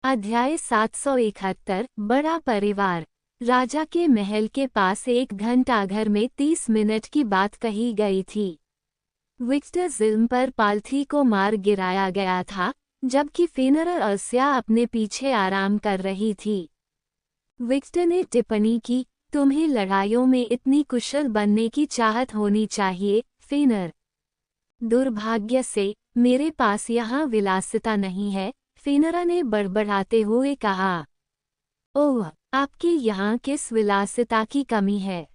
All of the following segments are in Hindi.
अध्याय 771 बड़ा परिवार। राजा के महल के पास एक घंटाघर में 30 मिनट की बात कही गई थी। विक्टर ज़िल्म पर पालथी को मार गिराया गया था, जबकि फेनर और अर्सिया अपने पीछे आराम कर रही थी। विक्टर ने टिप्पणी की, तुम्हें लड़ाइयों में इतनी कुशल बनने की चाहत होनी चाहिए, फेनर। दुर्भाग्य से मेरे पास यहाँ विलासिता नहीं है, फेनरा ने बड़बड़ाते हुए कहा। ओह, आपके यहाँ किस विलासिता की कमी है?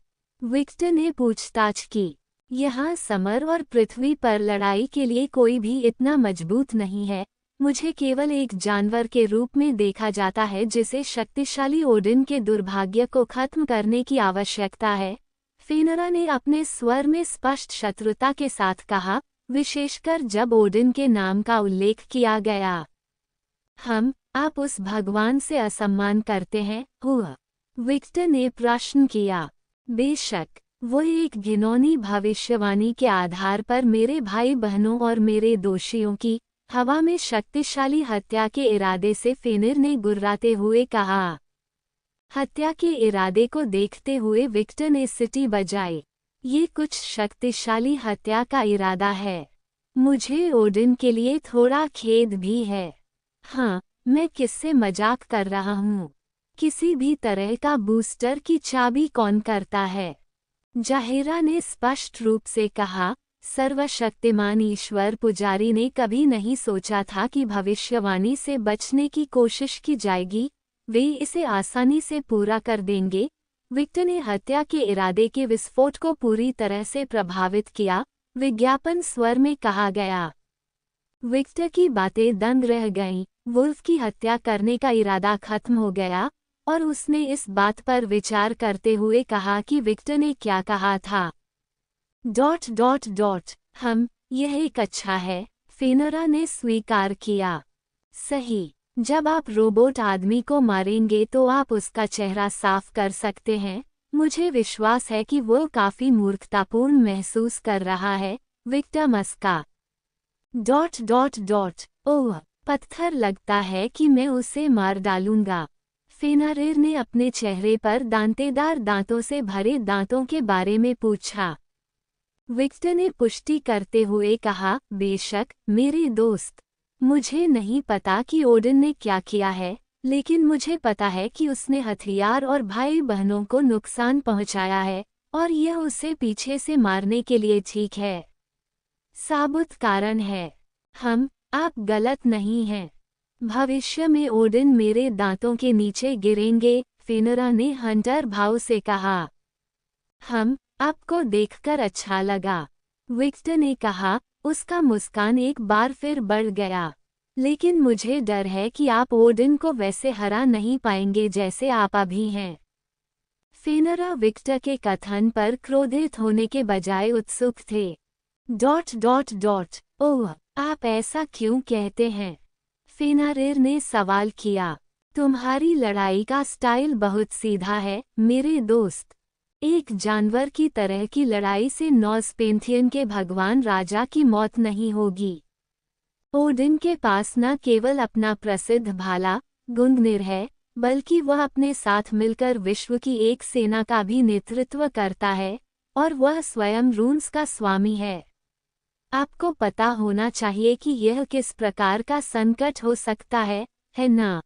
विक्टर ने पूछताछ की। यहाँ समर और पृथ्वी पर लड़ाई के लिए कोई भी इतना मजबूत नहीं है। मुझे केवल एक जानवर के रूप में देखा जाता है जिसे शक्तिशाली ओडिन के दुर्भाग्य को खत्म करने की आवश्यकता है। फेनरा ने अपने स्वर में स्पष्ट शत्रुता के साथ कहा, विशेषकर जब ओडिन के नाम का उल्लेख किया गया। आप उस भगवान से असम्मान करते हैं, हुआ? विक्टर ने प्रश्न किया। बेशक, वो एक घिनौनी भविष्यवाणी के आधार पर मेरे भाई बहनों और मेरे दोषियों की हवा में शक्तिशाली हत्या के इरादे से, फेनर ने गुर्राते हुए कहा। हत्या के इरादे को देखते हुए विक्टर ने सीटी बजाई। ये कुछ शक्तिशाली हत्या का इरादा है। मुझे ओडिन के लिए थोड़ा खेद भी है। हाँ, मैं किससे मजाक कर रहा हूँ? किसी भी तरह का बूस्टर की चाबी कौन करता है? जाहिरा ने स्पष्ट रूप से कहा। सर्वशक्तिमान ईश्वर पुजारी ने कभी नहीं सोचा था कि भविष्यवाणी से बचने की कोशिश की जाएगी। वे इसे आसानी से पूरा कर देंगे। विक्टर ने हत्या के इरादे के विस्फोट को पूरी तरह से प्रभावित किया, विज्ञापन स्वर में कहा गया। विक्टर की बातें दंग रह गईं। वुल्फ की हत्या करने का इरादा खत्म हो गया और उसने इस बात पर विचार करते हुए कहा कि विक्टर ने क्या कहा था। ... यह एक अच्छा है, फेनरा ने स्वीकार किया। सही, जब आप रोबोट आदमी को मारेंगे तो आप उसका चेहरा साफ कर सकते हैं। मुझे विश्वास है कि वो काफी मूर्खतापूर्ण महसूस कर रहा है, विक्टर मस्का। ... ओह, पत्थर लगता है कि मैं उसे मार डालूंगा। फेनारिर ने अपने चेहरे पर दांतेदार दांतों से भरे दांतों के बारे में पूछा। विक्टर ने पुष्टि करते हुए कहा, बेशक, मेरे दोस्त। मुझे नहीं पता कि ओडिन ने क्या किया है, लेकिन मुझे पता है कि उसने हथियार और भाई बहनों को नुकसान पहुंचाया है, और यह उसे पीछे से मारने के लिए ठीक है। साबुत कारण है। आप गलत नहीं हैं। भविष्य में ओडिन मेरे दांतों के नीचे गिरेंगे, फेनरा ने हंटर भाव से कहा। आपको देखकर अच्छा लगा, विक्टर ने कहा। उसका मुस्कान एक बार फिर बढ़ गया। लेकिन मुझे डर है कि आप ओडिन को वैसे हरा नहीं पाएंगे जैसे आप अभी हैं। फेनरा विक्टर के कथन पर क्रोधित होने के बजाय उत्सुक थे। ... ओह, आप ऐसा क्यों कहते हैं? फेनारिर ने सवाल किया। तुम्हारी लड़ाई का स्टाइल बहुत सीधा है, मेरे दोस्त। एक जानवर की तरह की लड़ाई से नॉर्सपेंथियन के भगवान राजा की मौत नहीं होगी। ओडिन के पास न केवल अपना प्रसिद्ध भाला गुंगनिर है, बल्कि वह अपने साथ मिलकर विश्व की एक सेना का भी नेतृत्व करता है, और वह स्वयं रून्स का स्वामी है। आपको पता होना चाहिए कि यह किस प्रकार का संकट हो सकता है ना? ...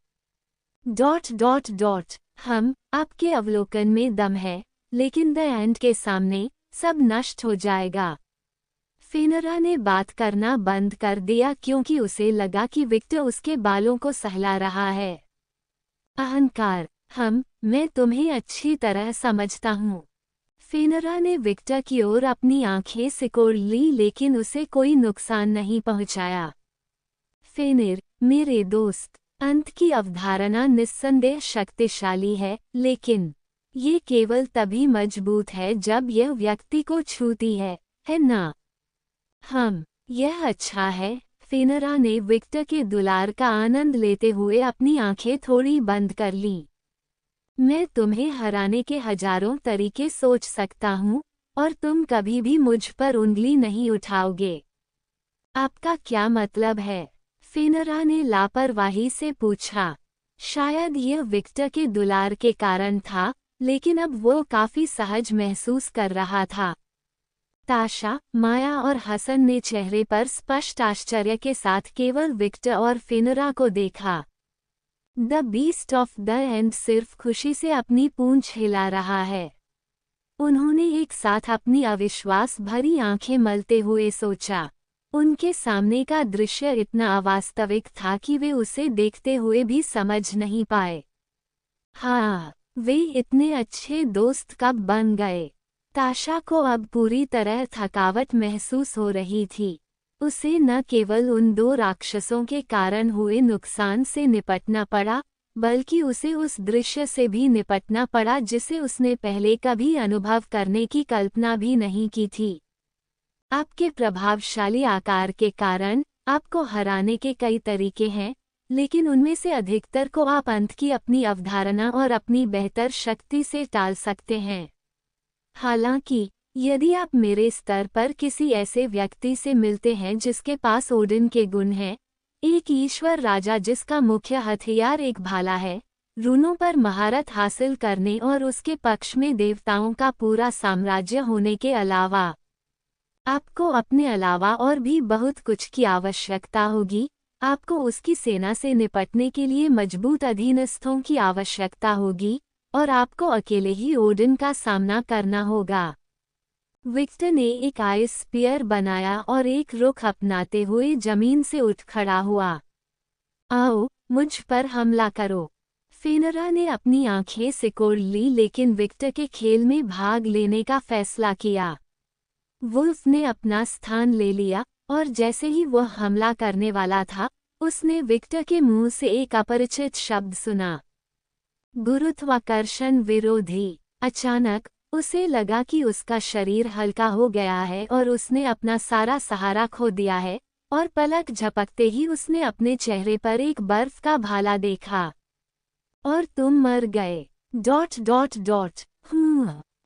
आपके अवलोकन में दम है, लेकिन द एंड के सामने सब नष्ट हो जाएगा। फेनरा ने बात करना बंद कर दिया क्योंकि उसे लगा कि विक्टर उसके बालों को सहला रहा है। अहंकार। मैं तुम्हें अच्छी तरह समझता हूँ। फेनरा ने विक्टर की ओर अपनी आंखें सिकोड़ ली, लेकिन उसे कोई नुकसान नहीं पहुंचाया। फेनर, मेरे दोस्त, अंत की अवधारणा निस्संदेह शक्तिशाली है, लेकिन ये केवल तभी मजबूत है जब यह व्यक्ति को छूती है ना? यह अच्छा है। फेनरा ने विक्टर के दुलार का आनंद लेते हुए अपनी आंखें थोड़ी बंद कर लीं। मैं तुम्हें हराने के हजारों तरीके सोच सकता हूँ, और तुम कभी भी मुझ पर उंगली नहीं उठाओगे। आपका क्या मतलब है? फेनरा ने लापरवाही से पूछा। शायद यह विक्टर के दुलार के कारण था, लेकिन अब वो काफी सहज महसूस कर रहा था। ताशा, माया और हसन ने चेहरे पर स्पष्ट आश्चर्य के साथ केवल विक्टर और फिनरा को देखा। The beast of the end सिर्फ खुशी से अपनी पूंछ हिला रहा है। उन्होंने एक साथ अपनी अविश्वास भरी आंखें मलते हुए सोचा। उनके सामने का दृश्य इतना अवास्तविक था कि वे उसे देखते हुए भी समझ नहीं पाए। हाँ, वे इतने अच्छे दोस्त कब बन गए? ताशा को अब पूरी तरह थकावट महसूस हो रही थी। उसे न केवल उन 2 राक्षसों के कारण हुए नुकसान से निपटना पड़ा, बल्कि उसे उस दृश्य से भी निपटना पड़ा जिसे उसने पहले कभी अनुभव करने की कल्पना भी नहीं की थी। आपके प्रभावशाली आकार के कारण आपको हराने के कई तरीके हैं, लेकिन उनमें से अधिकतर को आप अंत की अपनी अवधारणा और अपनी बेहतर शक्ति से टाल सकते हैं। हालांकि यदि आप मेरे स्तर पर किसी ऐसे व्यक्ति से मिलते हैं जिसके पास ओडिन के गुण हैं, एक ईश्वर राजा जिसका मुख्य हथियार एक भाला है, रूनों पर महारत हासिल करने और उसके पक्ष में देवताओं का पूरा साम्राज्य होने के अलावा आपको अपने अलावा और भी बहुत कुछ की आवश्यकता होगी। आपको उसकी सेना से निपटने के लिए मजबूत अधीनस्थों की आवश्यकता होगी, और आपको अकेले ही ओडिन का सामना करना होगा। विक्टर ने एक आइस स्पीयर बनाया और एक रुख अपनाते हुए जमीन से उठ खड़ा हुआ। आओ, मुझ पर हमला करो। फिनरा ने अपनी आंखें सिकोड़ ली, लेकिन विक्टर के खेल में भाग लेने का फैसला किया। वुल्फ ने अपना स्थान ले लिया, और जैसे ही वह हमला करने वाला था, उसने विक्टर के मुंह से एक अपरिचित शब्द सुना। गुरुत्वाकर्षण विरोधी। अचानक उसे लगा कि उसका शरीर हल्का हो गया है और उसने अपना सारा सहारा खो दिया है, और पलक झपकते ही उसने अपने चेहरे पर एक बर्फ का भाला देखा। और तुम मर गए। ...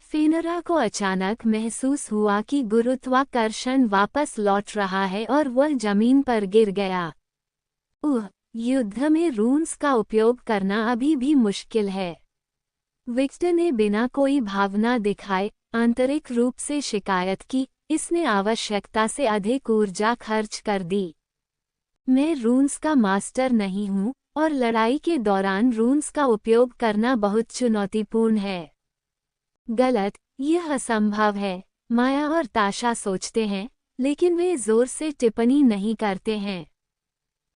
फिनरा को अचानक महसूस हुआ कि गुरुत्वाकर्षण वापस लौट रहा है और वह जमीन पर गिर गया। युद्ध में रून्स का उपयोग करना अभी भी मुश्किल है। विक्टर ने बिना कोई भावना दिखाए आंतरिक रूप से शिकायत की, इसने आवश्यकता से अधिक ऊर्जा खर्च कर दी। मैं रून्स का मास्टर नहीं हूँ, और लड़ाई के दौरान रून्स का उपयोग करना बहुत चुनौतीपूर्ण है। गलत, यह असंभव है, माया और ताशा सोचते हैं, लेकिन वे जोर से टिप्पणी नहीं करते हैं।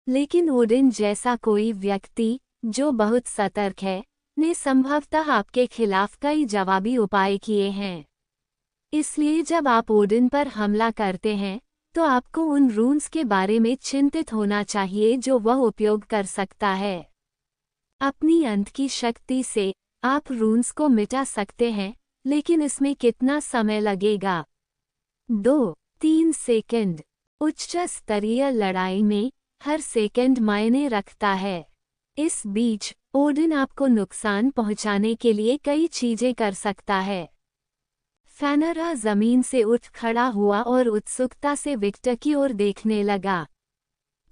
लेकिन ओडिन जैसा कोई व्यक्ति, जो बहुत सतर्क है, ने संभवतः आपके खिलाफ कई जवाबी उपाय किए हैं। इसलिए जब आप ओडिन पर हमला करते हैं, तो आपको उन रून्स के बारे में चिंतित होना चाहिए जो वह उपयोग कर सकता है। अपनी अंत की शक्ति से आप रून्स को मिटा सकते हैं, लेकिन इसमें कितना समय लगेगा? 2-3 सेकंड। उच्च स्तरीय लड़ाई में हर सेकंड मायने रखता है। इस बीच ओडिन आपको नुकसान पहुंचाने के लिए कई चीजें कर सकता है। फिनरा जमीन से उठ खड़ा हुआ और उत्सुकता से विक्टर की ओर देखने लगा।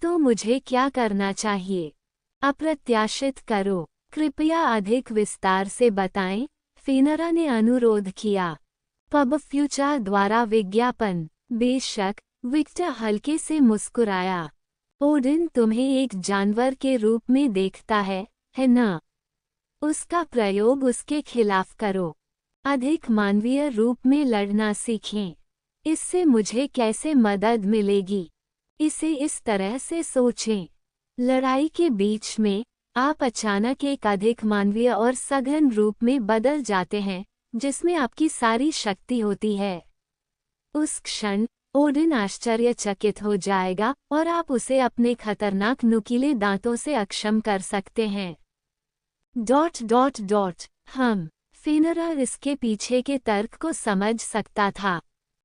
तो मुझे क्या करना चाहिए? अप्रत्याशित करो। कृपया अधिक विस्तार से बताएं, फिनरा ने अनुरोध किया। पब फ्यूचर द्वारा विज्ञापन। बेशक, विक्टर हल्के से मुस्कुराया। ओडिन तुम्हें एक जानवर के रूप में देखता है ना? उसका प्रयोग उसके खिलाफ करो। अधिक मानवीय रूप में लड़ना सीखें। इससे मुझे कैसे मदद मिलेगी? इसे इस तरह से सोचें। लड़ाई के बीच में आप अचानक एक अधिक मानवीय और सघन रूप में बदल जाते हैं, जिसमें आपकी सारी शक्ति होती है। उस क्षण ओडिन आश्चर्यचकित हो जाएगा और आप उसे अपने खतरनाक नुकीले दांतों से अक्षम कर सकते हैं। ... हम फिनरा इसके पीछे के तर्क को समझ सकता था।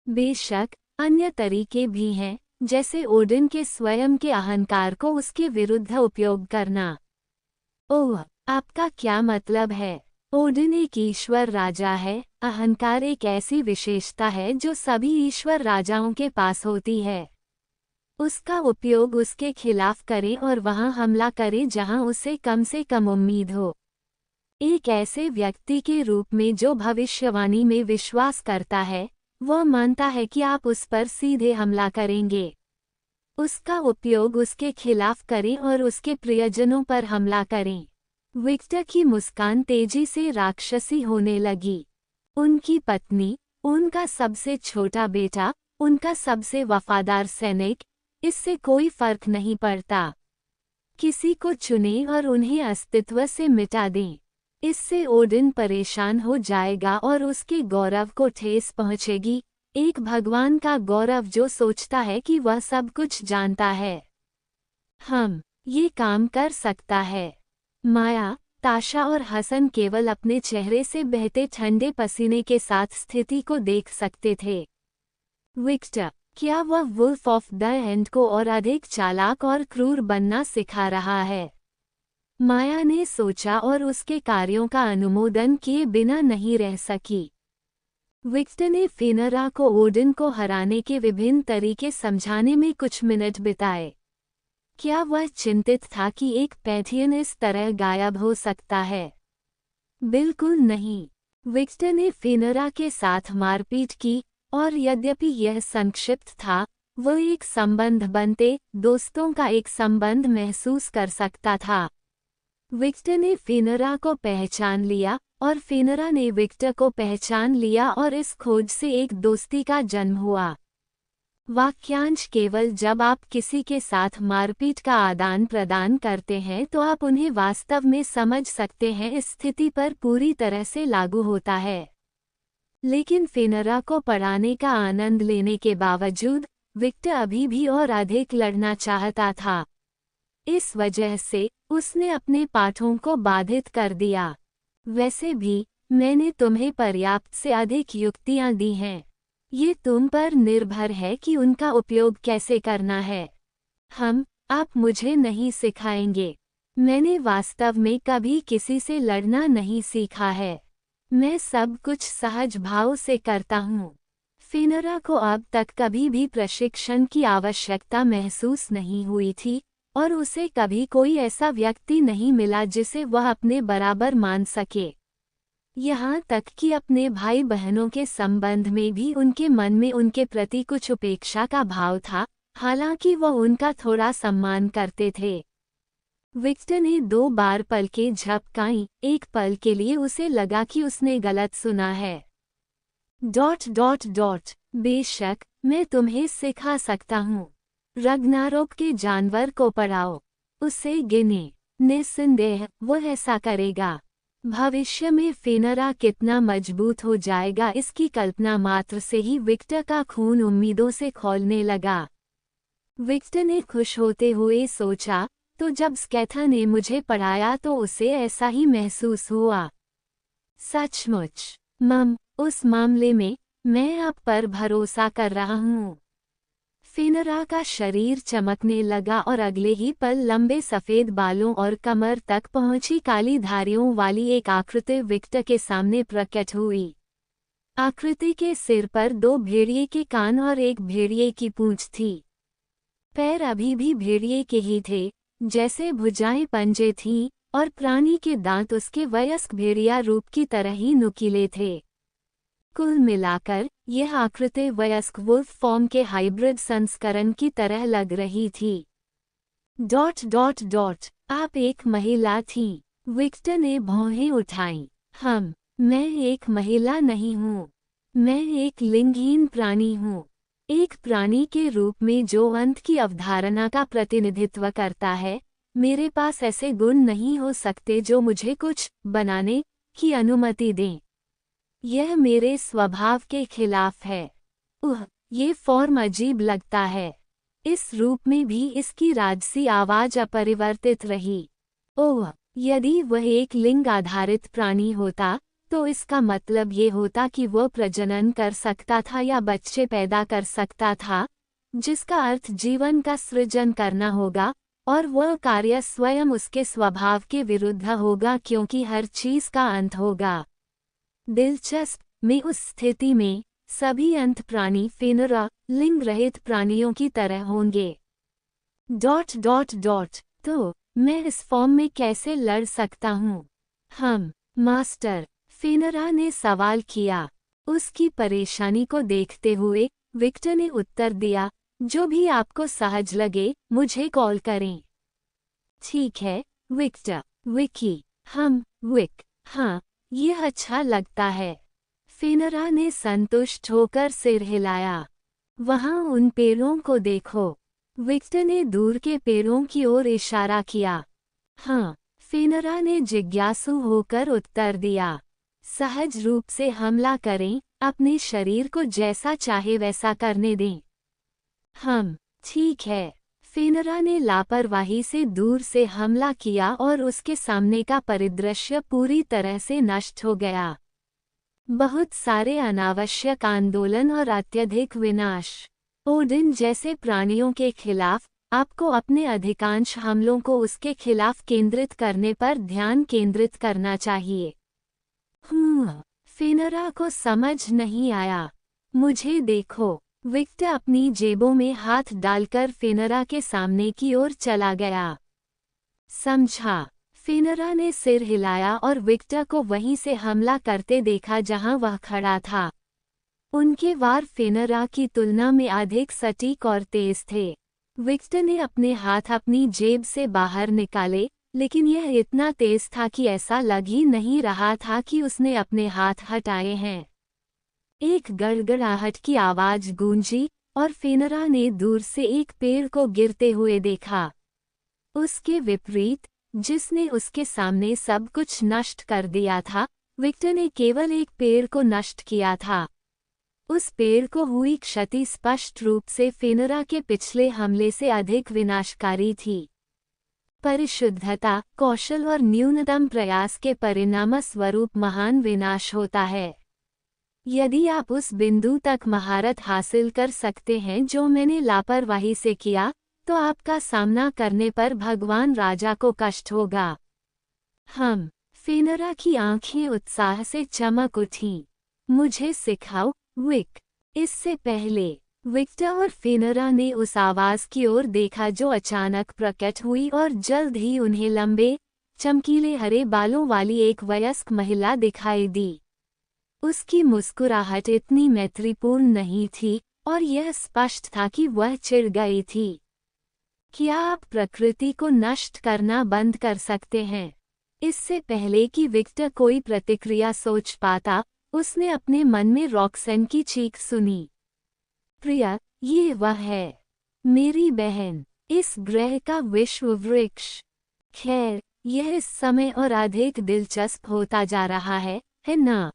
बेशक, अन्य तरीके भी हैं, जैसे ओडिन के स्वयं के अहंकार को उसके विरुद्ध उपयोग करना। ओह, आपका क्या मतलब है? ओडिन एक ईश्वर राजा है। अहंकार एक ऐसी विशेषता है जो सभी ईश्वर राजाओं के पास होती है। उसका उपयोग उसके खिलाफ करें और वहां हमला करें जहां उसे कम से कम उम्मीद हो। एक ऐसे व्यक्ति के रूप में जो भविष्यवाणी में विश्वास करता है, वह मानता है कि आप उस पर सीधे हमला करेंगे। उसका उपयोग उसके खिलाफ करें और उसके प्रियजनों पर हमला करें। विक्टर की मुस्कान तेजी से राक्षसी होने लगी। उनकी पत्नी, उनका सबसे छोटा बेटा, उनका सबसे वफादार सैनिक, इससे कोई फर्क नहीं पड़ता। किसी को चुनें और उन्हें अस्तित्व से मिटा दें। इससे ओडिन परेशान हो जाएगा और उसके गौरव को ठेस पहुंचेगी, एक भगवान का गौरव जो सोचता है कि वह सब कुछ जानता है। ये काम कर सकता है। माया, ताशा और हसन केवल अपने चेहरे से बहते ठंडे पसीने के साथ स्थिति को देख सकते थे। विक्टर, क्या वह वुल्फ ऑफ द एंड को और अधिक चालाक और क्रूर बनना सिखा रहा है? माया ने सोचा और उसके कार्यों का अनुमोदन किए बिना नहीं रह सकी। विक्टर ने फेनरा को ओडिन को हराने के विभिन्न तरीके समझाने में कुछ मिनट बिताए। क्या वह चिंतित था कि एक पैथियन इस तरह गायब हो सकता है? बिल्कुल नहीं। विक्टर ने फेनरा के साथ मारपीट की, और यद्यपि यह संक्षिप्त था, वह एक संबंध बनते दोस्तों का एक संबंध महसूस कर सकता था। विक्टर ने फेनरा को पहचान लिया और फेनरा ने विक्टर को पहचान लिया और इस खोज से एक दोस्ती का जन्म हुआ। वाक्यांश केवल जब आप किसी के साथ मारपीट का आदान प्रदान करते हैं तो आप उन्हें वास्तव में समझ सकते हैं, इस स्थिति पर पूरी तरह से लागू होता है। लेकिन फेनरा को पढ़ाने का आनंद लेने के बावजूद विक्टर अभी भी और अधिक लड़ना चाहता था। इस वजह से उसने अपने पाठों को बाधित कर दिया। वैसे भी मैंने तुम्हें पर्याप्त से अधिक युक्तियां दी हैं। ये तुम पर निर्भर है कि उनका उपयोग कैसे करना है। आप मुझे नहीं सिखाएंगे। मैंने वास्तव में कभी किसी से लड़ना नहीं सीखा है। मैं सब कुछ सहज भाव से करता हूँ। फेनरा को अब तक कभी भी प्रशिक्षण की आवश्यकता महसूस नहीं हुई थी, और उसे कभी कोई ऐसा व्यक्ति नहीं मिला जिसे वह अपने बराबर मान सके। यहाँ तक कि अपने भाई बहनों के संबंध में भी उनके मन में उनके प्रति कुछ उपेक्षा का भाव था, हालांकि वह उनका थोड़ा सम्मान करते थे। विक्टर ने 2 बार पलकें झपकाईं, एक पल के लिए उसे लगा कि उसने गलत सुना है। ... बेशक, मैं तुम्हें सिखा सकता हूँ। रग्नारोक के जानवर को पढ़ाओ, उसे गिने। निस्संदेह वह ऐसा करेगा। भविष्य में फेनरा कितना मजबूत हो जाएगा इसकी कल्पना मात्र से ही विक्टर का खून उम्मीदों से खौलने लगा। विक्टर ने खुश होते हुए सोचा, तो जब स्कैथा ने मुझे पढ़ाया तो उसे ऐसा ही महसूस हुआ। सचमुच, उस मामले में मैं आप पर भरोसा कर रहा हूँ। फेनरा का शरीर चमकने लगा और अगले ही पल लंबे सफेद बालों और कमर तक पहुंची काली धारियों वाली एक आकृति विक्टर के सामने प्रकट हुई। आकृति के सिर पर 2 भेड़िए के कान और एक भेड़िए की पूंछ थी। पैर अभी भी भेड़िए के ही थे, जैसे भुजाएं पंजे थीं, और प्राणी के दांत उसके वयस्क भेड़िया रूप की तरह ही नुकीले थे। कुल मिलाकर यह आकृति वयस्क वुल्फ फॉर्म के हाइब्रिड संस्करण की तरह लग रही थी। ... आप एक महिला थीं। विक्टर ने भौहें उठाईं। मैं एक महिला नहीं हूँ। मैं एक लिंगहीन प्राणी हूँ। एक प्राणी के रूप में जो अंत की अवधारणा का प्रतिनिधित्व करता है, मेरे पास ऐसे गुण नहीं हो सकते जो मुझे कुछ बनाने की अनुमति दें। यह मेरे स्वभाव के खिलाफ है। ये फॉर्म अजीब लगता है। इस रूप में भी इसकी राजसी आवाज अपरिवर्तित रही। यदि वह एक लिंग आधारित प्राणी होता, तो इसका मतलब ये होता कि वह प्रजनन कर सकता था या बच्चे पैदा कर सकता था, जिसका अर्थ जीवन का सृजन करना होगा, और वह कार्य स्वयं उसके स्वभाव के विरुद्ध होगा क्योंकि हर चीज का अंत होगा। दिलचस्प में उस स्थिति में सभी अंत प्राणी फेनरा लिंग रहित प्राणियों की तरह होंगे। तो मैं इस फॉर्म में कैसे लड़ सकता हूँ? मास्टर, फेनरा ने सवाल किया। उसकी परेशानी को देखते हुए विक्टर ने उत्तर दिया, जो भी आपको सहज लगे मुझे कॉल करें। ठीक है, विक्टर। विकी। विक। हाँ, यह अच्छा लगता है। फेनरा ने संतुष्ट होकर सिर हिलाया। वहाँ उन पेड़ों को देखो। विक्टर ने दूर के पेड़ों की ओर इशारा किया। हाँ, फेनरा ने जिज्ञासु होकर उत्तर दिया। सहज रूप से हमला करें, अपने शरीर को जैसा चाहे वैसा करने दें। ठीक है। फेनरा ने लापरवाही से दूर से हमला किया और उसके सामने का परिदृश्य पूरी तरह से नष्ट हो गया। बहुत सारे अनावश्यक आंदोलन और अत्यधिक विनाश। ओडिन जैसे प्राणियों के खिलाफ आपको अपने अधिकांश हमलों को उसके खिलाफ केंद्रित करने पर ध्यान केंद्रित करना चाहिए। फेनरा को समझ नहीं आया। मुझे देखो। विक्टर अपनी जेबों में हाथ डालकर फेनरा के सामने की ओर चला गया। समझा। फेनरा ने सिर हिलाया और विक्टर को वहीं से हमला करते देखा जहां वह खड़ा था। उनके वार फेनरा की तुलना में अधिक सटीक और तेज थे। विक्टर ने अपने हाथ अपनी जेब से बाहर निकाले, लेकिन यह इतना तेज था कि ऐसा लग ही नहीं रहा था कि उसने अपने हाथ हटाए हैं। एक गड़गड़ाहट की आवाज गूंजी और फेनरा ने दूर से एक पेड़ को गिरते हुए देखा। उसके विपरीत, जिसने उसके सामने सब कुछ नष्ट कर दिया था, विक्टर ने केवल एक पेड़ को नष्ट किया था। उस पेड़ को हुई क्षति स्पष्ट रूप से फेनरा के पिछले हमले से अधिक विनाशकारी थी। परिशुद्धता, कौशल और न्यूनतम प्रयास के परिणामस्वरूप महान विनाश होता है। यदि आप उस बिंदु तक महारत हासिल कर सकते हैं जो मैंने लापरवाही से किया, तो आपका सामना करने पर भगवान राजा को कष्ट होगा। फेनरा की आंखें उत्साह से चमक उठीं। मुझे सिखाओ, विक। इससे पहले विक्टर और फेनरा ने उस आवाज की ओर देखा जो अचानक प्रकट हुई और जल्द ही उन्हें लंबे, चमकीले हरे बालों वाली एक वयस्क महिला दिखाई दी। उसकी मुस्कुराहट इतनी मैत्रीपूर्ण नहीं थी और यह स्पष्ट था कि वह चिढ़ गई थी। क्या आप प्रकृति को नष्ट करना बंद कर सकते हैं? इससे पहले कि विक्टर कोई प्रतिक्रिया सोच पाता, उसने अपने मन में रॉक्सन की चीख सुनी। प्रिया, ये वह है। मेरी बहन, इस ग्रह का विश्व वृक्ष। खैर, यह इस समय और अधिक दिलचस्प होता जा रहा है ना?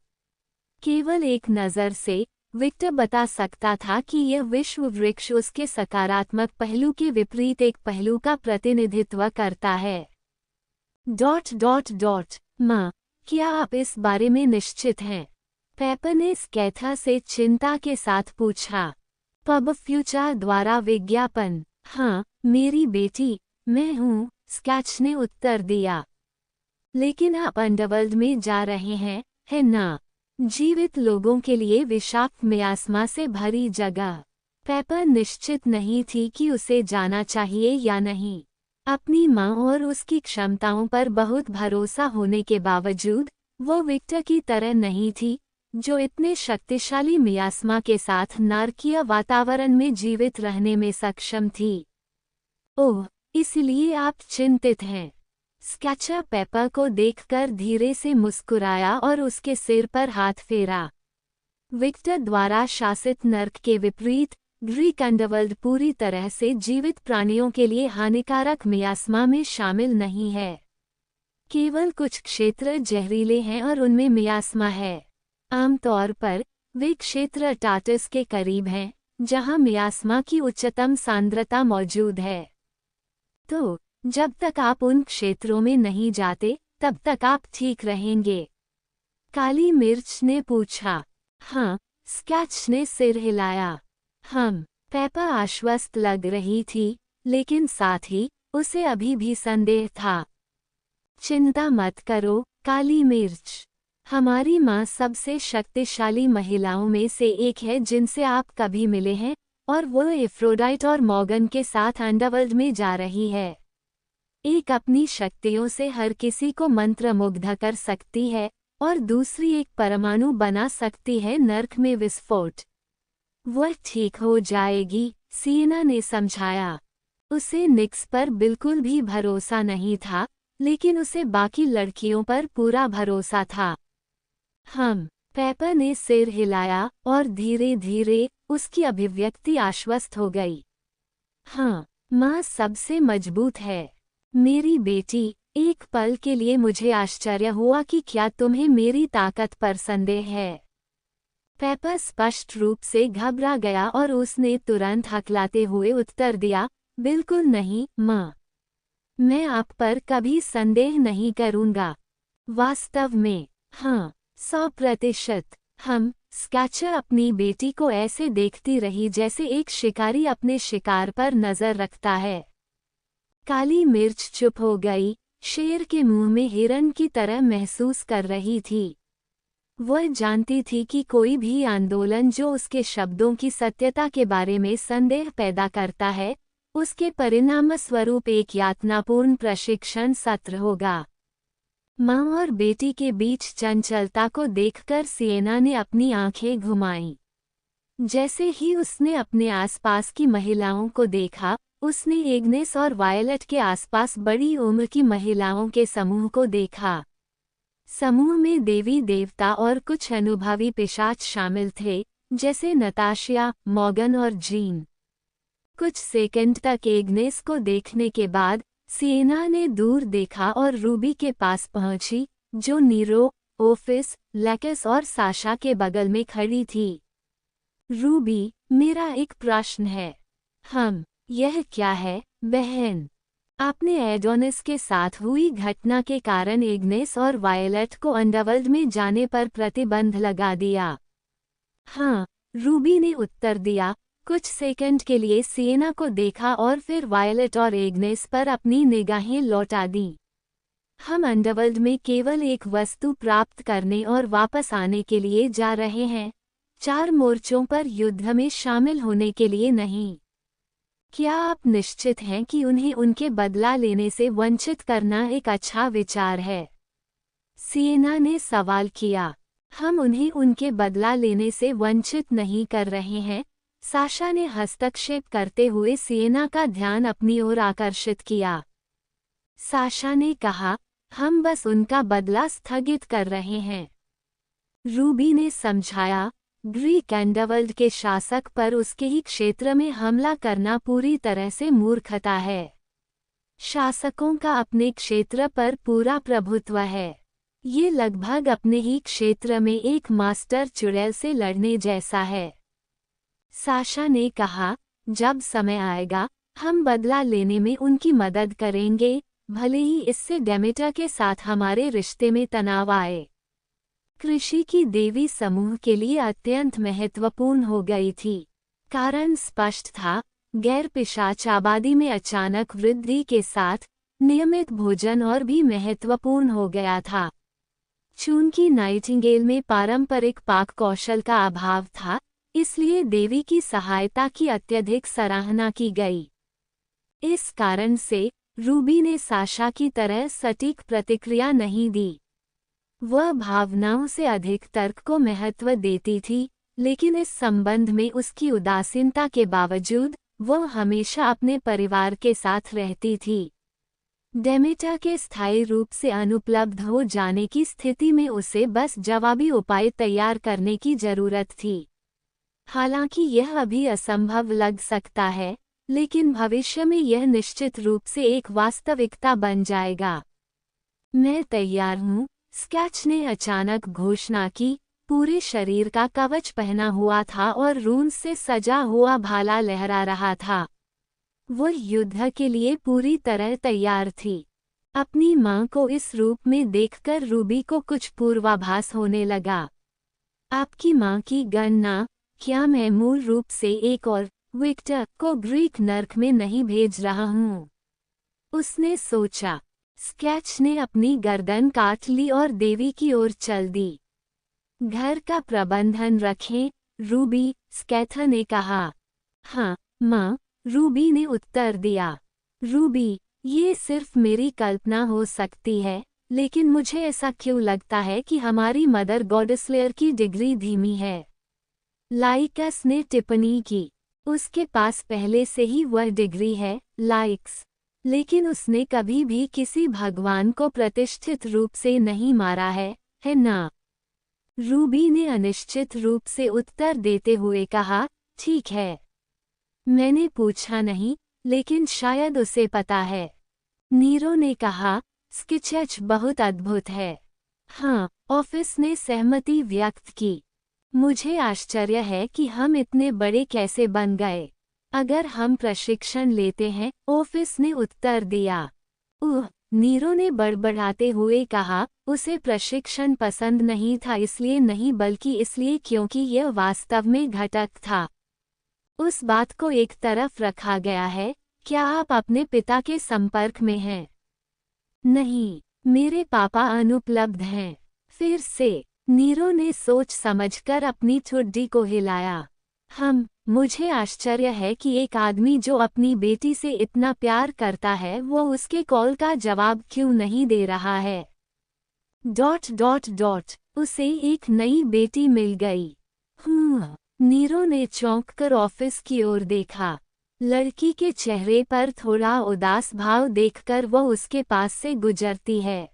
केवल एक नज़र से विक्टर बता सकता था कि यह विश्व वृक्ष उसके सकारात्मक पहलू के विपरीत एक पहलू का प्रतिनिधित्व करता है। माँ, क्या आप इस बारे में निश्चित हैं? पेपर ने स्कैथा से चिंता के साथ पूछा। पब फ्यूचर द्वारा विज्ञापन। हाँ, मेरी बेटी, मैं हूँ, स्कैच ने उत्तर दिया। लेकिन आप अंडरवर्ल्ड में जा रहे हैं, है ना? जीवित लोगों के लिए विषाक्त मियास्मा से भरी जगह। पेपर निश्चित नहीं थी कि उसे जाना चाहिए या नहीं। अपनी माँ और उसकी क्षमताओं पर बहुत भरोसा होने के बावजूद, वो विक्टर की तरह नहीं थी, जो इतने शक्तिशाली मियास्मा के साथ नारकीय वातावरण में जीवित रहने में सक्षम थी। ओह, इसलिए आप चिंतित हैं? स्कैचर पेपर को देखकर धीरे से मुस्कुराया और उसके सिर पर हाथ फेरा। विक्टर द्वारा शासित नर्क के विपरीत, ग्रीक अंडरवर्ल्ड पूरी तरह से जीवित प्राणियों के लिए हानिकारक मियास्मा में शामिल नहीं है। केवल कुछ क्षेत्र जहरीले हैं और उनमें मियास्मा है। आमतौर पर, वे क्षेत्र टाटस के करीब हैं, जहां मियास्मा की उच्चतम सांद्रता मौजूद है। तो, जब तक आप उन क्षेत्रों में नहीं जाते, तब तक आप ठीक रहेंगे। काली मिर्च ने पूछा। हाँ, स्कैच ने सिर हिलाया। पेपर आश्वस्त लग रही थी, लेकिन साथ ही, उसे अभी भी संदेह था। चिंता मत करो, काली मिर्च। हमारी माँ सबसे शक्तिशाली महिलाओं में से एक है जिनसे आप कभी मिले हैं, और वो एफ्रोडाइट और मॉर्गन के साथ अंडरवर्ल्ड में जा रही है। एक अपनी शक्तियों से हर किसी को मंत्रमुग्ध कर सकती है और दूसरी एक परमाणु बना सकती है नर्क में विस्फोट। वह ठीक हो जाएगी, सिएना ने समझाया। उसे निक्स पर बिल्कुल भी भरोसा नहीं था, लेकिन उसे बाकी लड़कियों पर पूरा भरोसा था। पेपर ने सिर हिलाया और धीरे धीरे उसकी अभिव्यक्ति आश्वस्त हो गई। हाँ, माँ सबसे मजबूत है। मेरी बेटी, एक पल के लिए मुझे आश्चर्य हुआ कि क्या तुम्हें मेरी ताकत पर संदेह है। पेपर स्पष्ट रूप से घबरा गया और उसने तुरंत हकलाते हुए उत्तर दिया, बिल्कुल नहीं, माँ। मैं आप पर कभी संदेह नहीं करूँगा। वास्तव में, हाँ, 100%। स्कैचर अपनी बेटी को ऐसे देखती रही जैसे एक शिकारी अपने शिकार पर नजर रखता है। काली मिर्च चुप हो गई, शेर के मुंह में हिरन की तरह महसूस कर रही थी। वह जानती थी कि कोई भी आंदोलन जो उसके शब्दों की सत्यता के बारे में संदेह पैदा करता है, उसके परिणामस्वरूप एक यातनापूर्ण प्रशिक्षण सत्र होगा। माँ और बेटी के बीच चंचलता को देखकर सिएना ने अपनी आंखें घुमाईं। जैसे ही उसने अपने आसपास की महिलाओं को देखा, उसने एग्नेस और वायलेट के आसपास बड़ी उम्र की महिलाओं के समूह को देखा। समूह में देवी देवता और कुछ अनुभवी पिशाच शामिल थे, जैसे नताशिया, मॉर्गन और जीन। कुछ सेकंड तक एग्नेस को देखने के बाद सिएना ने दूर देखा और रूबी के पास पहुंची, जो नीरो, ओफिस, लेकस और साशा के बगल में खड़ी थी। रूबी, मेरा एक प्रश्न है। यह क्या है, बहन? आपने एडोनिस के साथ हुई घटना के कारण एग्नेस और वायलेट को अंडरवर्ल्ड में जाने पर प्रतिबंध लगा दिया। हाँ, रूबी ने उत्तर दिया। कुछ सेकंड के लिए सिएना को देखा और फिर वायलेट और एग्नेस पर अपनी निगाहें लौटा दी। हम अंडरवर्ल्ड में केवल एक वस्तु प्राप्त करने और वापस आने के लिए जा रहे हैं, 4 मोर्चों पर युद्ध में शामिल होने के लिए नहीं। क्या आप निश्चित हैं कि उन्हें उनके बदला लेने से वंचित करना एक अच्छा विचार है? सिएना ने सवाल किया। हम उन्हें उनके बदला लेने से वंचित नहीं कर रहे हैं, साशा ने हस्तक्षेप करते हुए सिएना का ध्यान अपनी ओर आकर्षित किया। साशा ने कहा, हम बस उनका बदला स्थगित कर रहे हैं। रूबी ने समझाया, ग्रीक अंडरवर्ल्ड के शासक पर उसके ही क्षेत्र में हमला करना पूरी तरह से मूर्खता है। शासकों का अपने क्षेत्र पर पूरा प्रभुत्व है। ये लगभग अपने ही क्षेत्र में एक मास्टर चुड़ैल से लड़ने जैसा है। साशा ने कहा, जब समय आएगा, हम बदला लेने में उनकी मदद करेंगे, भले ही इससे डेमेटर के साथ हमारे रिश्ते में तनाव आए। कृषि की देवी समूह के लिए अत्यंत महत्वपूर्ण हो गई थी। कारण स्पष्ट था, गैर पिशाच आबादी में अचानक वृद्धि के साथ नियमित भोजन और भी महत्वपूर्ण हो गया था। चूंकि नाइटिंगेल में पारंपरिक पाक कौशल का अभाव था, इसलिए देवी की सहायता की अत्यधिक सराहना की गई। इस कारण से रूबी ने साशा की तरह सटीक प्रतिक्रिया नहीं दी। वह भावनाओं से अधिक तर्क को महत्व देती थी, लेकिन इस संबंध में उसकी उदासीनता के बावजूद वह हमेशा अपने परिवार के साथ रहती थी। डेमेटर के स्थायी रूप से अनुपलब्ध हो जाने की स्थिति में उसे बस जवाबी उपाय तैयार करने की जरूरत थी। हालांकि यह अभी असंभव लग सकता है, लेकिन भविष्य में यह निश्चित रूप से एक वास्तविकता बन जाएगा। मैं तैयार हूँ, स्केच ने अचानक घोषणा की। पूरे शरीर का कवच पहना हुआ था और रून से सजा हुआ भाला लहरा रहा था। वह युद्ध के लिए पूरी तरह तैयार थी। अपनी मां को इस रूप में देखकर रूबी को कुछ पूर्वाभास होने लगा। आपकी मां की गणना, क्या मैं मूल रूप से एक और विक्टर को ग्रीक नर्क में नहीं भेज रहा हूँ? उसने सोचा। स्केच ने अपनी गर्दन काट ली और देवी की ओर चल दी। घर का प्रबंधन रखें, रूबी, स्कैथर ने कहा। हाँ माँ, रूबी ने उत्तर दिया। रूबी, ये सिर्फ मेरी कल्पना हो सकती है, लेकिन मुझे ऐसा क्यों लगता है कि हमारी मदर गॉडेसलेयर की डिग्री धीमी है। लाइकस ने टिप्पणी की। उसके पास पहले से ही वह डिग्री है, लाइक्स, लेकिन उसने कभी भी किसी भगवान को प्रतिष्ठित रूप से नहीं मारा है ना? रूबी ने अनिश्चित रूप से उत्तर देते हुए कहा, ठीक है। मैंने पूछा नहीं, लेकिन शायद उसे पता है। नीरो ने कहा, स्केच बहुत अद्भुत है। हाँ, ऑफिस ने सहमति व्यक्त की। मुझे आश्चर्य है कि हम इतने बड़े कैसे बन गए। अगर हम प्रशिक्षण लेते हैं, ऑफिस ने उत्तर दिया। नीरो ने बड़बड़ाते हुए कहा, उसे प्रशिक्षण पसंद नहीं था, इसलिए नहीं बल्कि इसलिए क्योंकि यह वास्तव में घटक था। उस बात को एक तरफ रखा गया है। क्या आप अपने पिता के संपर्क में हैं? नहीं, मेरे पापा अनुपलब्ध हैं। फिर से नीरो ने सोच समझकर अपनी ठुड्डी को हिलाया। मुझे आश्चर्य है कि एक आदमी जो अपनी बेटी से इतना प्यार करता है वो उसके कॉल का जवाब क्यों नहीं दे रहा है। ... उसे एक नई बेटी मिल गई। नीरो ने चौंककर ऑफिस की ओर देखा। लड़की के चेहरे पर थोड़ा उदास भाव देखकर वह उसके पास से गुजरती है।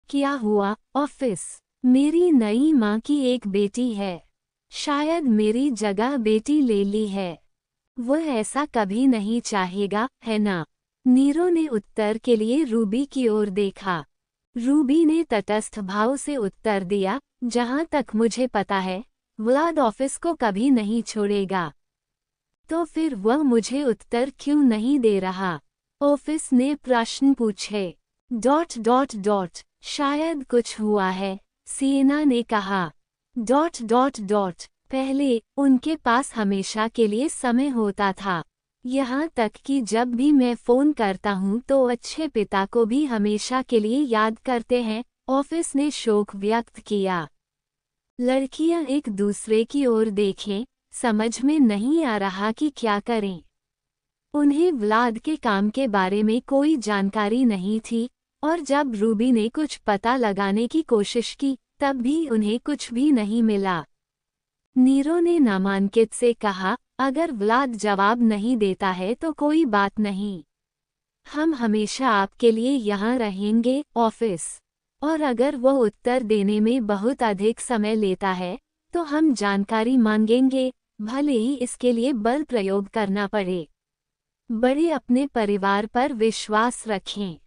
क्या हुआ, ऑफिस? मेरी नई माँ की एक बेटी है। शायद मेरी जगह बेटी ले ली है। वह ऐसा कभी नहीं चाहेगा, है ना? नीरो ने उत्तर के लिए रूबी की ओर देखा। रूबी ने तटस्थ भाव से उत्तर दिया, जहाँ तक मुझे पता है, व्लाद ऑफिस को कभी नहीं छोड़ेगा। तो फिर वह मुझे उत्तर क्यों नहीं दे रहा? ऑफिस ने प्रश्न पूछे। ... शायद कुछ हुआ है, सिएना ने कहा। ... पहले उनके पास हमेशा के लिए समय होता था। यहाँ तक कि जब भी मैं फोन करता हूँ तो अच्छे पिता को भी हमेशा के लिए याद करते हैं, ऑफिस ने शोक व्यक्त किया। लड़कियां एक दूसरे की ओर देखें, समझ में नहीं आ रहा कि क्या करें। उन्हें व्लाद के काम के बारे में कोई जानकारी नहीं थी, और जब रूबी ने कुछ पता लगाने की कोशिश की, तब भी उन्हें कुछ भी नहीं मिला। नीरो ने नामांकित से कहा, अगर व्लाद जवाब नहीं देता है तो कोई बात नहीं। हम हमेशा आपके लिए यहाँ रहेंगे, ऑफिस। और अगर वह उत्तर देने में बहुत अधिक समय लेता है, तो हम जानकारी मांगेंगे, भले ही इसके लिए बल प्रयोग करना पड़े। बड़े अपने परिवार पर विश्वास रखें।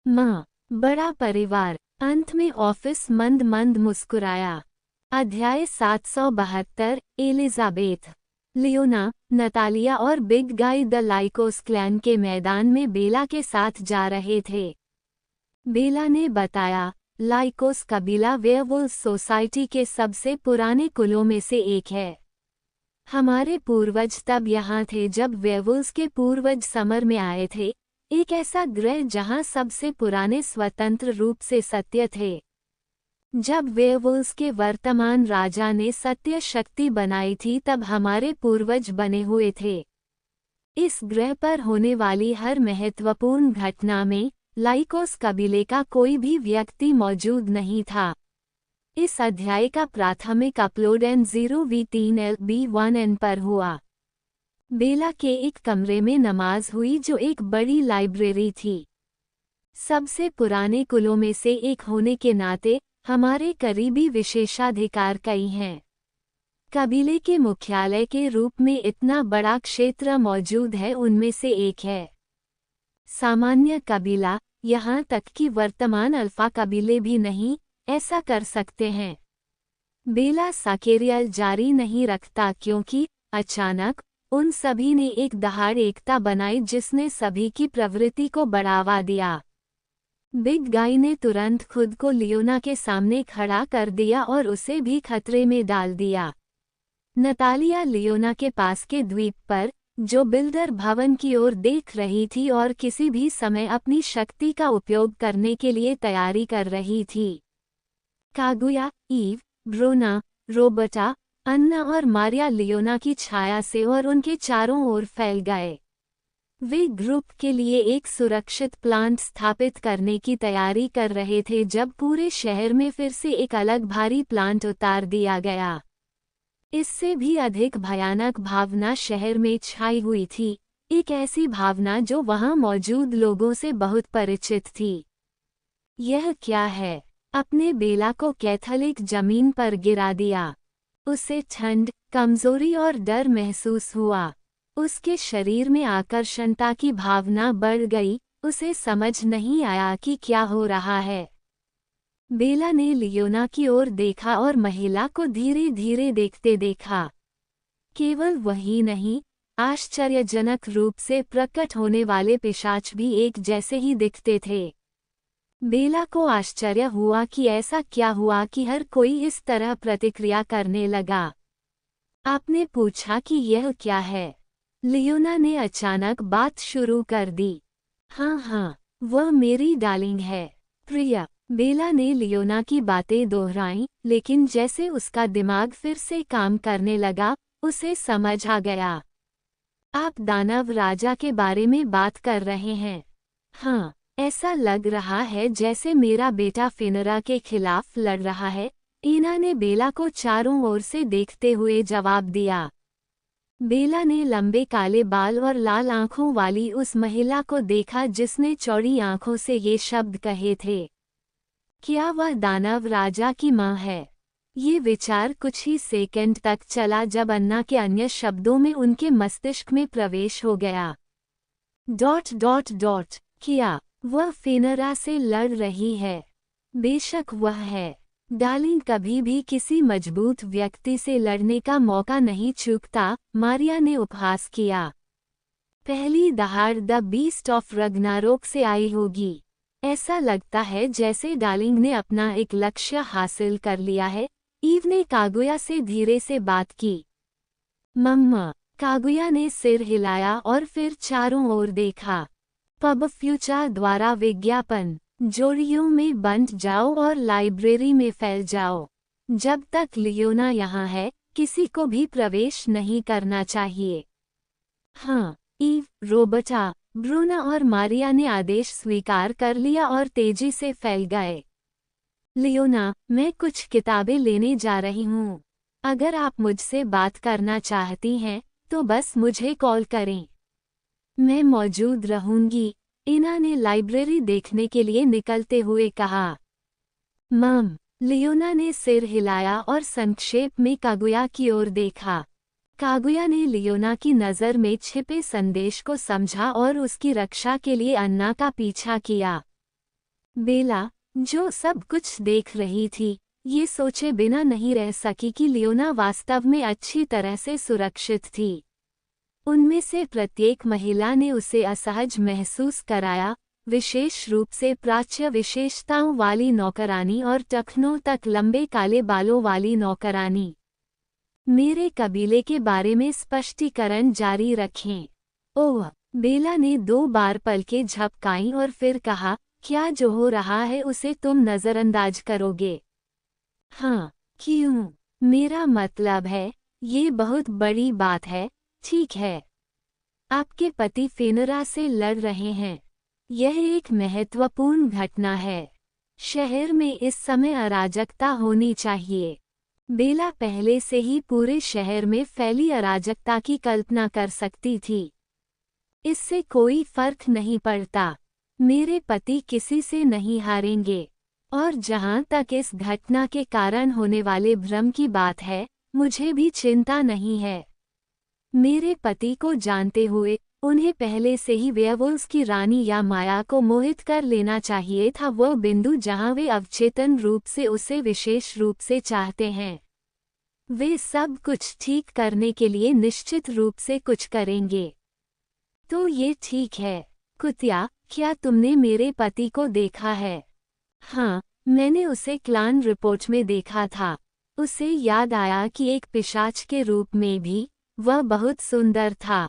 माँ, बड़ा परिवार। अंत में ऑफिस मंद मंद मुस्कुराया। अध्याय 772। एलिजाबेथ, लियोना, नतालिया और बिग गाई द लाइकोस क्लैन के मैदान में बेला के साथ जा रहे थे। बेला ने बताया, लाइकोस कबीला वेयरवुल्फ सोसाइटी के सबसे पुराने कुलों में से एक है। हमारे पूर्वज तब यहाँ थे जब वेयरवुल्फ के पूर्वज समर में आए थे, एक ऐसा ग्रह जहाँ सबसे पुराने स्वतंत्र रूप से सत्य थे। जब वेयरवुल्फ के वर्तमान राजा ने सत्य शक्ति बनाई थी तब हमारे पूर्वज बने हुए थे। इस ग्रह पर होने वाली हर महत्वपूर्ण घटना में लाइकोस कबीले का कोई भी व्यक्ति मौजूद नहीं था। इस अध्याय का प्राथमिक अपलोड N0V3LB1N पर हुआ। बेला के एक कमरे में नमाज हुई जो एक बड़ी लाइब्रेरी थी। सबसे पुराने कुलों में से एक होने के नाते हमारे करीबी विशेषाधिकार कई हैं। कबीले के मुख्यालय के रूप में इतना बड़ा क्षेत्र मौजूद है, उनमें से एक है सामान्य कबीला, यहाँ तक कि वर्तमान अल्फा कबीले भी नहीं ऐसा कर सकते हैं। बेला साकेरियल जारी नहीं रखता क्योंकि अचानक उन सभी ने एक दहाड़ एकता बनाई जिसने सभी की प्रवृत्ति को बढ़ावा दिया। बिग गाई ने तुरंत खुद को लियोना के सामने खड़ा कर दिया और उसे भी खतरे में डाल दिया। नतालिया लियोना के पास के द्वीप पर, जो बिल्डर भवन की ओर देख रही थी और किसी भी समय अपनी शक्ति का उपयोग करने के लिए तैयारी कर रही थी। कागुया, ईव, ब्रोना, रोबर्टा, अन्ना और मारिया लियोना की छाया से और उनके चारों ओर फैल गए। वे ग्रुप के लिए एक सुरक्षित प्लांट स्थापित करने की तैयारी कर रहे थे जब पूरे शहर में फिर से एक अलग भारी प्लांट उतार दिया गया। इससे भी अधिक भयानक भावना शहर में छाई हुई थी, एक ऐसी भावना जो वहां मौजूद लोगों से बहुत परिचित थी। यह क्या है? अपने बेला को कैथोलिक जमीन पर गिरा दिया। उसे ठंड, कमजोरी और डर महसूस हुआ। उसके शरीर में आकर्षणता की भावना बढ़ गई, उसे समझ नहीं आया कि क्या हो रहा है। बेला ने लियोना की ओर देखा और महिला को धीरे धीरे देखते देखा। केवल वही नहीं, आश्चर्यजनक रूप से प्रकट होने वाले पिशाच भी एक जैसे ही दिखते थे। बेला को आश्चर्य हुआ कि ऐसा क्या हुआ कि हर कोई इस तरह प्रतिक्रिया करने लगा। आपने पूछा कि यह क्या है? लियोना ने अचानक बात शुरू कर दी। हाँ, वह मेरी डार्लिंग है, प्रिया। बेला ने लियोना की बातें दोहराईं, लेकिन जैसे उसका दिमाग फिर से काम करने लगा, उसे समझ आ गया। आप दानव राजा के बारे में बात कर रहे हैं। हाँ, ऐसा लग रहा है जैसे मेरा बेटा फिनरा के खिलाफ लड़ रहा है, ईना ने बेला को चारों ओर से देखते हुए जवाब दिया। बेला ने लंबे काले बाल और लाल आंखों वाली उस महिला को देखा जिसने चौड़ी आंखों से ये शब्द कहे थे। क्या वह दानव राजा की मां है? ये विचार कुछ ही सेकंड तक चला जब अन्ना के अन्य शब्दों में उनके मस्तिष्क में प्रवेश हो गया। ... क्या वह फिनरा से लड़ रही है? बेशक वह है। डार्लिंग कभी भी किसी मजबूत व्यक्ति से लड़ने का मौका नहीं चूकता, मारिया ने उपहास किया। पहली दहाड़ द बीस्ट ऑफ रग्नारोक से आई होगी। ऐसा लगता है जैसे डार्लिंग ने अपना एक लक्ष्य हासिल कर लिया है। ईव ने कागुया से धीरे से बात की। मम्मा, कागुया ने सिर हिलाया और फिर चारों ओर देखा। पब फ्यूचर द्वारा विज्ञापन, जोड़ियों में बंट जाओ और लाइब्रेरी में फैल जाओ। जब तक लियोना यहाँ है, किसी को भी प्रवेश नहीं करना चाहिए। हाँ, ईव, रोबर्टा, ब्रूना और मारिया ने आदेश स्वीकार कर लिया और तेजी से फैल गए। लियोना, मैं कुछ किताबें लेने जा रही हूँ। अगर आप मुझसे बात करना चाहती हैं, तो बस मुझे कॉल करें। मैं मौजूद रहूंगी, ईना ने लाइब्रेरी देखने के लिए निकलते हुए कहा। मम, लियोना ने सिर हिलाया और संक्षेप में कागुया की ओर देखा। कागुया ने लियोना की नज़र में छिपे संदेश को समझा और उसकी रक्षा के लिए अन्ना का पीछा किया। बेला, जो सब कुछ देख रही थी, ये सोचे बिना नहीं रह सकी कि लियोना वास्तव में अच्छी तरह से सुरक्षित थी। उनमें से प्रत्येक महिला ने उसे असहज महसूस कराया, विशेष रूप से प्राच्य विशेषताओं वाली नौकरानी और टखनों तक लंबे काले बालों वाली नौकरानी। मेरे कबीले के बारे में स्पष्टीकरण जारी रखें। ओह, बेला ने 2 बार पलकें झपकाईं और फिर कहा, क्या जो हो रहा है उसे तुम नज़रअंदाज करोगे? हाँ, क्यों? मेरा मतलब है, ये बहुत बड़ी बात है। ठीक है। आपके पति फिनरा से लड़ रहे हैं। यह एक महत्वपूर्ण घटना है। शहर में इस समय अराजकता होनी चाहिए। बेला पहले से ही पूरे शहर में फैली अराजकता की कल्पना कर सकती थी। इससे कोई फर्क नहीं पड़ता। मेरे पति किसी से नहीं हारेंगे। और जहां तक इस घटना के कारण होने वाले भ्रम की बात है, मुझे भी चिंता नहीं है। मेरे पति को जानते हुए, उन्हें पहले से ही वेयरवुल्व्स की रानी या माया को मोहित कर लेना चाहिए था, वह बिंदु जहां वे अवचेतन रूप से उसे विशेष रूप से चाहते हैं। वे सब कुछ ठीक करने के लिए निश्चित रूप से कुछ करेंगे। तो ये ठीक है। कुतिया, क्या तुमने मेरे पति को देखा है? हाँ, मैंने उसे क्लान रिपोर्ट में देखा था। उसे याद आया कि एक पिशाच के रूप में भी वह बहुत सुंदर था।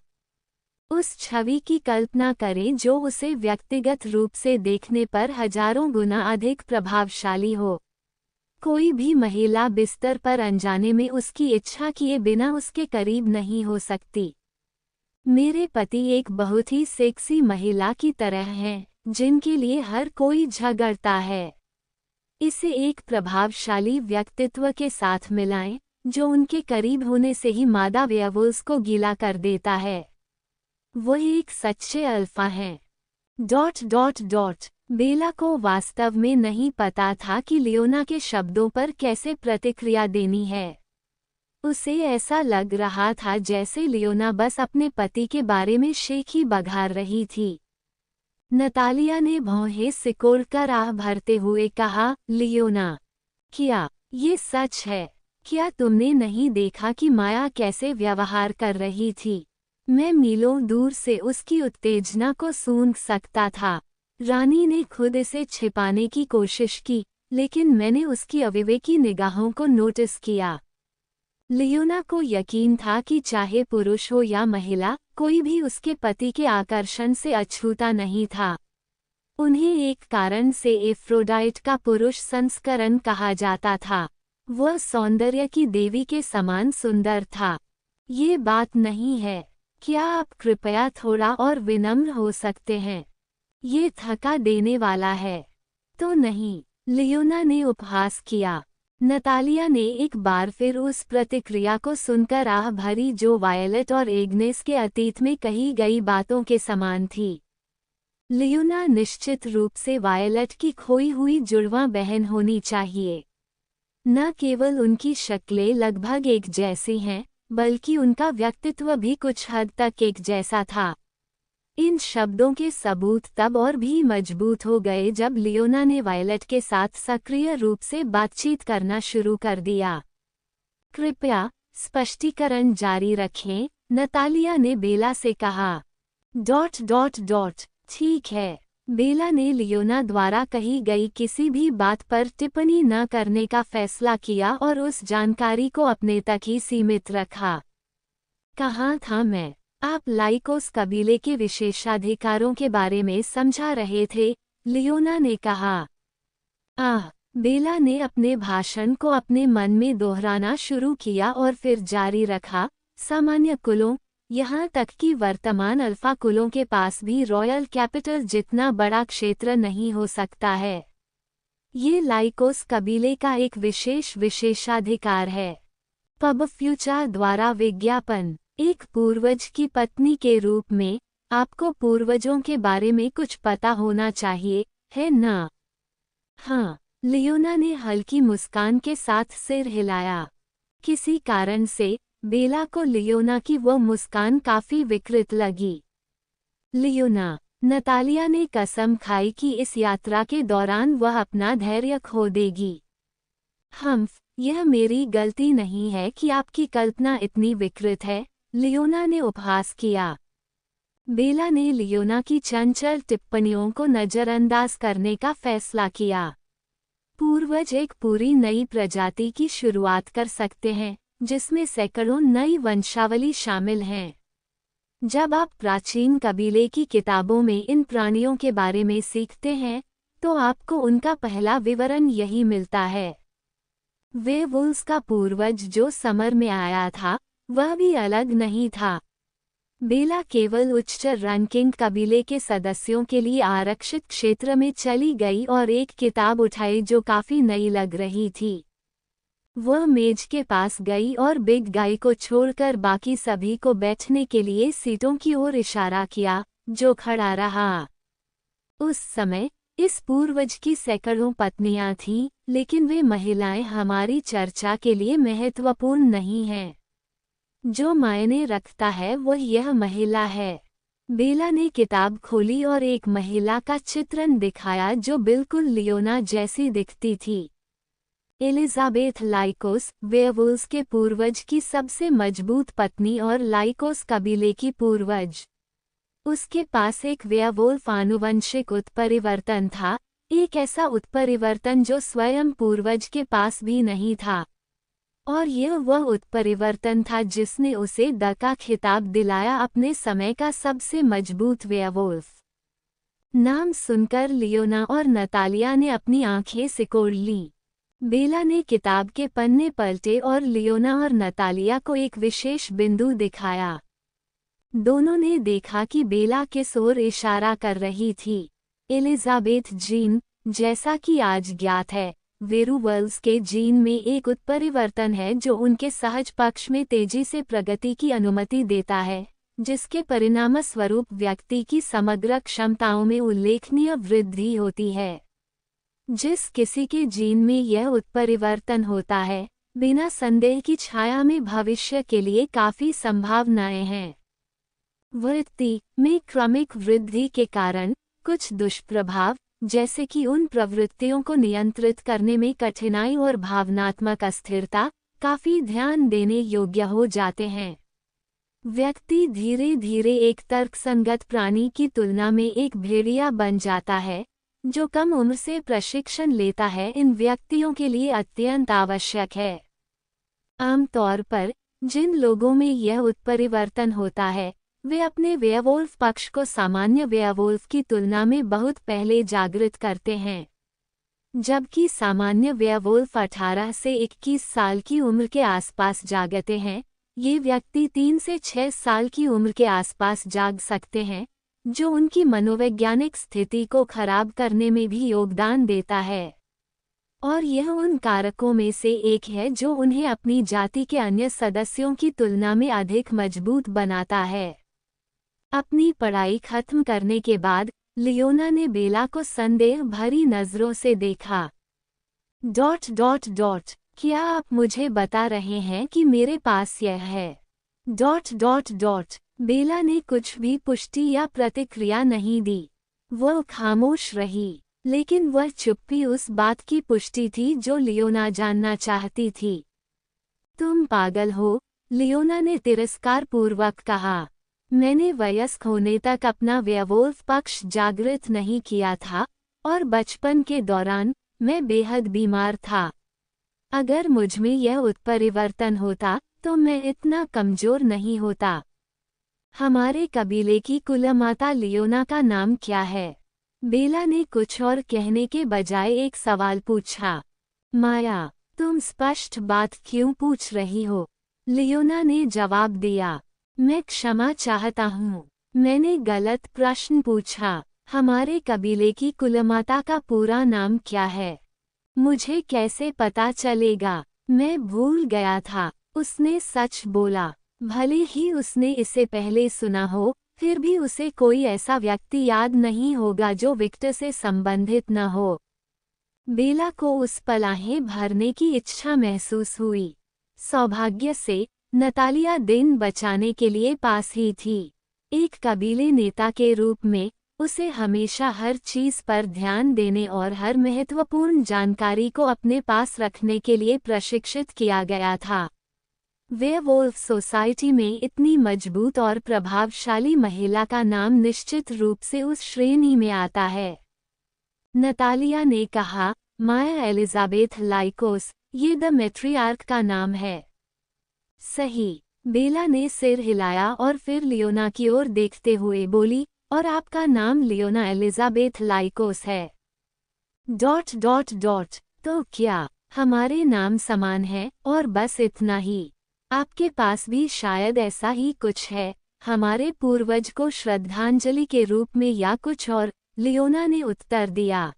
उस छवि की कल्पना करें जो उसे व्यक्तिगत रूप से देखने पर हजारों गुना अधिक प्रभावशाली हो। कोई भी महिला बिस्तर पर अनजाने में उसकी इच्छा किए बिना उसके करीब नहीं हो सकती। मेरे पति एक बहुत ही सेक्सी महिला की तरह हैं, जिनके लिए हर कोई झगड़ता है। इसे एक प्रभावशाली व्यक्तित्व के साथ मिलाएं, जो उनके करीब होने से ही मादा वेयरवुल्व्स को गीला कर देता है। वो एक सच्चे अल्फा हैं। ... बेला को वास्तव में नहीं पता था कि लियोना के शब्दों पर कैसे प्रतिक्रिया देनी है। उसे ऐसा लग रहा था जैसे लियोना बस अपने पति के बारे में शेखी बघार रही थी। नतालिया ने भौहें सिकोड़कर आह भरते हुए कहा, लियोना, क्या ये सच है? क्या तुमने नहीं देखा कि माया कैसे व्यवहार कर रही थी? मैं मीलों दूर से उसकी उत्तेजना को सूंघ सकता था। रानी ने खुद इसे छिपाने की कोशिश की, लेकिन मैंने उसकी अविवेकी निगाहों को नोटिस किया। लियोना को यकीन था कि चाहे पुरुष हो या महिला, कोई भी उसके पति के आकर्षण से अछूता नहीं था। उन्हें एक कारण से एफ्रोडाइट का पुरुष संस्करण कहा जाता था। वह सौंदर्य की देवी के समान सुंदर था। ये बात नहीं है। क्या आप कृपया थोड़ा और विनम्र हो सकते हैं? ये थका देने वाला है। तो नहीं, लियोना ने उपहास किया। नतालिया ने एक बार फिर उस प्रतिक्रिया को सुनकर आह भरी जो वायलेट और एग्नेस के अतीत में कही गई बातों के समान थी। लियोना निश्चित रूप से वायलेट की खोई हुई जुड़वां बहन होनी चाहिए। न केवल उनकी शक्लें लगभग एक जैसी हैं, बल्कि उनका व्यक्तित्व भी कुछ हद तक एक जैसा था। इन शब्दों के सबूत तब और भी मजबूत हो गए जब लियोना ने वायलेट के साथ सक्रिय रूप से बातचीत करना शुरू कर दिया। कृपया स्पष्टीकरण जारी रखें, नतालिया ने बेला से कहा। ... ठीक है। बेला ने लियोना द्वारा कही गई किसी भी बात पर टिप्पणी न करने का फैसला किया और उस जानकारी को अपने तक ही सीमित रखा। कहाँ था मैं? आप लाइकोस कबीले के विशेषाधिकारों के बारे में समझा रहे थे, लियोना ने कहा। बेला ने अपने भाषण को अपने मन में दोहराना शुरू किया और फिर जारी रखा, सामान्य कुलों, यहाँ तक कि वर्तमान अल्फा कुलों के पास भी रॉयल कैपिटल जितना बड़ा क्षेत्र नहीं हो सकता है। ये लाइकोस कबीले का एक विशेषाधिकार है। पब फ्यूचर द्वारा विज्ञापन। एक पूर्वज की पत्नी के रूप में, आपको पूर्वजों के बारे में कुछ पता होना चाहिए, है ना? हाँ, लियोना ने हल्की मुस्कान के साथ सिर हिलाया। किसी कारण से बेला को लियोना की वो मुस्कान काफी विकृत लगी। लियोना, नतालिया ने कसम खाई कि इस यात्रा के दौरान वह अपना धैर्य खो देगी। यह मेरी गलती नहीं है कि आपकी कल्पना इतनी विकृत है, लियोना ने उपहास किया। बेला ने लियोना की चंचल टिप्पणियों को नजरअंदाज करने का फैसला किया। पूर्वज एक पूरी नई प्रजाति की शुरुआत कर सकते हैं, जिसमें सैकड़ों नई वंशावली शामिल हैं। जब आप प्राचीन कबीले की किताबों में इन प्राणियों के बारे में सीखते हैं, तो आपको उनका पहला विवरण यही मिलता है। वेयरवुल्व्स का पूर्वज जो समर में आया था, वह भी अलग नहीं था। बेला केवल उच्च रैंकिंग कबीले के सदस्यों के लिए आरक्षित क्षेत्र में चली गई और एक किताब उठाई जो काफी नई लग रही थी। वह मेज के पास गई और बिग गाई को छोड़कर बाकी सभी को बैठने के लिए सीटों की ओर इशारा किया, जो खड़ा रहा। उस समय इस पूर्वज की सैकड़ों पत्नियां थीं, लेकिन वे महिलाएं हमारी चर्चा के लिए महत्वपूर्ण नहीं हैं। जो मायने रखता है वह यह महिला है। बेला ने किताब खोली और एक महिला का चित्रण दिखाया जो बिल्कुल लियोना जैसी दिखती थी। एलिजाबेथ लाइकोस, वेयरवुल्व्स के पूर्वज की सबसे मजबूत पत्नी और लाइकोस कबीले की पूर्वज। उसके पास एक वेयरवुल्फ आनुवंशिक उत्परिवर्तन था, एक ऐसा उत्परिवर्तन जो स्वयं पूर्वज के पास भी नहीं था। और यह वह उत्परिवर्तन था जिसने उसे द का खिताब दिलाया, अपने समय का सबसे मजबूत वेयरवुल्फ। नाम सुनकर लियोना और नतालिया ने अपनी आंखें सिकोड़ लीं। बेला ने किताब के पन्ने पलटे और लियोना और नतालिया को एक विशेष बिंदु दिखाया। दोनों ने देखा कि बेला किस ओर इशारा कर रही थी। एलिजाबेथ जीन, जैसा कि आज ज्ञात है, वेरुवल्व्स के जीन में एक उत्परिवर्तन है जो उनके सहज पक्ष में तेजी से प्रगति की अनुमति देता है, जिसके परिणामस्वरूप व्यक्ति की समग्र क्षमताओं में उल्लेखनीय वृद्धि होती है। जिस किसी के जीन में यह उत्परिवर्तन होता है, बिना संदेह की छाया में भविष्य के लिए काफी संभावनाएं हैं। वृत्ति में क्रमिक वृद्धि के कारण कुछ दुष्प्रभाव, जैसे कि उन प्रवृत्तियों को नियंत्रित करने में कठिनाई और भावनात्मक अस्थिरता, काफी ध्यान देने योग्य हो जाते हैं। व्यक्ति धीरे धीरे एक तर्कसंगत प्राणी की तुलना में एक भेड़िया बन जाता है, जो कम उम्र से प्रशिक्षण लेता है। इन व्यक्तियों के लिए अत्यंत आवश्यक है। आमतौर पर जिन लोगों में यह उत्परिवर्तन होता है, वे अपने वेयरवुल्फ पक्ष को सामान्य वेयरवुल्फ की तुलना में बहुत पहले जागृत करते हैं। जबकि सामान्य वेयरवुल्फ 18 से 21 साल की उम्र के आसपास जागते हैं, ये व्यक्ति 3 से 6 साल की उम्र के आसपास जाग सकते हैं, जो उनकी मनोवैज्ञानिक स्थिति को खराब करने में भी योगदान देता है। और यह उन कारकों में से एक है जो उन्हें अपनी जाति के अन्य सदस्यों की तुलना में अधिक मजबूत बनाता है। अपनी पढ़ाई खत्म करने के बाद लियोना ने बेला को संदेह भरी नजरों से देखा। क्या आप मुझे बता रहे हैं कि मेरे पास यह है? बेला ने कुछ भी पुष्टि या प्रतिक्रिया नहीं दी। वह खामोश रही, लेकिन वह चुप्पी उस बात की पुष्टि थी जो लियोना जानना चाहती थी। तुम पागल हो, लियोना ने तिरस्कारपूर्वक कहा। मैंने वयस्क होने तक अपना वेयरवुल्फ पक्ष जागृत नहीं किया था, और बचपन के दौरान मैं बेहद बीमार था। अगर मुझमें यह उत्परिवर्तन होता तो मैं इतना कमजोर नहीं होता। हमारे कबीले की कुलमाता लियोना का नाम क्या है? बेला ने कुछ और कहने के बजाय एक सवाल पूछा। माया, तुम स्पष्ट बात क्यों पूछ रही हो? लियोना ने जवाब दिया। मैं क्षमा चाहता हूँ, मैंने गलत प्रश्न पूछा। हमारे कबीले की कुलमाता का पूरा नाम क्या है? मुझे कैसे पता चलेगा? मैं भूल गया था, उसने सच बोला। भले ही उसने इसे पहले सुना हो, फिर भी उसे कोई ऐसा व्यक्ति याद नहीं होगा जो विक्टर से संबंधित न हो। बेला को उस पलाहें भरने की इच्छा महसूस हुई। सौभाग्य से नतालिया दिन बचाने के लिए पास ही थी। एक कबीले नेता के रूप में उसे हमेशा हर चीज पर ध्यान देने और हर महत्वपूर्ण जानकारी को अपने पास रखने के लिए प्रशिक्षित किया गया था। वेयरवुल्फ सोसाइटी में इतनी मजबूत और प्रभावशाली महिला का नाम निश्चित रूप से उस श्रेणी में आता है। नतालिया ने कहा, माया एलिजाबेथ लाइकोस, ये द मैट्रियार्क का नाम है। सही, बेला ने सिर हिलाया और फिर लियोना की ओर देखते हुए बोली, और आपका नाम लियोना एलिजाबेथ लाइकोस है। तो क्या हमारे नाम समान हैं? और बस इतना ही? आपके पास भी शायद ऐसा ही कुछ है, हमारे पूर्वज को श्रद्धांजलि के रूप में या कुछ और? लियोना ने उत्तर दिया।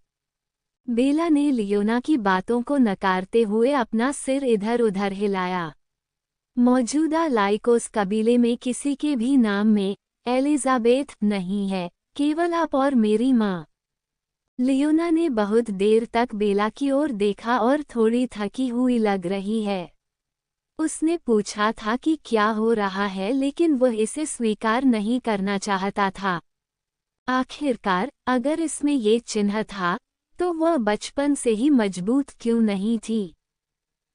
बेला ने लियोना की बातों को नकारते हुए अपना सिर इधर उधर हिलाया। मौजूदा लाइकोस कबीले में किसी के भी नाम में एलिजाबेथ नहीं है, केवल आप और मेरी माँ। लियोना ने बहुत देर तक बेला की ओर देखा और थोड़ी थकी हुई लग रही है। उसने पूछा था कि क्या हो रहा है, लेकिन वह इसे स्वीकार नहीं करना चाहता था। आखिरकार, अगर इसमें ये चिन्ह था, तो वह बचपन से ही मजबूत क्यों नहीं थी?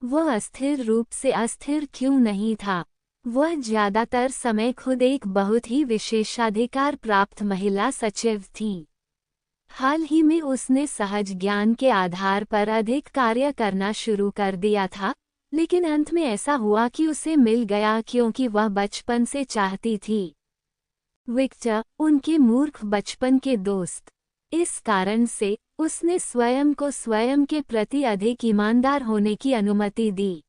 वह अस्थिर रूप से अस्थिर क्यों नहीं था? वह ज्यादातर समय खुद एक बहुत ही विशेषाधिकार प्राप्त महिला सचिव थी। हाल ही में उसने सहज ज्ञान के आधार पर अधिक कार्य करना शुरू कर दिया था, लेकिन अंत में ऐसा हुआ कि उसे मिल गया क्योंकि वह बचपन से चाहती थी। विक्टर, उनके मूर्ख बचपन के दोस्त। इस कारण से उसने स्वयं को स्वयं के प्रति अधिक ईमानदार होने की अनुमति दी।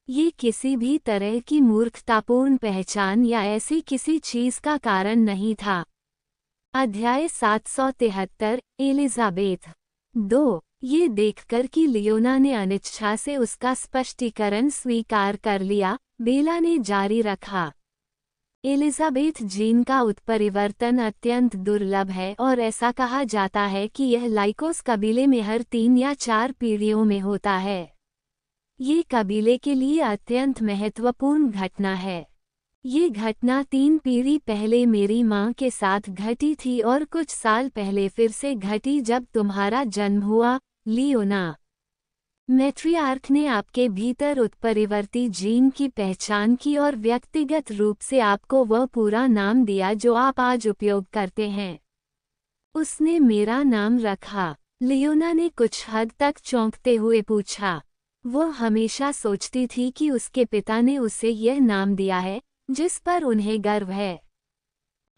ये किसी भी तरह की मूर्खतापूर्ण पहचान या ऐसी किसी चीज का कारण नहीं था। अध्याय 773 एलिजाबेथ 2। ये देखकर कि लियोना ने अनिच्छा से उसका स्पष्टीकरण स्वीकार कर लिया, बेला ने जारी रखा। एलिजाबेथ जीन का उत्परिवर्तन अत्यंत दुर्लभ है और ऐसा कहा जाता है कि यह लाइकोस कबीले में हर 3 या 4 पीढ़ियों में होता है। ये कबीले के लिए अत्यंत महत्वपूर्ण घटना है। ये घटना 3 पीढ़ी पहले मेरी माँ के साथ घटी थी और कुछ साल पहले फिर से घटी जब तुम्हारा जन्म हुआ, लियोना। मैट्रियार्क ने आपके भीतर उत्परिवर्ती जीन की पहचान की और व्यक्तिगत रूप से आपको वह पूरा नाम दिया जो आप आज उपयोग करते हैं। उसने मेरा नाम रखा। लियोना ने कुछ हद तक चौंकते हुए पूछा। वह हमेशा सोचती थी कि उसके पिता ने उसे यह नाम दिया है जिस पर उन्हें गर्व है।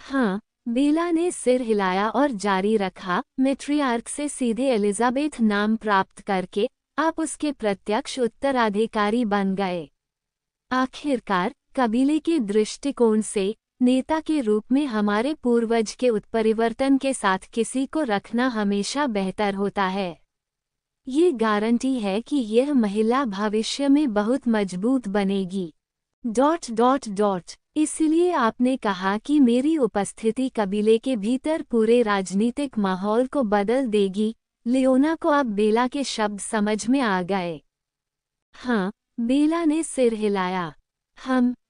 हाँ, बेला ने सिर हिलाया और जारी रखा, मैट्रियार्क से सीधे एलिजाबेथ नाम प्राप्त करके आप उसके प्रत्यक्ष उत्तराधिकारी बन गए। आखिरकार, कबीले के दृष्टिकोण से, नेता के रूप में हमारे पूर्वज के उत्परिवर्तन के साथ किसी को रखना हमेशा बेहतर होता है। ये गारंटी है कि यह महिला भविष्य में बहुत मजबूत बनेगी। ... इसलिए आपने कहा कि मेरी उपस्थिति कबीले के भीतर पूरे राजनीतिक माहौल को बदल देगी। लियोना को अब बेला के शब्द समझ में आ गए। हाँ, बेला ने सिर हिलाया।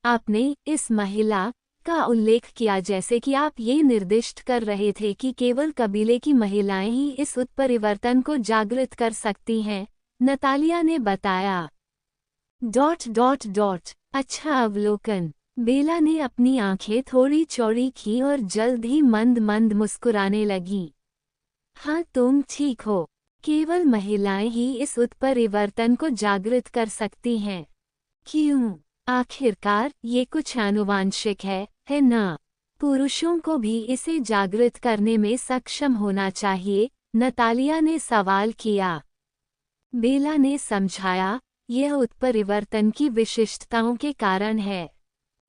आपने इस महिला का उल्लेख किया जैसे कि आप ये निर्दिष्ट कर रहे थे कि केवल कबीले की महिलाएं ही इस उत्परिवर्तन को जागृत कर सकती हैं, नतालिया ने बताया। ... अच्छा अवलोकन। बेला ने अपनी आंखें थोड़ी चौड़ी की और जल्द ही मंद मंद मुस्कुराने लगी। हाँ, तुम ठीक हो। केवल महिलाएं ही इस उत्परिवर्तन को जागृत कर सकती हैं। क्यों? आखिरकार ये कुछ आनुवांशिक है ना? पुरुषों को भी इसे जागृत करने में सक्षम होना चाहिए, नतालिया ने सवाल किया। बेला ने समझाया, यह उत्परिवर्तन की विशिष्टताओं के कारण है।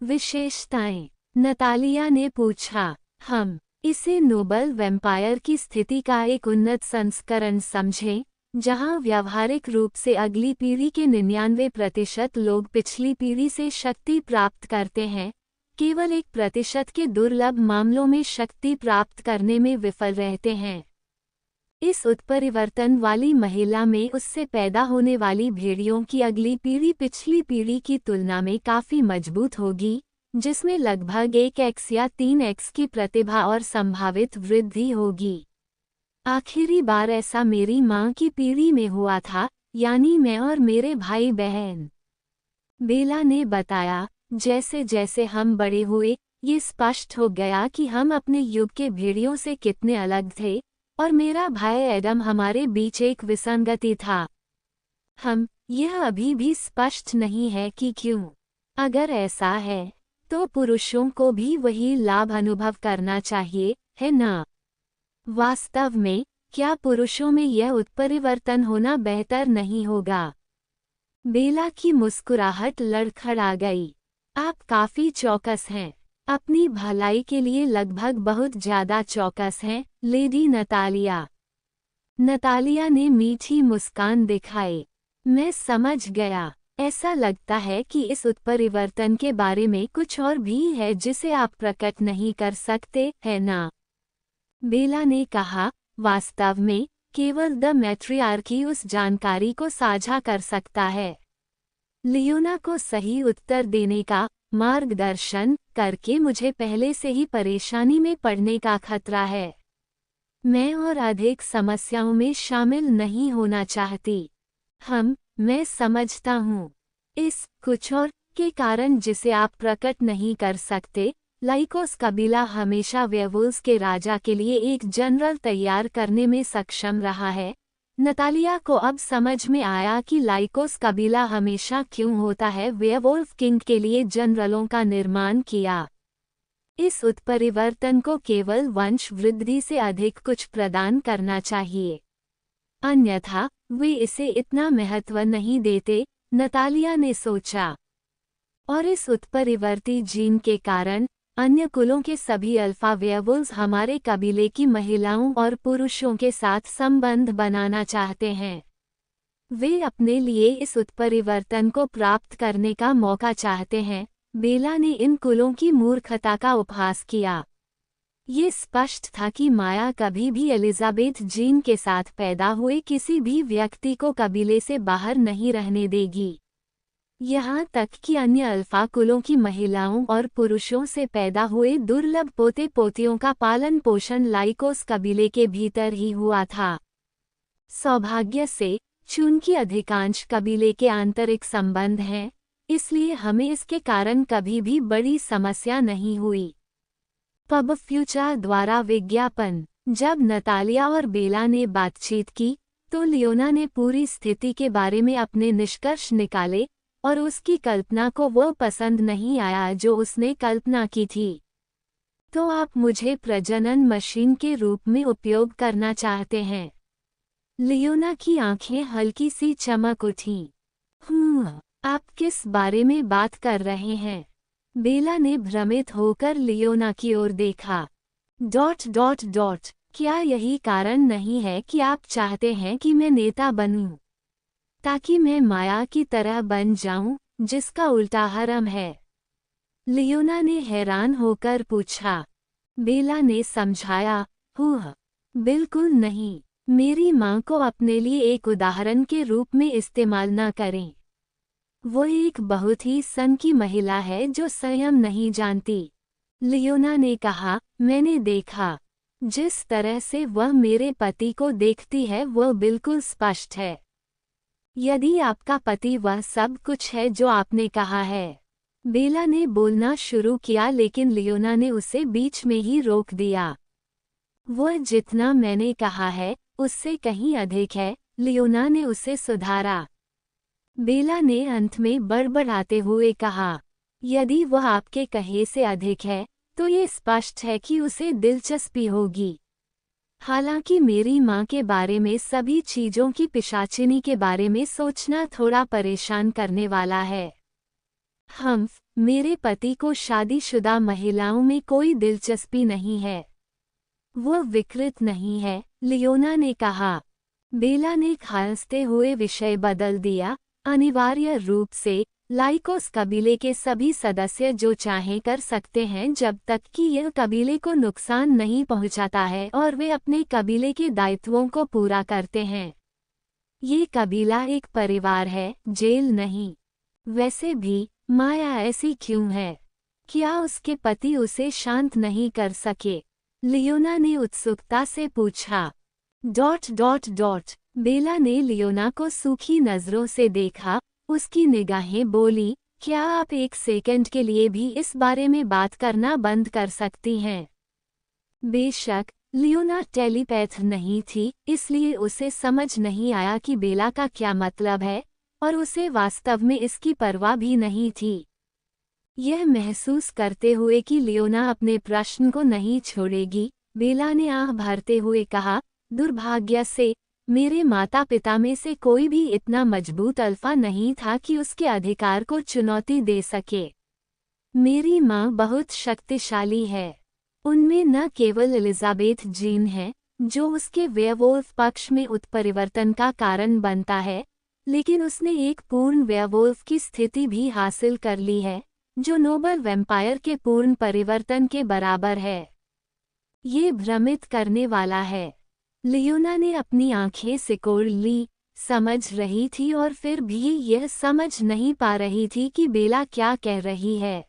विशेषताएं? नतालिया ने पूछा। हम इसे नोबल वैम्पायर की स्थिति का एक उन्नत संस्करण समझें, जहां व्यावहारिक रूप से अगली पीढ़ी के 99% लोग पिछली पीढ़ी से शक्ति प्राप्त करते हैं, केवल 1% के दुर्लभ मामलों में शक्ति प्राप्त करने में विफल रहते हैं। इस उत्परिवर्तन वाली महिला में उससे पैदा होने वाली भेड़ियों की अगली पीढ़ी पिछली पीढ़ी की तुलना में काफ़ी मजबूत होगी, जिसमें लगभग 1x या 3x की प्रतिभा और संभावित वृद्धि होगी। आखिरी बार ऐसा मेरी माँ की पीढ़ी में हुआ था, यानी मैं और मेरे भाई बहन। बेला ने बताया, जैसे जैसे हम बड़े हुए, ये स्पष्ट हो गया कि हम अपने युग के भेड़ियों से कितने अलग थे, और मेरा भाई एडम हमारे बीच एक विसंगति था। यह अभी भी स्पष्ट नहीं है कि क्यों। अगर ऐसा है, तो पुरुषों को भी वही लाभ अनुभव करना चाहिए, है ना? वास्तव में, क्या पुरुषों में यह उत्परिवर्तन होना बेहतर नहीं होगा? बेला की मुस्कुराहट लड़खड़ा गई। आप काफी चौकस हैं। अपनी भलाई के लिए लगभग बहुत ज्यादा चौकस हैं, लेडी नतालिया। नतालिया ने मीठी मुस्कान दिखाई। मैं समझ गया। ऐसा लगता है कि इस उत्परिवर्तन के बारे में कुछ और भी है जिसे आप प्रकट नहीं कर सकते, है ना? बेला ने कहा, वास्तव में, केवल द मैट्रियार्की उस जानकारी को साझा कर सकता है। लियोना को सही उत्तर देने का मार्गदर्शन करके मुझे पहले से ही परेशानी में पड़ने का खतरा है। मैं और अधिक समस्याओं में शामिल नहीं होना चाहती। मैं समझता हूँ। इस कुछ और के कारण जिसे आप प्रकट नहीं कर सकते, लाइकोस कबीला हमेशा वेयरवुल्व्स के राजा के लिए एक जनरल तैयार करने में सक्षम रहा है। नतालिया को अब समझ में आया कि लाइकोस कबीला हमेशा क्यों होता है वेयरवुल्फ किंग के लिए जनरलों का निर्माण किया। इस उत्परिवर्तन को केवल वंश वृद्धि से अधिक कुछ प्रदान करना चाहिए, अन्यथा वे इसे इतना महत्व नहीं देते, नतालिया ने सोचा। और इस उत्परिवर्ती जीन के कारण अन्य कुलों के सभी अल्फा वेयरवुल्व्स हमारे कबीले की महिलाओं और पुरुषों के साथ संबंध बनाना चाहते हैं। वे अपने लिए इस उत्परिवर्तन को प्राप्त करने का मौका चाहते हैं। बेला ने इन कुलों की मूर्खता का उपहास किया। ये स्पष्ट था कि माया कभी भी एलिजाबेथ जीन के साथ पैदा हुए किसी भी व्यक्ति को कबीले से बाहर नहीं रहने देगी। यहाँ तक कि अन्य अल्फा कुलों की महिलाओं और पुरुषों से पैदा हुए दुर्लभ पोते पोतियों का पालन पोषण लाइकोस कबीले के भीतर ही हुआ था। सौभाग्य से चूंकि अधिकांश कबीले के आंतरिक संबंध हैं, इसलिए हमें इसके कारण कभी भी बड़ी समस्या नहीं हुई। पब फ्यूचर द्वारा विज्ञापन। जब नतालिया और बेला ने बातचीत की तो लियोना ने पूरी स्थिति के बारे में अपने निष्कर्ष निकाले और उसकी कल्पना को वो पसंद नहीं आया जो उसने कल्पना की थी। तो आप मुझे प्रजनन मशीन के रूप में उपयोग करना चाहते हैं? लियोना की आंखें हल्की सी चमक उठीं। आप किस बारे में बात कर रहे हैं? बेला ने भ्रमित होकर लियोना की ओर देखा। ... क्या यही कारण नहीं है कि आप चाहते हैं कि मैं नेता बनूं, ताकि मैं माया की तरह बन जाऊं, जिसका उल्टा हरम है? लियोना ने हैरान होकर पूछा। बेला ने समझाया, बिल्कुल नहीं। मेरी मां को अपने लिए एक उदाहरण के रूप में इस्तेमाल न करें। वो एक बहुत ही सन की महिला है जो संयम नहीं जानती। लियोना ने कहा, मैंने देखा। जिस तरह से वह मेरे पति को देखती है वह बिल्कुल स्पष्ट है। यदि आपका पति वह सब कुछ है जो आपने कहा है। बेला ने बोलना शुरू किया लेकिन लियोना ने उसे बीच में ही रोक दिया। वह जितना मैंने कहा है उससे कहीं अधिक है, लियोना ने उसे सुधारा। बेला ने अंत में बड़बड़ाते हुए कहा, यदि वह आपके कहे से अधिक है तो ये स्पष्ट है कि उसे दिलचस्पी होगी। हालांकि मेरी मां के बारे में सभी चीजों की पिशाचिनी के बारे में सोचना थोड़ा परेशान करने वाला है। मेरे पति को शादीशुदा महिलाओं में कोई दिलचस्पी नहीं है। वह विकृत नहीं है, लियोना ने कहा। बेला ने खांसते हुए विषय बदल दिया। अनिवार्य रूप से लाइकोस कबीले के सभी सदस्य जो चाहें कर सकते हैं जब तक कि यह कबीले को नुकसान नहीं पहुंचाता है और वे अपने कबीले के दायित्वों को पूरा करते हैं। ये कबीला एक परिवार है, जेल नहीं। वैसे भी माया ऐसी क्यों है? क्या उसके पति उसे शांत नहीं कर सके? लियोना ने उत्सुकता से पूछा। ... बेला ने लियोना को सूखी नजरों से देखा। उसकी निगाहें बोली, क्या आप एक सेकंड के लिए भी इस बारे में बात करना बंद कर सकती हैं? बेशक लियोना टेलीपैथ नहीं थी, इसलिए उसे समझ नहीं आया कि बेला का क्या मतलब है और उसे वास्तव में इसकी परवाह भी नहीं थी। यह महसूस करते हुए कि लियोना अपने प्रश्न को नहीं छोड़ेगी, बेला ने आह भरते हुए कहा, दुर्भाग्य से मेरे माता पिता में से कोई भी इतना मजबूत अल्फा नहीं था कि उसके अधिकार को चुनौती दे सके। मेरी माँ बहुत शक्तिशाली है। उनमें न केवल एलिजाबेथ जीन है जो उसके वेयरवुल्फ पक्ष में उत्परिवर्तन का कारण बनता है, लेकिन उसने एक पूर्ण वेयरवुल्फ की स्थिति भी हासिल कर ली है जो नोबल वैम्पायर के पूर्ण परिवर्तन के बराबर है। ये भ्रमित करने वाला है। लियोना ने अपनी आंखें सिकोड़ ली, समझ रही थी और फिर भी यह समझ नहीं पा रही थी कि बेला क्या कह रही है।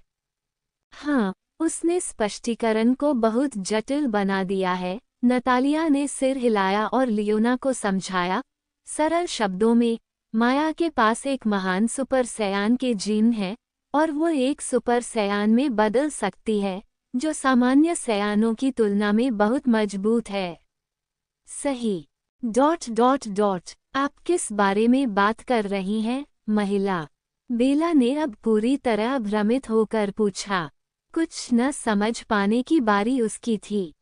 उसने स्पष्टीकरण को बहुत जटिल बना दिया है। नतालिया ने सिर हिलाया और लियोना को समझाया, सरल शब्दों में, माया के पास एक महान सुपर सयान के जीन है और वो एक सुपर सयान में बदल सकती है जो सामान्य सयानों की तुलना में बहुत मजबूत है। सही। ... आप किस बारे में बात कर रही हैं, महिला? बेला ने अब पूरी तरह भ्रमित होकर पूछा। कुछ न समझ पाने की बारी उसकी थी।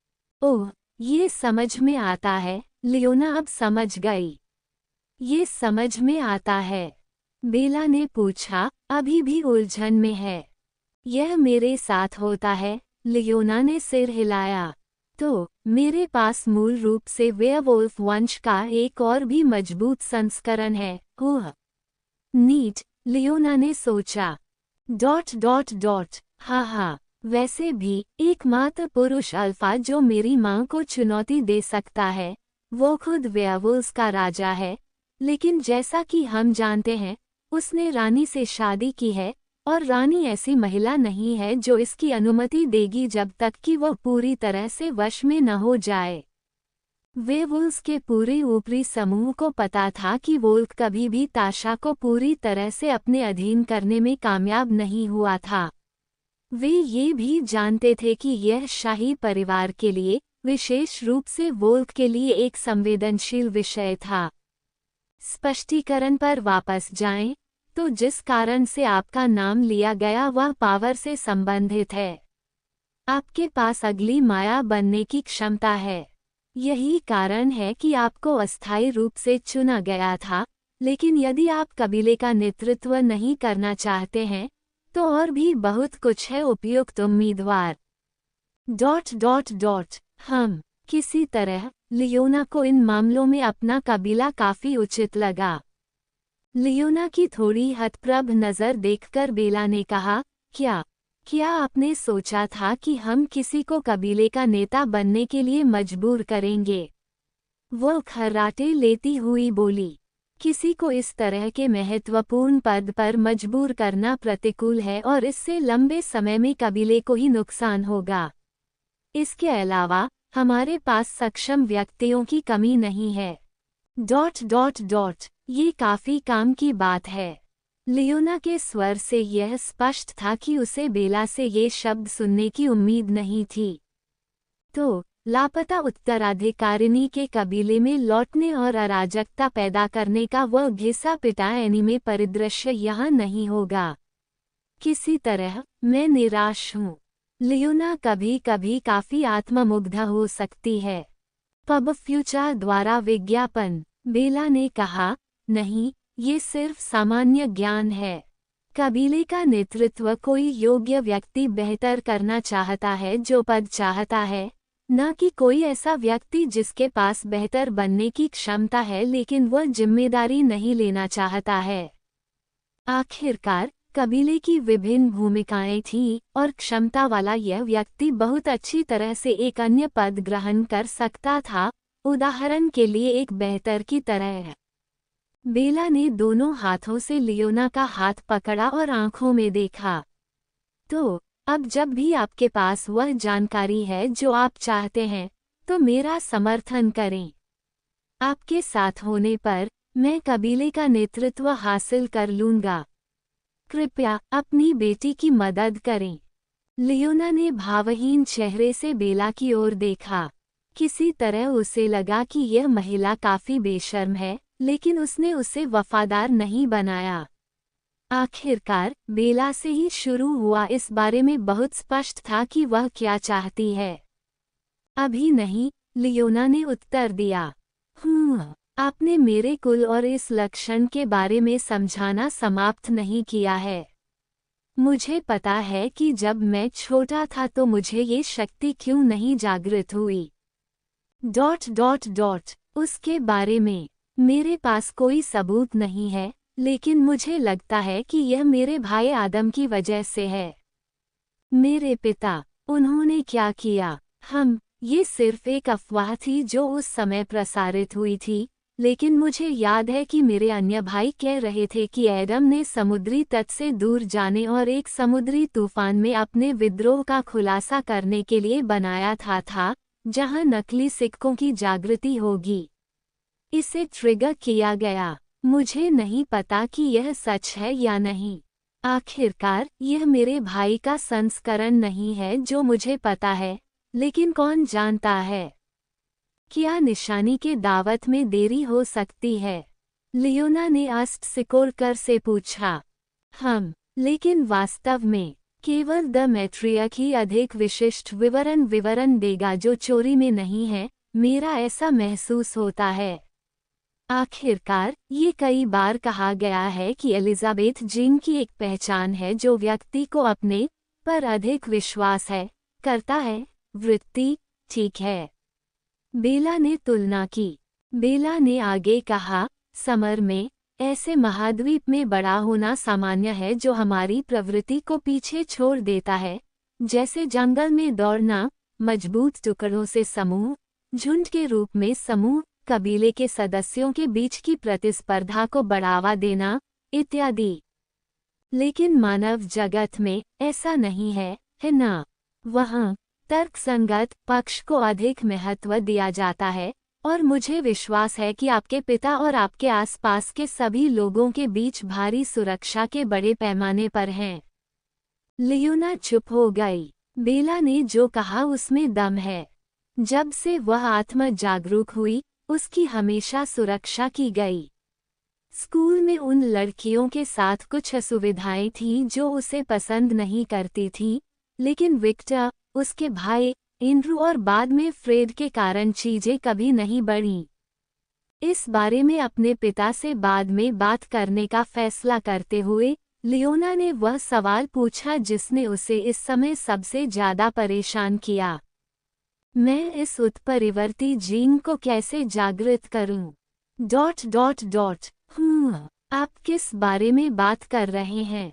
ओह, ये समझ में आता है, लियोना अब समझ गई। ये समझ में आता है, बेला ने पूछा, अभी भी उलझन में है। यह मेरे साथ होता है, लियोना ने सिर हिलाया। तो मेरे पास मूल रूप से वेयरवुल्फ वंश का एक और भी मजबूत संस्करण है। ओह नीट, लियोना ने सोचा। हाँ, वैसे भी एकमात्र पुरुष अल्फा जो मेरी मां को चुनौती दे सकता है वो खुद वेयरवुल्व्स का राजा है। लेकिन जैसा कि हम जानते हैं, उसने रानी से शादी की है, और रानी ऐसी महिला नहीं है जो इसकी अनुमति देगी जब तक कि वह पूरी तरह से वश में न हो जाए। वेयरवुल्व्स के पूरे ऊपरी समूह को पता था कि वोल्क कभी भी ताशा को पूरी तरह से अपने अधीन करने में कामयाब नहीं हुआ था। वे ये भी जानते थे कि यह शाही परिवार के लिए, विशेष रूप से वोल्क के लिए एक संवेदनशील विषय था। स्पष्टीकरण पर वापस जाएं, तो जिस कारण से आपका नाम लिया गया वह पावर से संबंधित है। आपके पास अगली माया बनने की क्षमता है। यही कारण है कि आपको अस्थायी रूप से चुना गया था, लेकिन यदि आप कबीले का नेतृत्व नहीं करना चाहते हैं, तो और भी बहुत कुछ है उपयुक्त उम्मीदवार। हम किसी तरह लियोना को इन मामलों में अपना कबीला काफी उचित लगा। लियोना की थोड़ी हतप्रभ नजर देखकर बेला ने कहा, क्या आपने सोचा था कि हम किसी को कबीले का नेता बनने के लिए मजबूर करेंगे? वो खर्राटे लेती हुई बोली, किसी को इस तरह के महत्वपूर्ण पद पर मजबूर करना प्रतिकूल है और इससे लंबे समय में कबीले को ही नुकसान होगा। इसके अलावा हमारे पास सक्षम व्यक्तियों की कमी नहीं है। ये काफी काम की बात है। लियोना के स्वर से यह स्पष्ट था कि उसे बेला से ये शब्द सुनने की उम्मीद नहीं थी। तो लापता उत्तराधिकारिणी के कबीले में लौटने और अराजकता पैदा करने का वह घिसा पिटा एनीमे परिदृश्य यहाँ नहीं होगा। किसी तरह मैं निराश हूँ। लियोना कभी कभी काफी आत्ममुग्ध हो सकती है। पब फ्यूचर द्वारा विज्ञापन, बेला ने कहा, नहीं, ये सिर्फ सामान्य ज्ञान है। कबीले का नेतृत्व कोई योग्य व्यक्ति बेहतर करना चाहता है जो पद चाहता है, न कि कोई ऐसा व्यक्ति जिसके पास बेहतर बनने की क्षमता है लेकिन वह जिम्मेदारी नहीं लेना चाहता है। आखिरकार कबीले की विभिन्न भूमिकाएं थीं और क्षमता वाला यह व्यक्ति बहुत अच्छी तरह से एक अन्य पद ग्रहण कर सकता था, उदाहरण के लिए एक बेहतर की तरह। बेला ने दोनों हाथों से लियोना का हाथ पकड़ा और आंखों में देखा। तो अब जब भी आपके पास वह जानकारी है जो आप चाहते हैं, तो मेरा समर्थन करें। आपके साथ होने पर मैं कबीले का नेतृत्व हासिल कर लूंगा। कृपया अपनी बेटी की मदद करें। लियोना ने भावहीन चेहरे से बेला की ओर देखा। किसी तरह उसे लगा कि यह महिला काफी बेशर्म है, लेकिन उसने उसे वफादार नहीं बनाया। आखिरकार बेला से ही शुरू हुआ इस बारे में बहुत स्पष्ट था कि वह क्या चाहती है। अभी नहीं, लियोना ने उत्तर दिया। आपने मेरे कुल और इस लक्षण के बारे में समझाना समाप्त नहीं किया है। मुझे पता है कि जब मैं छोटा था तो मुझे ये शक्ति क्यों नहीं जागृत हुई। उसके बारे में मेरे पास कोई सबूत नहीं है, लेकिन मुझे लगता है कि यह मेरे भाई आदम की वजह से है। मेरे पिता, उन्होंने क्या किया? ये सिर्फ एक अफवाह थी जो उस समय प्रसारित हुई थी, लेकिन मुझे याद है कि मेरे अन्य भाई कह रहे थे कि एडम ने समुद्री तट से दूर जाने और एक समुद्री तूफान में अपने विद्रोह का खुलासा करने के लिए बनाया था, जहां नकली सिक्कों की जागृति होगी। इसे ट्रिगर किया गया। मुझे नहीं पता कि यह सच है या नहीं। आखिरकार यह मेरे भाई का संस्करण नहीं है जो मुझे पता है, लेकिन कौन जानता है? क्या निशानी के दावत में देरी हो सकती है? लियोना ने आस्ट सिकोड़कर से पूछा। लेकिन वास्तव में केवल द मैट्रियर्क ही अधिक विशिष्ट विवरण देगा जो चोरी में नहीं है, मेरा ऐसा महसूस होता है। आखिरकार, ये कई बार कहा गया है कि एलिजाबेथ जीन की एक पहचान है जो व्यक्ति को अपने पर अधिक विश्वास करता है। वृत्ति, ठीक है। बेला ने तुलना की। बेला ने आगे कहा, समर में, ऐसे महाद्वीप में बड़ा होना सामान्य है जो हमारी प्रवृत्ति को पीछे छोड़ देता है, जैसे जंगल में दौड़ना, मजबूत टुकड़ों से समूह, झुंड के रूप में समूह, कबीले के सदस्यों के बीच की प्रतिस्पर्धा को बढ़ावा देना, इत्यादि। लेकिन मानव जगत में ऐसा नहीं है ना? वहाँ तर्कसंगत पक्ष को अधिक महत्व दिया जाता है, और मुझे विश्वास है कि आपके पिता और आपके आसपास के सभी लोगों के बीच भारी सुरक्षा के बड़े पैमाने पर हैं। लियोना चुप हो गई। बेला ने जो कहा उसमें दम है। जब से वह आत्म जागरूक हुई, उसकी हमेशा सुरक्षा की गई। स्कूल में उन लड़कियों के साथ कुछ असुविधाएं थीं जो उसे पसंद नहीं करती थीं, लेकिन विक्टर, उसके भाई, एंड्रू और बाद में फ्रेड के कारण चीजें कभी नहीं बढ़ीं। इस बारे में अपने पिता से बाद में बात करने का फैसला करते हुए, लियोना ने वह सवाल पूछा जिसने उसे इस समय सबसे ज्यादा परेशान किया। मैं इस उत्परिवर्ती जीन को कैसे जागृत करूं? ... आप किस बारे में बात कर रहे हैं?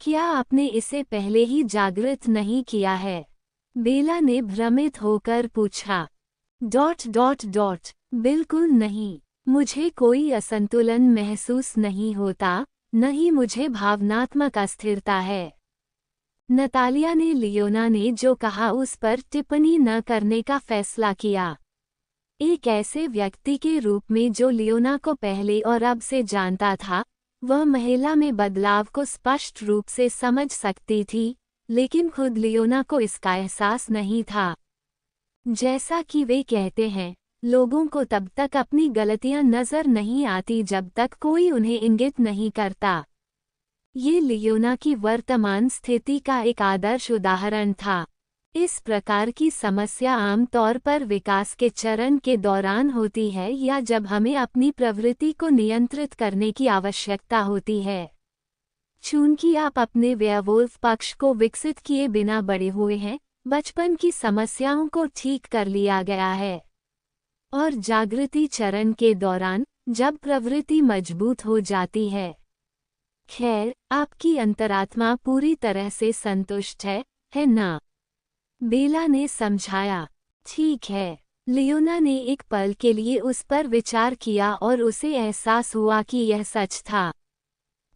क्या आपने इसे पहले ही जागृत नहीं किया है? बेला ने भ्रमित होकर पूछा। ... बिल्कुल नहीं। मुझे कोई असंतुलन महसूस नहीं होता, न ही मुझे भावनात्मक अस्थिरता है। नतालिया ने लियोना ने जो कहा उस पर टिप्पणी न करने का फैसला किया। एक ऐसे व्यक्ति के रूप में जो लियोना को पहले और अब से जानता था, वह महिला में बदलाव को स्पष्ट रूप से समझ सकती थी, लेकिन खुद लियोना को इसका एहसास नहीं था। जैसा कि वे कहते हैं, लोगों को तब तक अपनी गलतियां नजर नहीं आती जब तक कोई उन्हें इंगित नहीं करता। ये लियोना की वर्तमान स्थिति का एक आदर्श उदाहरण था। इस प्रकार की समस्या आमतौर पर विकास के चरण के दौरान होती है या जब हमें अपनी प्रवृत्ति को नियंत्रित करने की आवश्यकता होती है। चूंकि आप अपने वेयरवुल्फ पक्ष को विकसित किए बिना बड़े हुए हैं, बचपन की समस्याओं को ठीक कर लिया गया है। और जागृति चरण के दौरान, जब प्रवृत्ति मजबूत हो जाती है। खैर, आपकी अंतरात्मा पूरी तरह से संतुष्ट है ना? बेला ने समझाया। ठीक है। लियोना ने एक पल के लिए उस पर विचार किया और उसे एहसास हुआ कि यह सच था।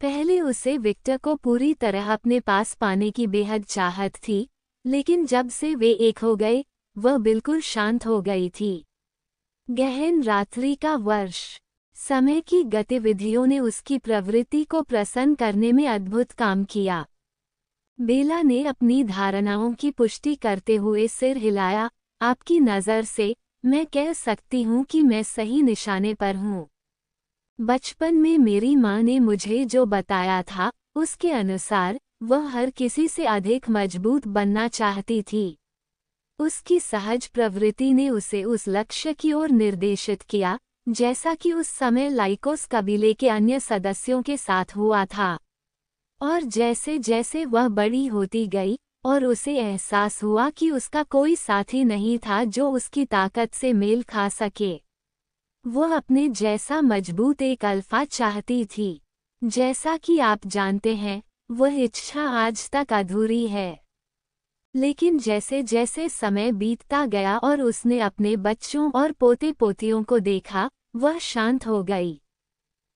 पहले उसे विक्टर को पूरी तरह अपने पास पाने की बेहद चाहत थी, लेकिन जब से वे एक हो गए, वह बिल्कुल शांत हो गई थी। गहन रात्रि का वर्ष। समय की गतिविधियों ने उसकी प्रवृत्ति को प्रसन्न करने में अद्भुत काम किया। बेला ने अपनी धारणाओं की पुष्टि करते हुए सिर हिलाया। आपकी नज़र से, मैं कह सकती हूँ कि मैं सही निशाने पर हूँ। बचपन में मेरी माँ ने मुझे जो बताया था, उसके अनुसार, वह हर किसी से अधिक मजबूत बनना चाहती थी। उसकी सहज प्रवृत्ति ने उसे उस लक्ष्य की ओर निर्देशित किया, जैसा कि उस समय लाइकोस कबीले के अन्य सदस्यों के साथ हुआ था। और जैसे जैसे वह बड़ी होती गई, और उसे एहसास हुआ कि उसका कोई साथी नहीं था जो उसकी ताकत से मेल खा सके, वह अपने जैसा मजबूत एक अल्फा चाहती थी। जैसा कि आप जानते हैं, वह इच्छा आज तक अधूरी है। लेकिन जैसे जैसे समय बीतता गया और उसने अपने बच्चों और पोते पोतियों को देखा, वह शांत हो गई।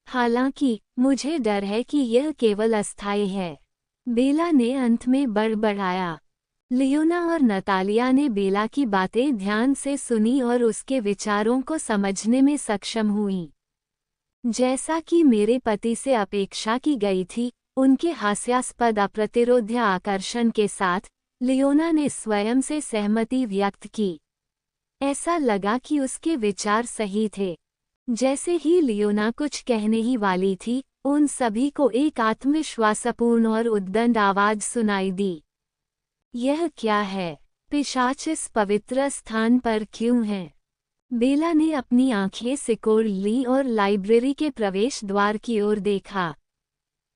हालांकि, मुझे डर है कि यह केवल अस्थायी है, बेला ने अंत में बड़बड़ाया। लियोना और नतालिया ने बेला की बातें ध्यान से सुनी और उसके विचारों को समझने में सक्षम हुई। जैसा कि मेरे पति से अपेक्षा की गई थी, उनके हास्यास्पद अप्रतिरोध्य आकर्षण के साथ, लियोना ने स्वयं से सहमति व्यक्त की। ऐसा लगा कि उसके विचार सही थे। जैसे ही लियोना कुछ कहने ही वाली थी, उन सभी को एक आत्मविश्वासपूर्ण और उद्दंड आवाज सुनाई दी। यह क्या है? पिशाच इस पवित्र स्थान पर क्यों है? बेला ने अपनी आंखें सिकोड़ ली और लाइब्रेरी के प्रवेश द्वार की ओर देखा।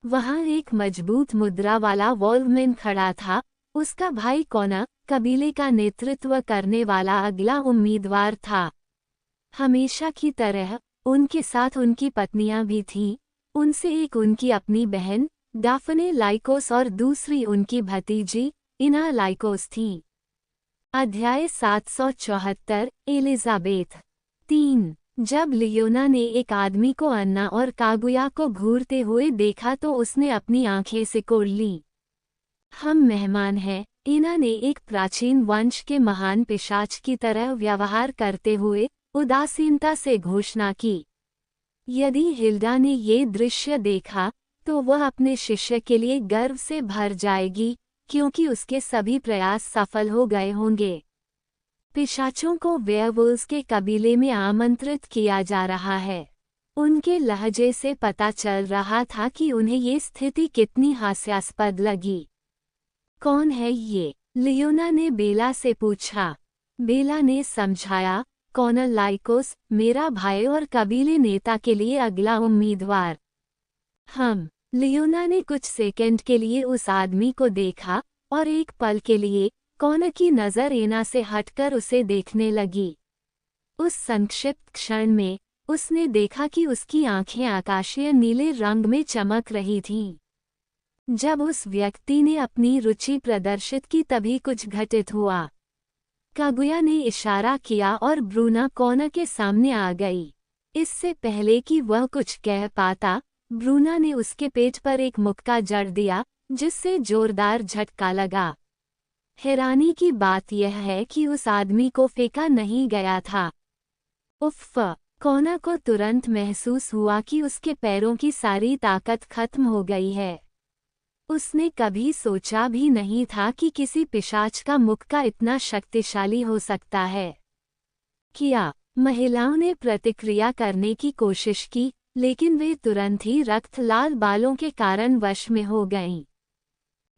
वहां एक मजबूत मुद्रा वाला वॉल्वमैन खड़ा था। उसका भाई कॉनर, कबीले का नेतृत्व करने वाला अगला उम्मीदवार था। हमेशा की तरह उनके साथ उनकी पत्नियां भी थीं। उनसे एक उनकी अपनी बहन डाफने लाइकोस और दूसरी उनकी भतीजी इना लाइकोस थी। अध्याय 774 एलिजाबेथ 3। जब लियोना ने एक आदमी को अन्ना और कागुया को घूरते हुए देखा तो उसने अपनी आंखें सिकोड़ ली। हम मेहमान हैं, इना ने एक प्राचीन वंश के महान पिशाच की तरह व्यवहार करते हुए उदासीनता से घोषणा की। यदि हिल्डा ने ये दृश्य देखा तो वह अपने शिष्य के लिए गर्व से भर जाएगी, क्योंकि उसके सभी प्रयास सफल हो गए होंगे। पिशाचों को वेयरवुल्व्स के कबीले में आमंत्रित किया जा रहा है। उनके लहजे से पता चल रहा था कि उन्हें ये स्थिति कितनी हास्यास्पद लगी। कौन है ये? लियोना ने बेला से पूछा। बेला ने समझाया, कॉनर लाइकोस, मेरा भाई और कबीले नेता के लिए अगला उम्मीदवार। लियोना ने कुछ सेकंड के लिए उस आदमी को देखा और एक पल के लिए कॉनर की नज़र एना से हटकर उसे देखने लगी। उस संक्षिप्त क्षण में उसने देखा कि उसकी आंखें आकाशीय नीले रंग में चमक रही थीं। जब उस व्यक्ति ने अपनी रुचि प्रदर्शित की तभी कुछ घटित हुआ। कागुया ने इशारा किया और ब्रूना कॉनर के सामने आ गई। इससे पहले कि वह कुछ कह पाता, ब्रूना ने उसके पेट पर एक मुक्का जड़ दिया, जिससे जोरदार झटका लगा। हैरानी की बात यह है कि उस आदमी को फेंका नहीं गया था। उफ़! कॉनर को तुरंत महसूस हुआ कि उसके पैरों की सारी ताकत खत्म हो गई है। उसने कभी सोचा भी नहीं था कि किसी पिशाच का मुक्का इतना शक्तिशाली हो सकता है। महिलाओं ने प्रतिक्रिया करने की कोशिश की, लेकिन वे तुरंत ही रक्त लाल बालों के कारण वश में हो गईं।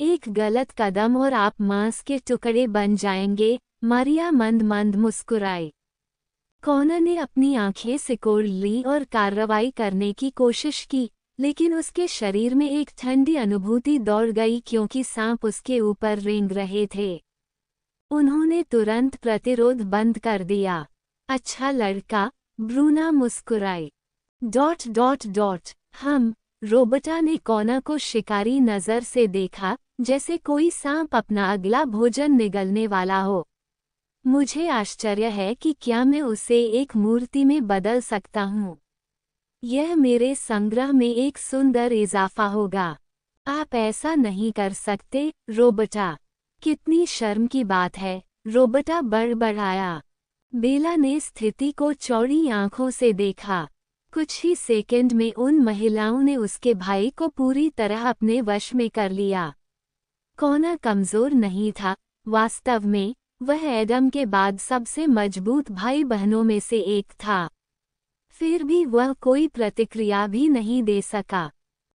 एक गलत कदम और आप मांस के टुकड़े बन जाएंगे, मारिया मंद मंद मुस्कुराई। कॉनर ने अपनी आंखें सिकोड़ ली और कार्रवाई करने की कोशिश की, लेकिन उसके शरीर में एक ठंडी अनुभूति दौड़ गई क्योंकि सांप उसके ऊपर रेंग रहे थे। उन्होंने तुरंत प्रतिरोध बंद कर दिया। अच्छा लड़का, ब्रूना मुस्कुराई। रोबर्टा ने कॉनर को शिकारी नज़र से देखा, जैसे कोई सांप अपना अगला भोजन निगलने वाला हो। मुझे आश्चर्य है कि क्या मैं उसे एक मूर्ति में बदल सकता हूँ। यह मेरे संग्रह में एक सुंदर इजाफा होगा। आप ऐसा नहीं कर सकते, रोबर्टा। कितनी शर्म की बात है, रोबर्टा बड़बड़ाया। बेला ने स्थिति को चौड़ी आंखों से देखा। कुछ ही सेकंड में उन महिलाओं ने उसके भाई को पूरी तरह अपने वश में कर लिया। कॉनर कमजोर नहीं था, वास्तव में वह एडम के बाद सबसे मजबूत भाई बहनों में से एक था। फिर भी वह कोई प्रतिक्रिया भी नहीं दे सका।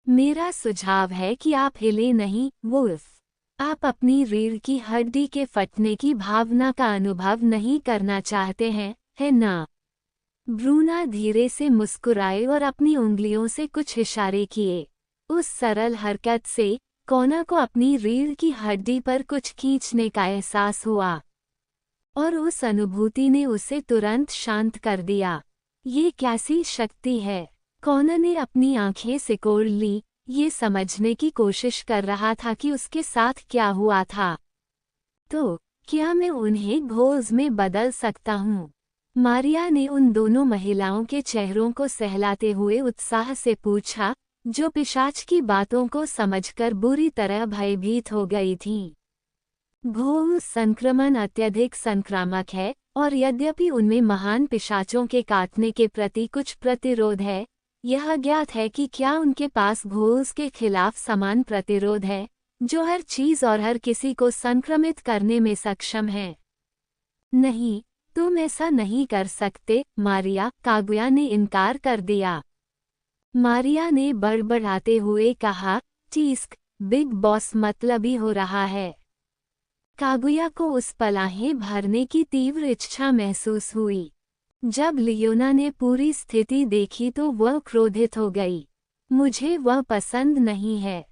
मेरा सुझाव है कि आप हिले नहीं, वुल्फ। आप अपनी रीढ़ की हड्डी के फटने की भावना का अनुभव नहीं करना चाहते हैं, है ना? ब्रूना धीरे से मुस्कुराए और अपनी उंगलियों से कुछ इशारे किए। उस सरल हरकत से कॉनर को अपनी रीढ़ की हड्डी पर कुछ खींचने का एहसास हुआ, और उस अनुभूति ने उसे तुरंत शांत कर दिया। ये कैसी शक्ति है? कॉनर ने अपनी आंखें सिकोड़ ली, ये समझने की कोशिश कर रहा था कि उसके साथ क्या हुआ था। तो क्या मैं उन्हें घोल्स में बदल सकता हूँ? मारिया ने उन दोनों महिलाओं के चेहरों को सहलाते हुए उत्साह से पूछा, जो पिशाच की बातों को समझकर बुरी तरह भयभीत हो गई थीं। घोल संक्रमण अत्यधिक संक्रामक है, और यद्यपि उनमें महान पिशाचों के काटने के प्रति कुछ प्रतिरोध है, यह ज्ञात है कि क्या उनके पास घोल्स के खिलाफ समान प्रतिरोध है, जो हर चीज और हर किसी को संक्रमित करने में सक्षम है। नहीं, तुम ऐसा नहीं कर सकते, मारिया, कागुया ने इनकार कर दिया। मारिया ने बड़बड़ाते हुए कहा, टीस्क, बिग बॉस मतलबी हो रहा है। कागुया को उस पलाहें भरने की तीव्र इच्छा महसूस हुई। जब लियोना ने पूरी स्थिति देखी तो वह क्रोधित हो गई। मुझे वह पसंद नहीं है।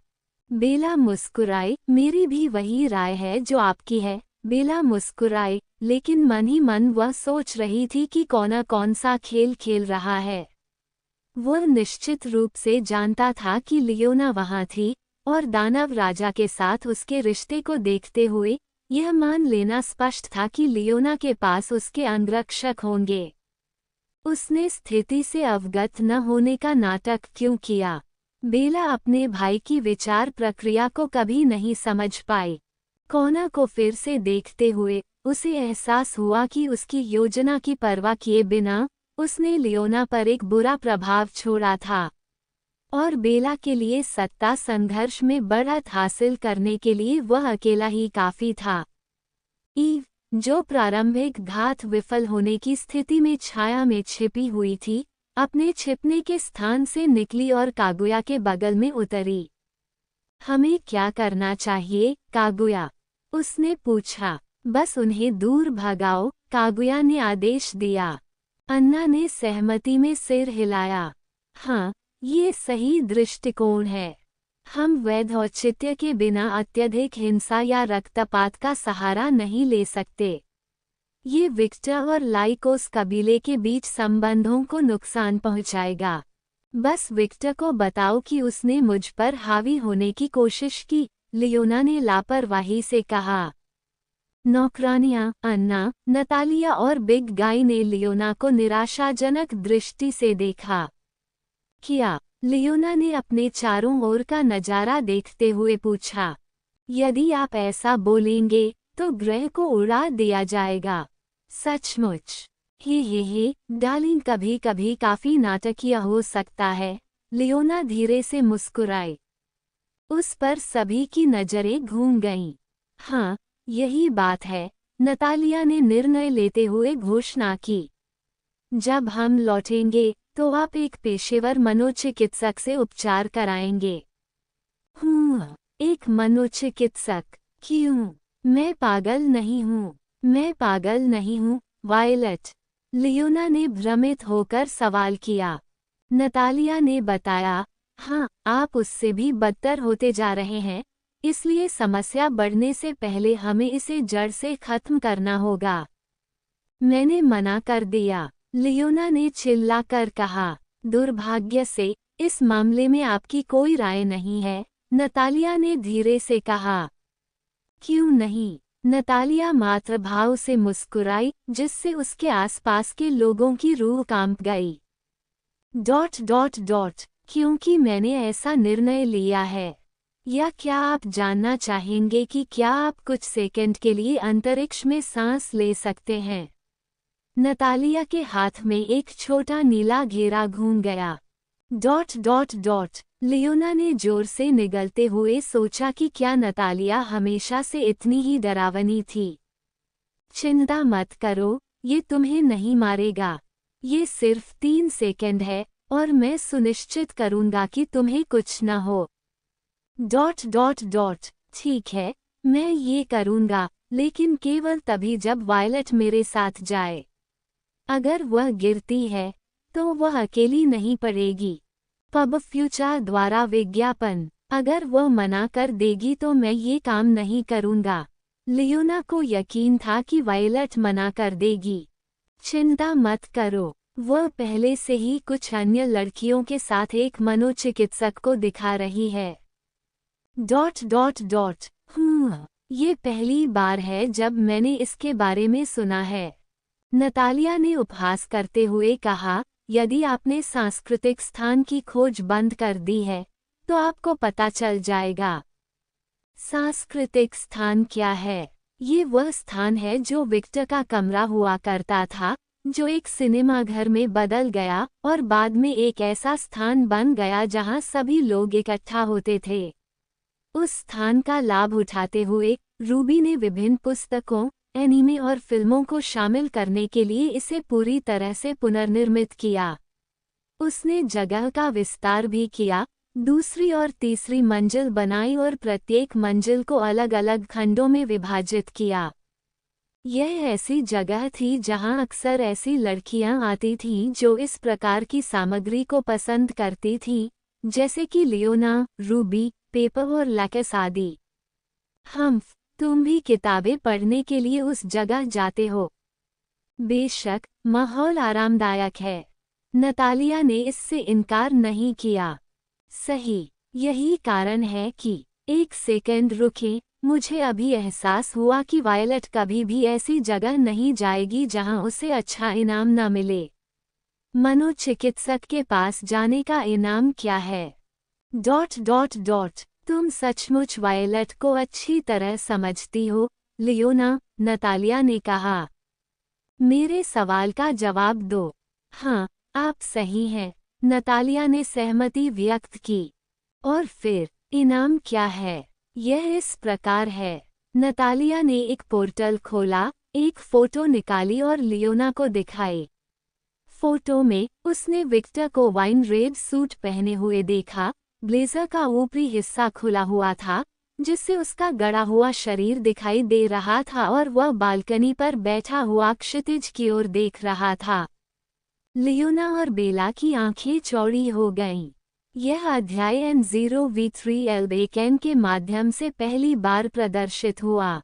बेला मुस्कुराई। मेरी भी वही राय है जो आपकी है। बेला मुस्कुराई, लेकिन मन ही मन वह सोच रही थी कि कौन सा खेल खेल रहा है। वह निश्चित रूप से जानता था कि लियोना वहां थी, और दानव राजा के साथ उसके रिश्ते को देखते हुए यह मान लेना स्पष्ट था कि लियोना के पास उसके अंगरक्षक होंगे। उसने स्थिति से अवगत न होने का नाटक क्यों किया? बेला अपने भाई की विचार प्रक्रिया को कभी नहीं समझ पाई। कोना को फिर से देखते हुए उसे एहसास हुआ कि उसकी योजना की परवाह किए बिना उसने लियोना पर एक बुरा प्रभाव छोड़ा था, और बेला के लिए सत्ता संघर्ष में बढ़त हासिल करने के लिए वह अकेला ही काफी था। ईव, जो प्रारंभिक घात विफल होने की स्थिति में छाया में छिपी हुई थी, अपने छिपने के स्थान से निकली और कागुया के बगल में उतरी। हमें क्या करना चाहिए, कागुया? उसने पूछा। बस उन्हें दूर भगाओ, कागुया ने आदेश दिया। अन्ना ने सहमति में सिर हिलाया। हाँ, ये सही दृष्टिकोण है। हम वैध औचित्य के बिना अत्यधिक हिंसा या रक्तपात का सहारा नहीं ले सकते। ये विक्टर और लाइकोस कबीले के बीच संबंधों को नुकसान पहुंचाएगा। बस विक्टर को बताओ कि उसने मुझ पर हावी होने की कोशिश की, लियोना ने लापरवाही से कहा। नौकरानियां, अन्ना, नतालिया और बिग गाई ने लियोना को निराशाजनक दृष्टि से देखा। क्या? लियोना ने अपने चारों ओर का नजारा देखते हुए पूछा। यदि आप ऐसा बोलेंगे तो ग्रह को उड़ा दिया जाएगा। सचमुच? हे, डार्लिंग कभी कभी काफी नाटकीय हो सकता है। लियोना धीरे से मुस्कुराई। उस पर सभी की नजरें घूम गईं। हाँ, यही बात है, नतालिया ने निर्णय लेते हुए घोषणा की। जब हम लौटेंगे तो आप एक पेशेवर मनोचिकित्सक से उपचार कराएंगे। एक मनोचिकित्सक? क्यों? मैं पागल नहीं हूँ। मैं पागल नहीं हूँ, वायलट। लियोना ने भ्रमित होकर सवाल किया। नतालिया ने बताया, हाँ, आप उससे भी बदतर होते जा रहे हैं, इसलिए समस्या बढ़ने से पहले हमें इसे जड़ से खत्म करना होगा। मैंने मना कर दिया, लियोना ने चिल्लाकर कहा। दुर्भाग्य से इस मामले में आपकी कोई राय नहीं है, नतालिया ने धीरे से कहा। क्यों नहीं? नतालिया मातृभाव से मुस्कुराई, जिससे उसके आसपास के लोगों की रूह कांप गई। ... क्योंकि मैंने ऐसा निर्णय लिया है। या क्या आप जानना चाहेंगे कि क्या आप कुछ सेकंड के लिए अंतरिक्ष में सांस ले सकते हैं? नतालिया के हाथ में एक छोटा नीला घेरा घूम गया। ... लियोना ने जोर से निगलते हुए सोचा कि क्या नतालिया हमेशा से इतनी ही डरावनी थी। चिंता मत करो, ये तुम्हें नहीं मारेगा। ये सिर्फ 3 सेकंड है, और मैं सुनिश्चित करूंगा कि तुम्हें कुछ न हो। ... ठीक है, मैं ये करूंगा, लेकिन केवल तभी जब वायलट मेरे साथ जाए। अगर वह गिरती है तो वह अकेली नहीं पड़ेगी। पब फ्यूचर द्वारा विज्ञापन। अगर वह मना कर देगी तो मैं ये काम नहीं करूंगा। लियोना को यकीन था कि वायलट मना कर देगी। चिंता मत करो, वह पहले से ही कुछ अन्य लड़कियों के साथ एक मनोचिकित्सक को दिखा रही है। ... ये पहली बार है जब मैंने इसके बारे में सुना है, नतालिया ने उपहास करते हुए कहा। यदि आपने सांस्कृतिक स्थान की खोज बंद कर दी है तो आपको पता चल जाएगा। सांस्कृतिक स्थान क्या है? ये वह स्थान है जो विक्टर का कमरा हुआ करता था, जो एक सिनेमा घर में बदल गया और बाद में एक ऐसा स्थान बन गया जहां सभी लोग इकट्ठा होते थे। उस स्थान का लाभ उठाते हुए रूबी ने विभिन्न पुस्तकों, एनीमे और फिल्मों को शामिल करने के लिए इसे पूरी तरह से पुनर्निर्मित किया। उसने जगह का विस्तार भी किया, दूसरी और तीसरी मंजिल बनाई और प्रत्येक मंजिल को अलग अलग खंडों में विभाजित किया। यह ऐसी जगह थी जहां अक्सर ऐसी लड़कियां आती थीं जो इस प्रकार की सामग्री को पसंद करती थीं, जैसे कि लियोना, रूबी, पेपर और लैकेस आदि। तुम भी किताबें पढ़ने के लिए उस जगह जाते हो? बेशक, माहौल आरामदायक है। नतालिया ने इससे इनकार नहीं किया। सही, यही कारण है कि एक सेकंड रुकें, मुझे अभी एहसास हुआ कि वायलट कभी भी ऐसी जगह नहीं जाएगी जहां उसे अच्छा इनाम न मिले। मनोचिकित्सक के पास जाने का इनाम क्या है? ... तुम सचमुच वायलट को अच्छी तरह समझती हो, लियोना, नतालिया ने कहा। मेरे सवाल का जवाब दो। हाँ, आप सही हैं, नतालिया ने सहमति व्यक्त की। और फिर, इनाम क्या है? यह इस प्रकार है। नतालिया ने एक पोर्टल खोला, एक फोटो निकाली और लियोना को दिखाई। फोटो में, उसने विक्टर को वाइन रेड सूट पहने हुए देखा, ब्लेजर का ऊपरी हिस्सा खुला हुआ था, जिससे उसका गड़ा हुआ शरीर दिखाई दे रहा था और वह बालकनी पर बैठा हुआ क्षितिज की ओर देख रहा था। लियोना और बेला की आंखें चौड़ी हो गईं। यह अध्याय N0V3 L के माध्यम से पहली बार प्रदर्शित हुआ।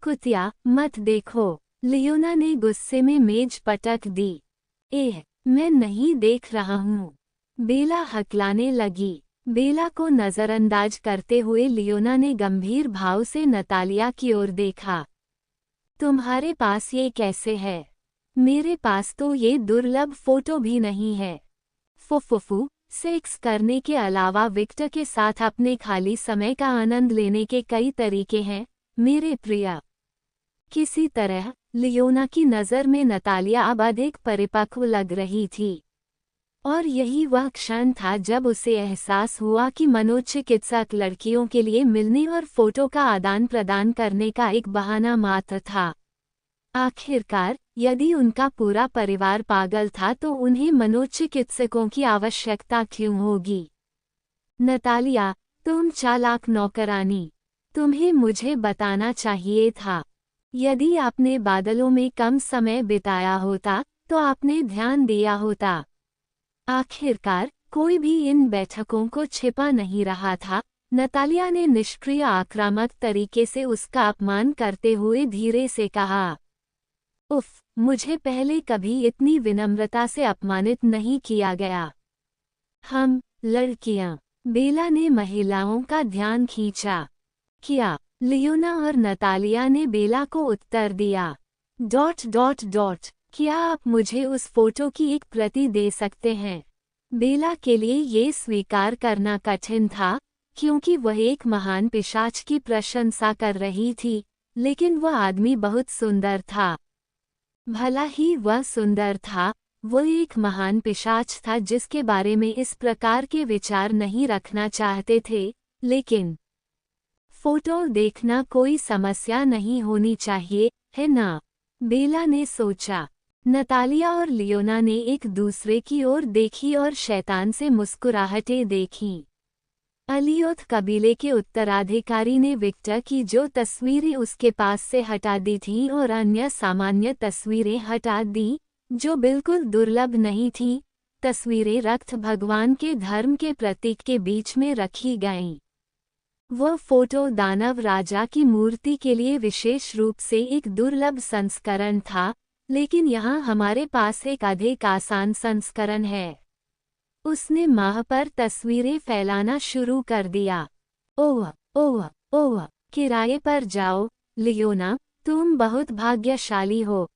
कुतिया, मत देखो, लियोना ने गुस्से में मेज पटक दी। मैं नहीं देख रहा हूँ, बेला हकलाने लगी। बेला को नजरअंदाज करते हुए लियोना ने गंभीर भाव से नतालिया की ओर देखा। तुम्हारे पास ये कैसे है? मेरे पास तो ये दुर्लभ फोटो भी नहीं है। फुफुफू, सेक्स करने के अलावा विक्टर के साथ अपने खाली समय का आनंद लेने के कई तरीके हैं, मेरे प्रिय। किसी तरह, लियोना की नज़र में नतालिया अब अधिक परिपक्व लग रही थी। और यही वह क्षण था जब उसे एहसास हुआ कि मनोचिकित्सक लड़कियों के लिए मिलने और फोटो का आदान प्रदान करने का एक बहाना मात्र था। आखिरकार, यदि उनका पूरा परिवार पागल था तो उन्हें मनोचिकित्सकों की आवश्यकता क्यों होगी? नतालिया, तुम चालाक नौकरानी, तुम्हें मुझे बताना चाहिए था। यदि आपने बादलों में कम समय बिताया होता, तो आपने ध्यान दिया होता। आखिरकार, कोई भी इन बैठकों को छिपा नहीं रहा था। नतालिया ने निष्क्रिय आक्रामक तरीके से उसका अपमान करते हुए धीरे से कहा। उफ, मुझे पहले कभी इतनी विनम्रता से अपमानित नहीं किया गया। लड़कियां, बेला ने महिलाओं का ध्यान खींचा। क्या? लियोना और नतालिया ने बेला को उत्तर दिया। ... क्या आप मुझे उस फोटो की एक प्रति दे सकते हैं? बेला के लिए ये स्वीकार करना कठिन था, क्योंकि वह एक महान पिशाच की प्रशंसा कर रही थी, लेकिन वह आदमी बहुत सुंदर था। भला ही वह सुंदर था, वह एक महान पिशाच था जिसके बारे में इस प्रकार के विचार नहीं रखना चाहते थे, लेकिन फोटो देखना कोई समस्या नहीं होनी चाहिए, है ना? बेला ने सोचा। नतालिया और लियोना ने एक दूसरे की ओर देखी और शैतान से मुस्कुराहटें देखीं। अलियोथ कबीले के उत्तराधिकारी ने विक्टर की जो तस्वीरें उसके पास से हटा दी थीं और अन्य सामान्य तस्वीरें हटा दी, जो बिल्कुल दुर्लभ नहीं थीं। तस्वीरें रक्त भगवान के धर्म के प्रतीक के बीच में रखी गईं। वह फोटो दानव राजा की मूर्ति के लिए विशेष रूप से एक दुर्लभ संस्करण था, लेकिन यहाँ हमारे पास एक अधिक आसान संस्करण है। उसने माह पर तस्वीरें फैलाना शुरू कर दिया। ओह, किराए पर जाओ, लियोना, तुम बहुत भाग्यशाली हो।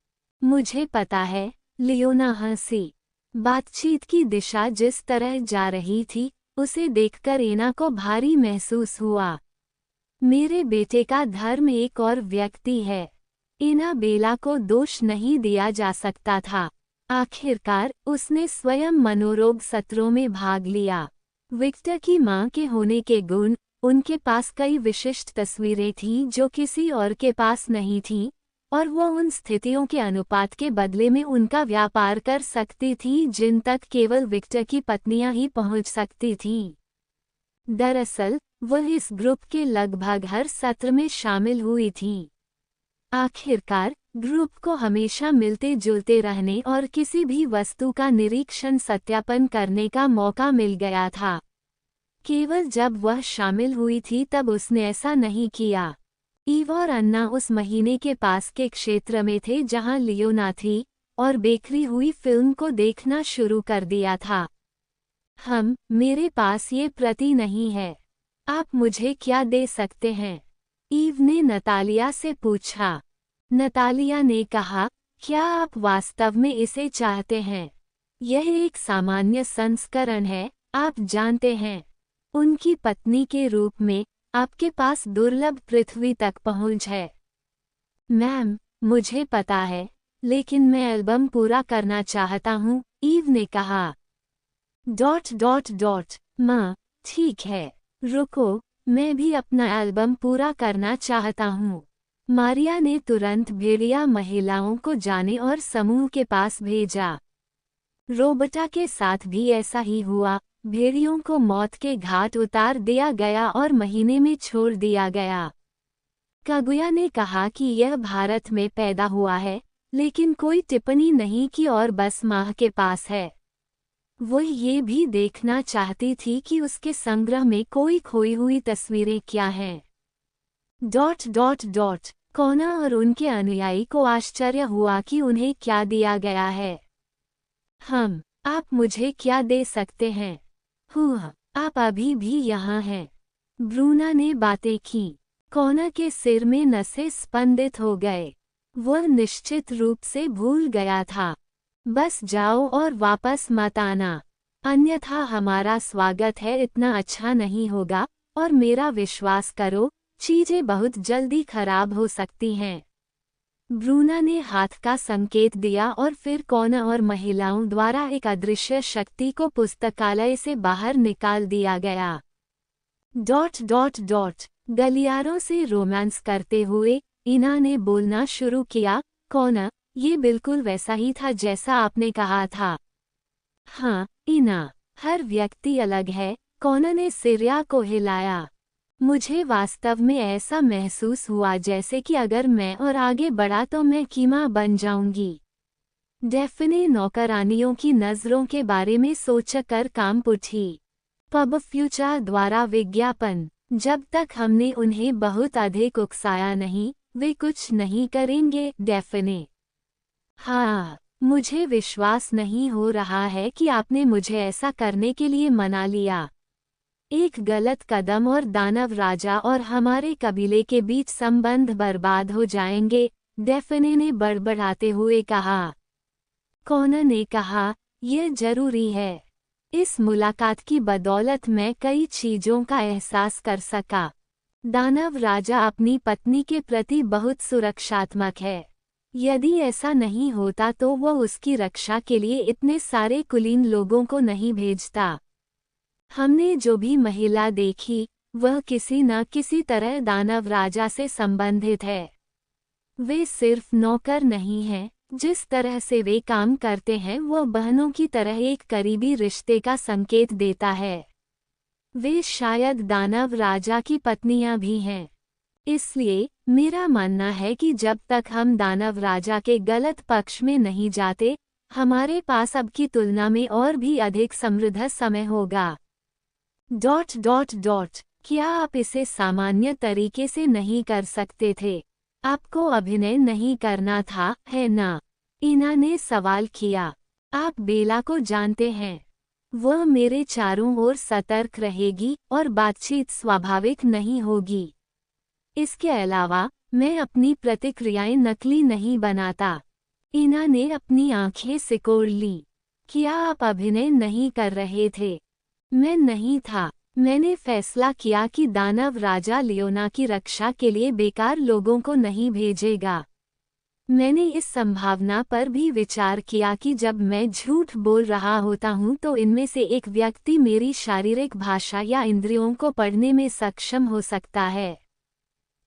मुझे पता है, लियोना हंसी। बातचीत की दिशा जिस तरह जा रही थी, उसे देखकर एना को भारी महसूस हुआ। मेरे बेटे का धर्म एक और व्यक्ति है। एना बेला को दोष नहीं दिया जा सकता था। आखिरकार, उसने स्वयं मनोरोग सत्रों में भाग लिया। विक्टर की मां के होने के गुण, उनके पास कई विशिष्ट तस्वीरें थीं जो किसी और के पास नहीं थीं, और वह उन स्थितियों के अनुपात के बदले में उनका व्यापार कर सकती थी जिन तक केवल विक्टर की पत्नियां ही पहुंच सकती थीं। दरअसल वह इस ग्रुप के लगभग हर सत्र में शामिल हुई थी। आखिरकार ग्रुप को हमेशा मिलते जुलते रहने और किसी भी वस्तु का निरीक्षण सत्यापन करने का मौका मिल गया था। केवल जब वह शामिल हुई थी तब उसने ऐसा नहीं किया। ईव और अन्ना उस महीने के पास के क्षेत्र में थे जहां लियोना थी और बेकरी हुई फिल्म को देखना शुरू कर दिया था। मेरे पास ये प्रति नहीं है। आप मुझे क्या दे सकते हैं? ईव ने नतालिया से पूछा। नतालिया ने कहा, क्या आप वास्तव में इसे चाहते हैं? यह एक सामान्य संस्करण है, आप जानते हैं। उनकी पत्नी के रूप में आपके पास दुर्लभ पृथ्वी तक पहुंच है। मैम, मुझे पता है, लेकिन मैं एल्बम पूरा करना चाहता हूँ, ईव ने कहा। माँ, ठीक है, रुको, मैं भी अपना एल्बम पूरा करना चाहता हूँ। मारिया ने तुरंत भेड़िया महिलाओं को जाने और समूह के पास भेजा। रोबर्टा के साथ भी ऐसा ही हुआ। भेड़ियों को मौत के घाट उतार दिया गया और महीने में छोड़ दिया गया। कागुया ने कहा कि यह भारत में पैदा हुआ है, लेकिन कोई टिप्पणी नहीं की और बस माह के पास है। वो ये भी देखना चाहती थी कि उसके संग्रह में कोई खोई हुई तस्वीरें क्या हैं। कोना और उनके अनुयायी को आश्चर्य हुआ कि उन्हें क्या दिया गया है। आप मुझे क्या दे सकते हैं? आप अभी भी यहाँ हैं। ब्रूना ने बातें की। कोना के सिर में नसें स्पंदित हो गए। वह निश्चित रूप से भूल गया था। बस जाओ और वापस मत आना, अन्यथा हमारा स्वागत है इतना अच्छा नहीं होगा, और मेरा विश्वास करो, चीजें बहुत जल्दी खराब हो सकती हैं। ब्रूना ने हाथ का संकेत दिया और फिर कोना और महिलाओं द्वारा एक अदृश्य शक्ति को पुस्तकालय से बाहर निकाल दिया गया। गलियारों से रोमांस करते हुए इना ने बोलना शुरू किया। कोना, ये बिल्कुल वैसा ही था जैसा आपने कहा था। हाँ, इना, हर व्यक्ति अलग है। कोना ने सिरिया को हिलाया। मुझे वास्तव में ऐसा महसूस हुआ जैसे कि अगर मैं और आगे बढ़ा तो मैं कीमा बन जाऊंगी। डेफिने नौकरानियों की नज़रों के बारे में सोचकर कांप उठी। पब फ्यूचर द्वारा विज्ञापन। जब तक हमने उन्हें बहुत अधिक उकसाया नहीं, वे कुछ नहीं करेंगे। डेफिने। हाँ, मुझे विश्वास नहीं हो रहा है कि आपने मुझे ऐसा करने के लिए मना लिया। एक गलत कदम और दानव राजा और हमारे कबीले के बीच संबंध बर्बाद हो जाएंगे, डेफिने ने बड़बड़ाते हुए कहा। कोना ने कहा, यह जरूरी है। इस मुलाकात की बदौलत मैं कई चीजों का एहसास कर सका। दानव राजा अपनी पत्नी के प्रति बहुत सुरक्षात्मक है। यदि ऐसा नहीं होता तो वह उसकी रक्षा के लिए इतने सारे कुलीन लोगों को नहीं भेजता। हमने जो भी महिला देखी, वह किसी न किसी तरह दानव राजा से संबंधित है। वे सिर्फ नौकर नहीं हैं, जिस तरह से वे काम करते हैं वह बहनों की तरह एक करीबी रिश्ते का संकेत देता है। वे शायद दानव राजा की पत्नियां भी हैं। इसलिए मेरा मानना है कि जब तक हम दानव राजा के गलत पक्ष में नहीं जाते, हमारे पास अब की तुलना में और भी अधिक समृद्ध समय होगा। क्या आप इसे सामान्य तरीके से नहीं कर सकते थे? आपको अभिनय नहीं करना था, है ना? इना ने सवाल किया। आप बेला को जानते हैं। वह मेरे चारों ओर सतर्क रहेगी और बातचीत स्वाभाविक नहीं होगी। इसके अलावा मैं अपनी प्रतिक्रियाएं नकली नहीं बनाता। इना ने अपनी आंखें सिकोड़ ली। क्या आप अभिनय नहीं कर रहे थे? मैं नहीं था। मैंने फैसला किया कि दानव राजा लियोना की रक्षा के लिए बेकार लोगों को नहीं भेजेगा। मैंने इस संभावना पर भी विचार किया कि जब मैं झूठ बोल रहा होता हूं तो इनमें से एक व्यक्ति मेरी शारीरिक भाषा या इंद्रियों को पढ़ने में सक्षम हो सकता है।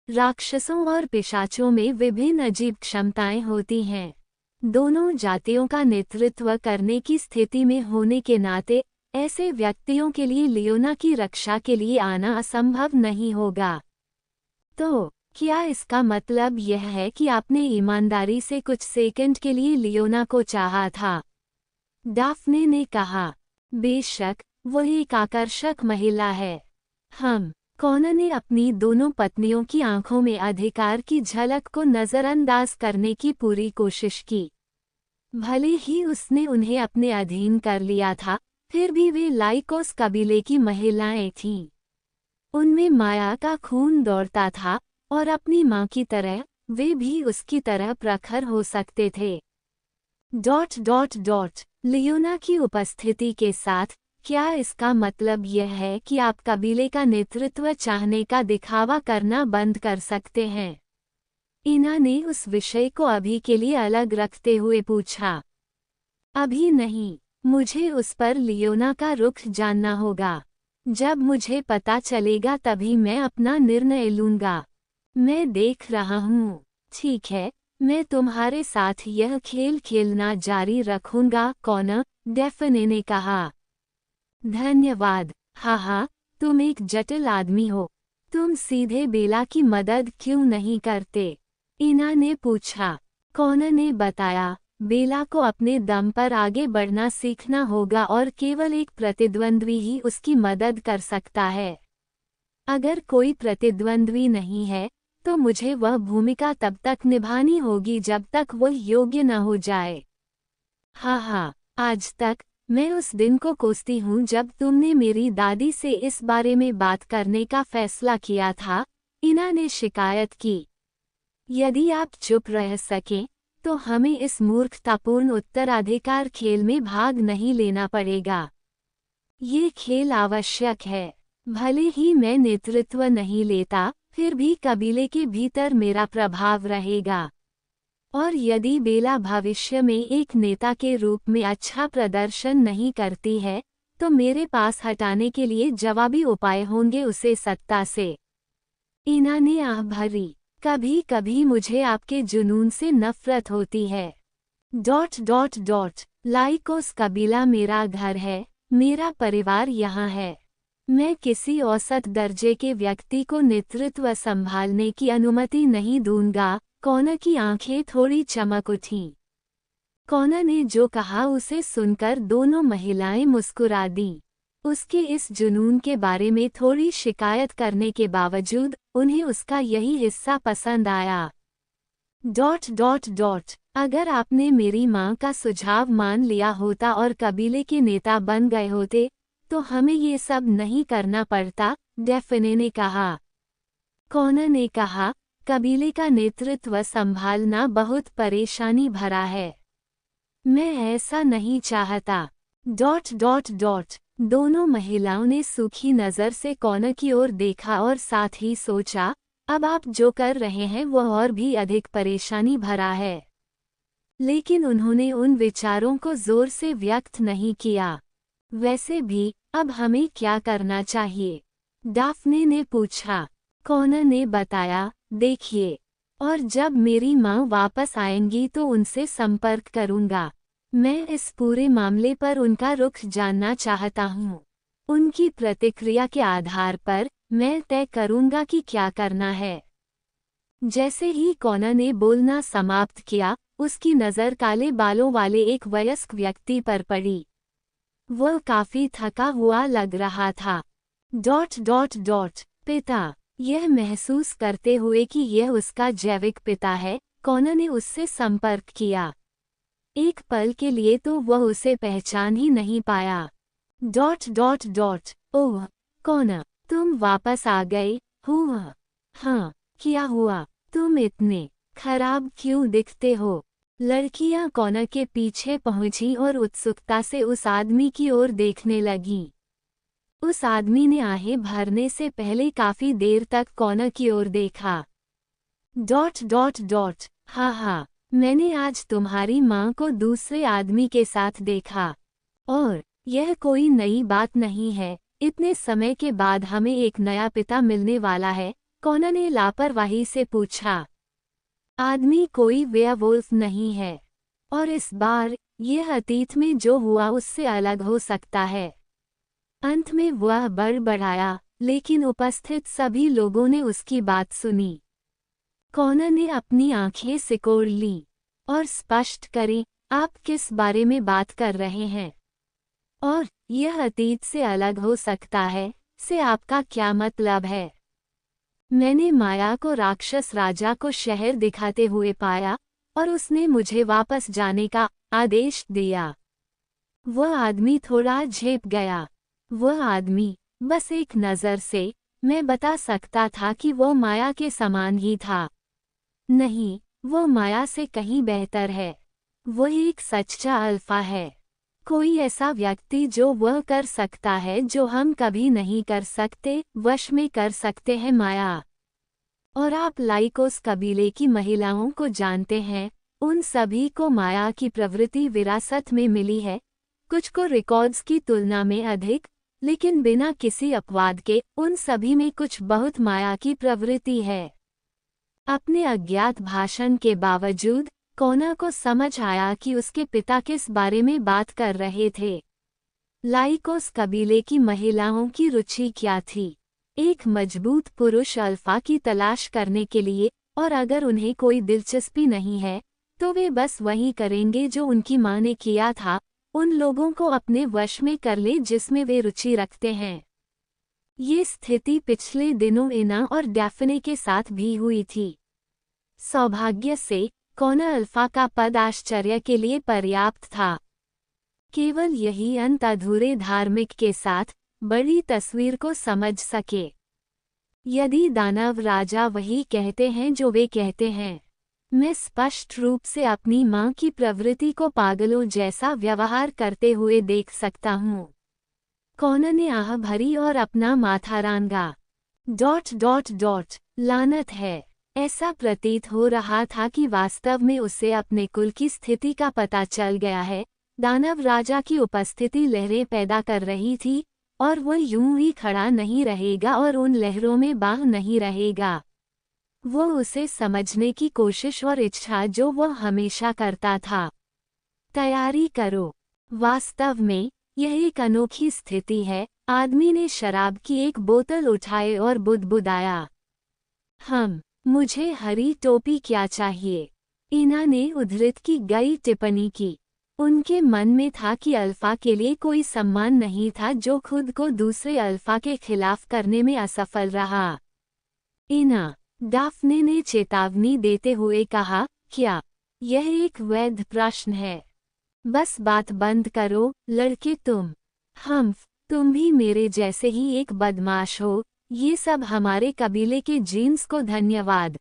राक्षसों और पिशाचों में विभिन्न अजीब क्षमताएं होती हैं। दोनों जातियों का नेतृत्व करने की स्थिति में होने के नाते ऐसे व्यक्तियों के लिए लियोना की रक्षा के लिए आना असंभव नहीं होगा। तो क्या इसका मतलब यह है कि आपने ईमानदारी से कुछ सेकंड के लिए लियोना को चाहा था? डाफने ने कहा। बेशक, वो एक आकर्षक महिला है। कॉनर ने अपनी दोनों पत्नियों की आंखों में अधिकार की झलक को नजरअंदाज करने की पूरी कोशिश की। भले ही उसने उन्हें अपने अधीन कर लिया था, फिर भी वे लाइकोस कबीले की महिलाएं थीं। उनमें माया का खून दौड़ता था, और अपनी मां की तरह वे भी उसकी तरह प्रखर हो सकते थे। लियोना की उपस्थिति के साथ, क्या इसका मतलब यह है कि आप कबीले का नेतृत्व चाहने का दिखावा करना बंद कर सकते हैं? इना ने उस विषय को अभी के लिए अलग रखते हुए पूछा। अभी नहीं, मुझे उस पर लियोना का रुख जानना होगा। जब मुझे पता चलेगा तभी मैं अपना निर्णय लूंगा। मैं देख रहा हूँ। ठीक है, मैं तुम्हारे साथ यह खेल खेलना जारी रखूंगा, कॉनर, डेफने ने कहा। धन्यवाद। हाँ, तुम एक जटिल आदमी हो। तुम सीधे बेला की मदद क्यों नहीं करते? इना ने पूछा। कॉनर ने बताया, बेला को अपने दम पर आगे बढ़ना सीखना होगा और केवल एक प्रतिद्वंद्वी ही उसकी मदद कर सकता है। अगर कोई प्रतिद्वंद्वी नहीं है, तो मुझे वह भूमिका तब तक निभानी होगी जब तक वह योग्य न हो जाए। हाँ, आज तक मैं उस दिन को कोसती हूँ जब तुमने मेरी दादी से इस बारे में बात करने का फैसला किया था, इना ने शिकायत की। यदि आप चुप रह सकें, तो हमें इस मूर्खतापूर्ण उत्तराधिकार खेल में भाग नहीं लेना पड़ेगा। ये खेल आवश्यक है। भले ही मैं नेतृत्व नहीं लेता, फिर भी कबीले के भीतर मेरा प्रभाव रहेगा। और यदि बेला भविष्य में एक नेता के रूप में अच्छा प्रदर्शन नहीं करती है, तो मेरे पास हटाने के लिए जवाबी उपाय होंगे उसे सत्ता से। इना ने आह भरी। कभी कभी मुझे आपके जुनून से नफरत होती है। लाइकोस कबीला मेरा घर है, मेरा परिवार यहाँ है। मैं किसी औसत दर्जे के व्यक्ति को नेतृत्व संभालने की अनुमति नहीं दूंगा। कॉनर की आंखें थोड़ी चमक उठीं। कॉनर ने जो कहा उसे सुनकर दोनों महिलाएं मुस्कुरा दीं। उसके इस जुनून के बारे में थोड़ी शिकायत करने के बावजूद उन्हें उसका यही हिस्सा पसंद आया। अगर आपने मेरी मां का सुझाव मान लिया होता और कबीले के नेता बन गए होते, तो हमें ये सब नहीं करना पड़ता, डेफने ने कहा। कॉनर ने कहा, कबीले का नेतृत्व संभालना बहुत परेशानी भरा है। मैं ऐसा नहीं चाहता। दोनों महिलाओं ने सूखी नज़र से कॉनर की ओर देखा और साथ ही सोचा, अब आप जो कर रहे हैं वह और भी अधिक परेशानी भरा है। लेकिन उन्होंने उन विचारों को जोर से व्यक्त नहीं किया। वैसे भी, अब हमें क्या करना चाहिए? डाफने ने पूछा। कॉनर ने बताया, देखिए, और जब मेरी माँ वापस आएंगी तो उनसे संपर्क करूंगा। मैं इस पूरे मामले पर उनका रुख जानना चाहता हूँ। उनकी प्रतिक्रिया के आधार पर मैं तय करूंगा कि क्या करना है। जैसे ही कॉनर ने बोलना समाप्त किया, उसकी नज़र काले बालों वाले एक वयस्क व्यक्ति पर पड़ी। वह काफी थका हुआ लग रहा था। पिता, यह महसूस करते हुए कि यह उसका जैविक पिता है, कॉनर ने उससे संपर्क किया। एक पल के लिए तो वह उसे पहचान ही नहीं पाया। ओह, कॉनर, तुम वापस आ गए हो? हाँ, क्या हुआ? तुम इतने खराब क्यों दिखते हो? लड़कियां कॉनर के पीछे पहुंची और उत्सुकता से उस आदमी की ओर देखने लगीं। उस आदमी ने आहें भरने से पहले काफी देर तक कॉनर की ओर देखा। हाँ, मैंने आज तुम्हारी माँ को दूसरे आदमी के साथ देखा। और यह कोई नई बात नहीं है, इतने समय के बाद हमें एक नया पिता मिलने वाला है, कॉनर ने लापरवाही से पूछा। आदमी कोई वेयरवुल्फ नहीं है, और इस बार यह अतीत में जो हुआ उससे अलग हो सकता है। अंत में वह बड़बड़ाया, लेकिन उपस्थित सभी लोगों ने उसकी बात सुनी। कॉनर ने अपनी आंखें सिकोड़ लीं। और स्पष्ट करें, आप किस बारे में बात कर रहे हैं? और यह अतीत से अलग हो सकता है, से आपका क्या मतलब है? मैंने माया को राक्षस राजा को शहर दिखाते हुए पाया, और उसने मुझे वापस जाने का आदेश दिया। वह आदमी थोड़ा झेप गया। वह आदमी, बस एक नज़र से, मैं बता सकता था कि वो माया के समान ही था। नहीं, वो माया से कहीं बेहतर है। वो एक सच्चा अल्फा है। कोई ऐसा व्यक्ति जो वह कर सकता है जो हम कभी नहीं कर सकते, वश में कर सकते हैं माया। और आप लाइकोस कबीले की महिलाओं को जानते हैं, उन सभी को माया की प्रवृत्ति विरासत में मिली है, कुछ को रिकॉर्ड्स की तुलना में अधिक, लेकिन बिना किसी अपवाद के उन सभी में कुछ बहुत माया की प्रवृत्ति है। अपने अज्ञात भाषण के बावजूद कॉनर को समझ आया कि उसके पिता किस बारे में बात कर रहे थे। लाइकोस कबीले की महिलाओं की रुचि क्या थी? एक मजबूत पुरुष अल्फा की तलाश करने के लिए, और अगर उन्हें कोई दिलचस्पी नहीं है, तो वे बस वही करेंगे जो उनकी मां ने किया था, उन लोगों को अपने वश में कर ले जिसमें वे रुचि रखते हैं। ये स्थिति पिछले दिनों इना और डैफने के साथ भी हुई थी। सौभाग्य से कॉनर अल्फा का पद आश्चर्य के लिए पर्याप्त था। केवल यही अंत अधूरे धार्मिक के साथ बड़ी तस्वीर को समझ सके। यदि दानव राजा वही कहते हैं जो वे कहते हैं, मैं स्पष्ट रूप से अपनी मां की प्रवृत्ति को पागलों जैसा व्यवहार करते हुए देख सकता हूँ। कॉनर ने आह भरी और अपना माथा रांगा। लानत है। ऐसा प्रतीत हो रहा था कि वास्तव में उसे अपने कुल की स्थिति का पता चल गया है। दानव राजा की उपस्थिति लहरें पैदा कर रही थी, और वह यूं ही खड़ा नहीं रहेगा और उन लहरों में बाह नहीं रहेगा। वो उसे समझने की कोशिश और इच्छा जो वह हमेशा करता था। तैयारी करो। वास्तव में यह एक अनोखी स्थिति है। आदमी ने शराब की एक बोतल उठाई और बुदबुदाया, मुझे हरी टोपी क्या चाहिए? इना ने उद्धृत की गई टिप्पणी की। उनके मन में था कि अल्फा के लिए कोई सम्मान नहीं था जो खुद को दूसरे अल्फा के खिलाफ करने में असफल रहा। इना, डाफने ने चेतावनी देते हुए कहा, क्या यह एक वैध प्रश्न है? बस बात बंद करो, लड़के। तुम भी मेरे जैसे ही एक बदमाश हो। ये सब हमारे कबीले के जीन्स को धन्यवाद।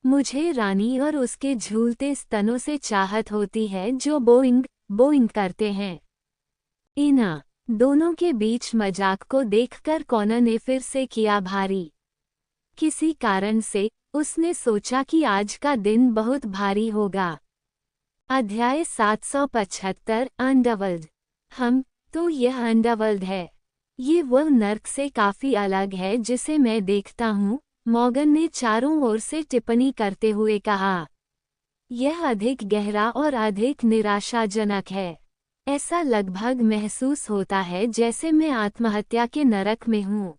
मुझे रानी और उसके झूलते स्तनों से चाहत होती है जो बोइंग करते हैं। इना, दोनों के बीच मजाक को देखकर कॉनर ने फिर से किया भारी। किसी कारण से उसने सोचा कि आज का दिन बहुत भारी होगा। अध्याय 775 अंडरवर्ल्ड। तो यह अंडरवर्ल्ड है। ये वह नर्क से काफी अलग है जिसे मैं देखता हूँ, मॉर्गन ने चारों ओर से टिप्पणी करते हुए कहा। यह अधिक गहरा और अधिक निराशाजनक है। ऐसा लगभग महसूस होता है जैसे मैं आत्महत्या के नरक में हूँ।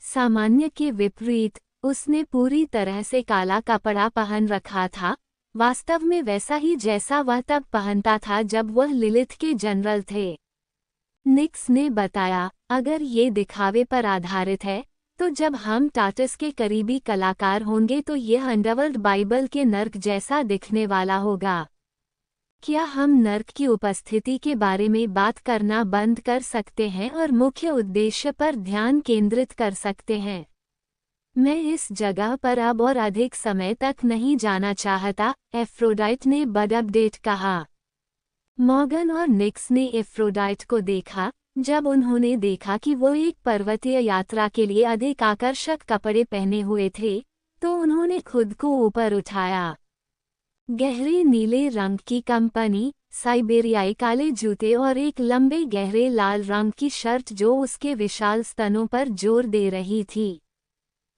सामान्य के विपरीत, उसने पूरी तरह से काला कपड़ा पहन रखा था, वास्तव में वैसा ही जैसा वह तब पहनता था जब वह लिलिथ के जनरल थे। निक्स ने बताया, अगर ये दिखावे पर आधारित है, तो जब हम टाटस के करीबी कलाकार होंगे तो यह अंडरवर्ल्ड बाइबल के नर्क जैसा दिखने वाला होगा। क्या हम नर्क की उपस्थिति के बारे में बात करना बंद कर सकते हैं और मुख्य उद्देश्य पर ध्यान केंद्रित कर सकते हैं? मैं इस जगह पर अब और अधिक समय तक नहीं जाना चाहता, एफ्रोडाइट ने बडअपडेट कहा। मॉर्गन और निक्स ने एफ्रोडाइट को देखा। जब उन्होंने देखा कि वो एक पर्वतीय यात्रा के लिए अधिक आकर्षक कपड़े पहने हुए थे, तो उन्होंने खुद को ऊपर उठाया। गहरे नीले रंग की कंपनी, साइबेरियाई काले जूते और एक लंबे गहरे लाल रंग की शर्ट जो उसके विशाल स्तनों पर जोर दे रही थी।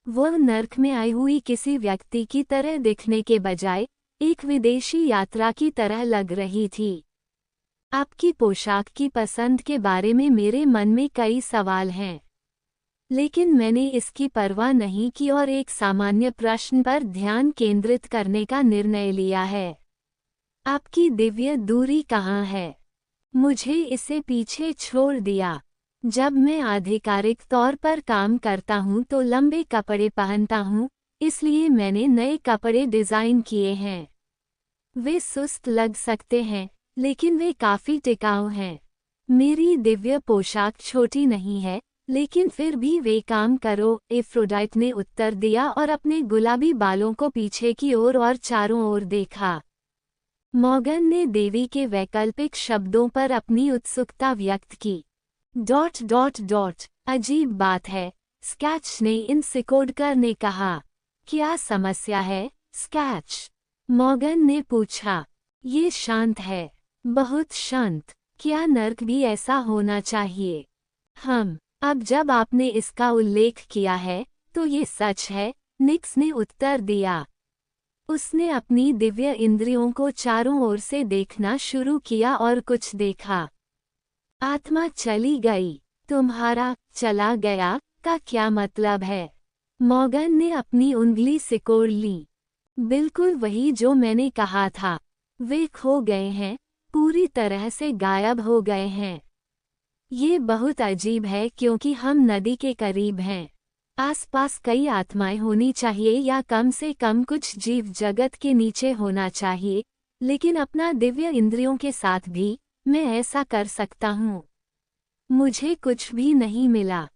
वह नर्क में आई हुई किसी व्यक्ति की तरह दिखने के बजाय एक विदेशी यात्रा की तरह लग रही थी। आपकी पोशाक की पसंद के बारे में मेरे मन में कई सवाल हैं, लेकिन मैंने इसकी परवाह नहीं की और एक सामान्य प्रश्न पर ध्यान केंद्रित करने का निर्णय लिया है। आपकी दिव्य दूरी कहाँ है? मुझे इसे पीछे छोड़ दिया। जब मैं आधिकारिक तौर पर काम करता हूँ तो लंबे कपड़े पहनता हूँ, इसलिए मैंने नए कपड़े डिज़ाइन किए हैं। वे सुस्त लग सकते हैं, लेकिन वे काफ़ी टिकाऊ हैं। मेरी दिव्य पोशाक छोटी नहीं है, लेकिन फिर भी वे काम करो, एफ्रोडाइट ने उत्तर दिया और अपने गुलाबी बालों को पीछे की ओर और चारों ओर देखा। मॉर्गन ने देवी के वैकल्पिक शब्दों पर अपनी उत्सुकता व्यक्त की। अजीब बात है, स्कैच ने इन सिकोड़कर ने कहा। क्या समस्या है, स्कैच? मॉर्गन ने पूछा। ये शांत है, बहुत शांत। क्या नर्क भी ऐसा होना चाहिए? अब जब आपने इसका उल्लेख किया है, तो ये सच है, निक्स ने उत्तर दिया। उसने अपनी दिव्य इंद्रियों को चारों ओर से देखना शुरू किया और कुछ देखा। आत्मा चली गई। तुम्हारा चला गया का क्या मतलब है? मॉर्गन ने अपनी उंगली सिकोड़ ली। बिल्कुल वही जो मैंने कहा था। वे खो गए हैं, पूरी तरह से गायब हो गए हैं। ये बहुत अजीब है क्योंकि हम नदी के करीब हैं। आसपास कई आत्माएं होनी चाहिए या कम से कम कुछ जीव जगत के नीचे होना चाहिए, लेकिन अपना दिव्य इंद्रियों के साथ भी मैं ऐसा कर सकता हूँ। मुझे कुछ भी नहीं मिला।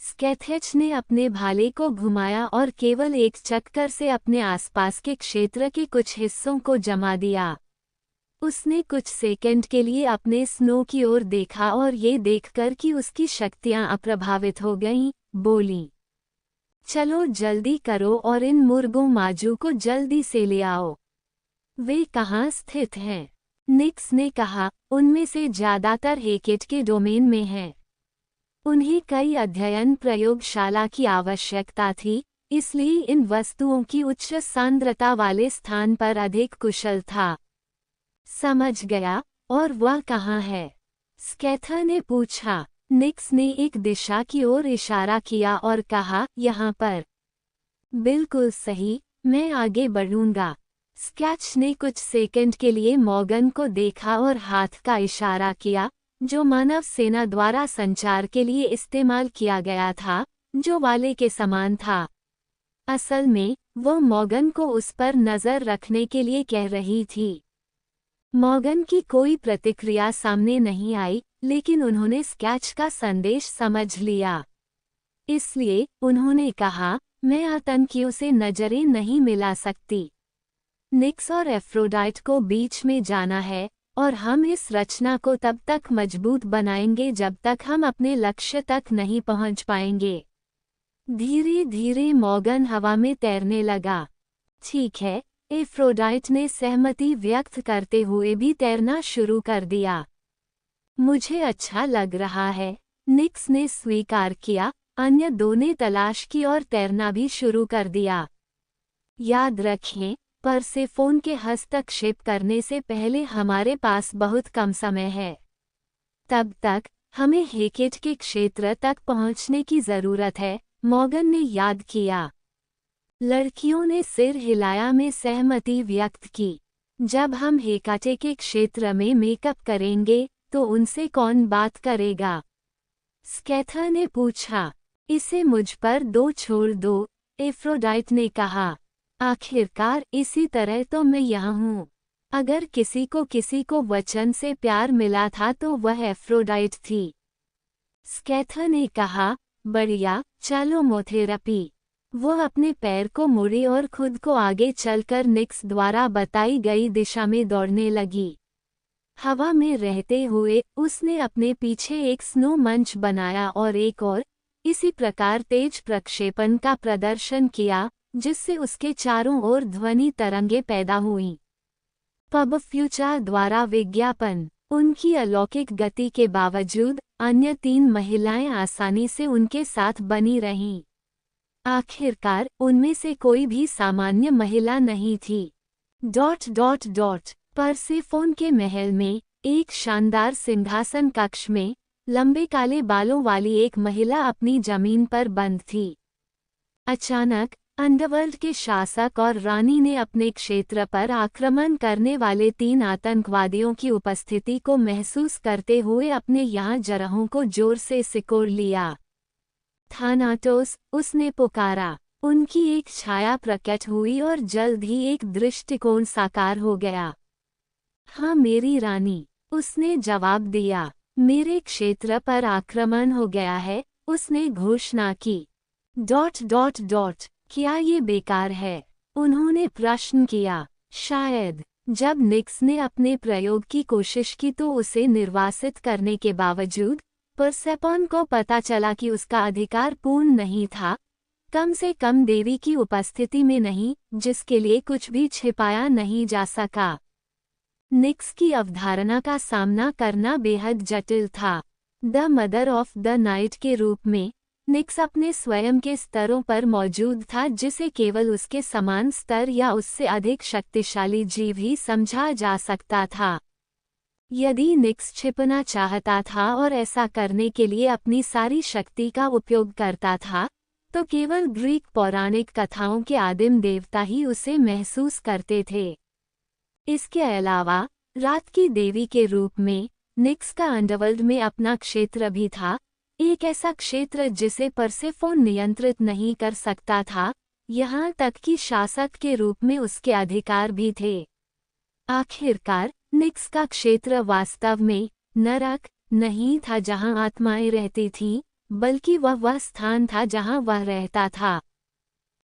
स्केथेच ने अपने भाले को घुमाया और केवल एक चक्कर से अपने आसपास के क्षेत्र के कुछ हिस्सों को जमा दिया। उसने कुछ सेकंड के लिए अपने स्नो की ओर देखा और ये देखकर कि उसकी शक्तियां अप्रभावित हो गईं, बोली, चलो जल्दी करो और इन मुर्गों माजू को जल्दी से ले आओ। वे कहाँ स्थित हैं? निक्स ने कहा, उनमें से ज्यादातर हेकेट के डोमेन में हैं। उन्हें कई अध्ययन प्रयोगशाला की आवश्यकता थी, इसलिए इन वस्तुओं की उच्च सांद्रता वाले स्थान पर अधिक कुशल था। समझ गया, और वह कहाँ है? स्कैथर ने पूछा। निक्स ने एक दिशा की ओर इशारा किया और कहा, यहाँ पर। बिल्कुल सही, मैं आगे बढ़ूंगा। स्कैच ने कुछ सेकंड के लिए मॉर्गन को देखा और हाथ का इशारा किया, जो मानव सेना द्वारा संचार के लिए इस्तेमाल किया गया था, जो वाले के समान था। असल में, वो मॉर्गन को उस पर नजर रखने के लिए कह रही थी। मॉर्गन की कोई प्रतिक्रिया सामने नहीं आई, लेकिन उन्होंने स्कैच का संदेश समझ लिया। इसलिए, उन्होंने कहा, मैं आतंकियों से नजरें नहीं मिला सकती। निक्स और एफ्रोडाइट को बीच में जाना है, और हम इस रचना को तब तक मजबूत बनाएंगे जब तक हम अपने लक्ष्य तक नहीं पहुंच पाएंगे। धीरे धीरे मॉर्गन हवा में तैरने लगा। ठीक है, एफ्रोडाइट ने सहमति व्यक्त करते हुए भी तैरना शुरू कर दिया। मुझे अच्छा लग रहा है, निक्स ने स्वीकार किया। अन्य दो ने तलाश की और तैरना भी शुरू कर दिया। याद रखें, परसेफोन के हस्तक्षेप करने से पहले हमारे पास बहुत कम समय है। तब तक, हमें हेकेट के क्षेत्र तक पहुंचने की जरूरत है, मॉर्गन ने याद किया। लड़कियों ने सिर हिलाया में सहमति व्यक्त की। जब हम हेकाटे के क्षेत्र में मेकअप करेंगे, तो उनसे कौन बात करेगा? स्कैथर ने पूछा। इसे मुझ पर छोड़ दो, एफ्रोडाइट ने कहा। आखिरकार इसी तरह तो मैं यहाँ हूँ। अगर किसी को वचन से प्यार मिला था तो वह एफ्रोडाइट थी। स्कैथर ने कहा, बढ़िया, चलो मोथेरापी। वो अपने पैर को मुड़ी और खुद को आगे चलकर निक्स द्वारा बताई गई दिशा में दौड़ने लगी। हवा में रहते हुए उसने अपने पीछे एक स्नो मंच बनाया और एक और इसी प्रकार तेज प्रक्षेपण का प्रदर्शन किया, जिससे उसके चारों ओर ध्वनि तरंगे पैदा हुईं। पब फ्यूचर द्वारा विज्ञापन। उनकी अलौकिक गति के बावजूद अन्य 3 महिलाएं आसानी से उनके साथ बनी रहीं। आखिरकार उनमें से कोई भी सामान्य महिला नहीं थी। परसेफोन के महल में एक शानदार सिंहासन कक्ष में लंबे काले बालों वाली एक महिला अपनी जमीन पर बंद थी। अचानक अंडरवर्ल्ड के शासक और रानी ने अपने क्षेत्र पर आक्रमण करने वाले 3 आतंकवादियों की उपस्थिति को महसूस करते हुए अपने यहाँ जरहों को जोर से सिकोड़ लिया। थानाटोस, उसने पुकारा। उनकी एक छाया प्रकट हुई और जल्द ही एक दृष्टिकोण साकार हो गया। हाँ मेरी रानी, उसने जवाब दिया। मेरे क्षेत्र पर आक्रमण हो गया है, उसने घोषणा की। ... क्या ये बेकार है? उन्होंने प्रश्न किया। शायद। जब निक्स ने अपने प्रयोग की कोशिश की तो उसे निर्वासित करने के बावजूद परसेफोन को पता चला कि उसका अधिकार पूर्ण नहीं था, कम से कम देवी की उपस्थिति में नहीं, जिसके लिए कुछ भी छिपाया नहीं जा सका। निक्स की अवधारणा का सामना करना बेहद जटिल था। The mother of the night के रूप में निक्स अपने स्वयं के स्तरों पर मौजूद था, जिसे केवल उसके समान स्तर या उससे अधिक शक्तिशाली जीव ही समझा जा सकता था। यदि निक्स छिपना चाहता था और ऐसा करने के लिए अपनी सारी शक्ति का उपयोग करता था, तो केवल ग्रीक पौराणिक कथाओं के आदिम देवता ही उसे महसूस करते थे। इसके अलावा रात की देवी के रूप में निक्स का अंडरवर्ल्ड में अपना क्षेत्र भी था, एक ऐसा क्षेत्र जिसे परसेफोन नियंत्रित नहीं कर सकता था, यहाँ तक कि शासक के रूप में उसके अधिकार भी थे। आखिरकार निक्स का क्षेत्र वास्तव में नरक नहीं था जहाँ आत्माएं रहती थीं, बल्कि वह स्थान था जहाँ वह रहता था।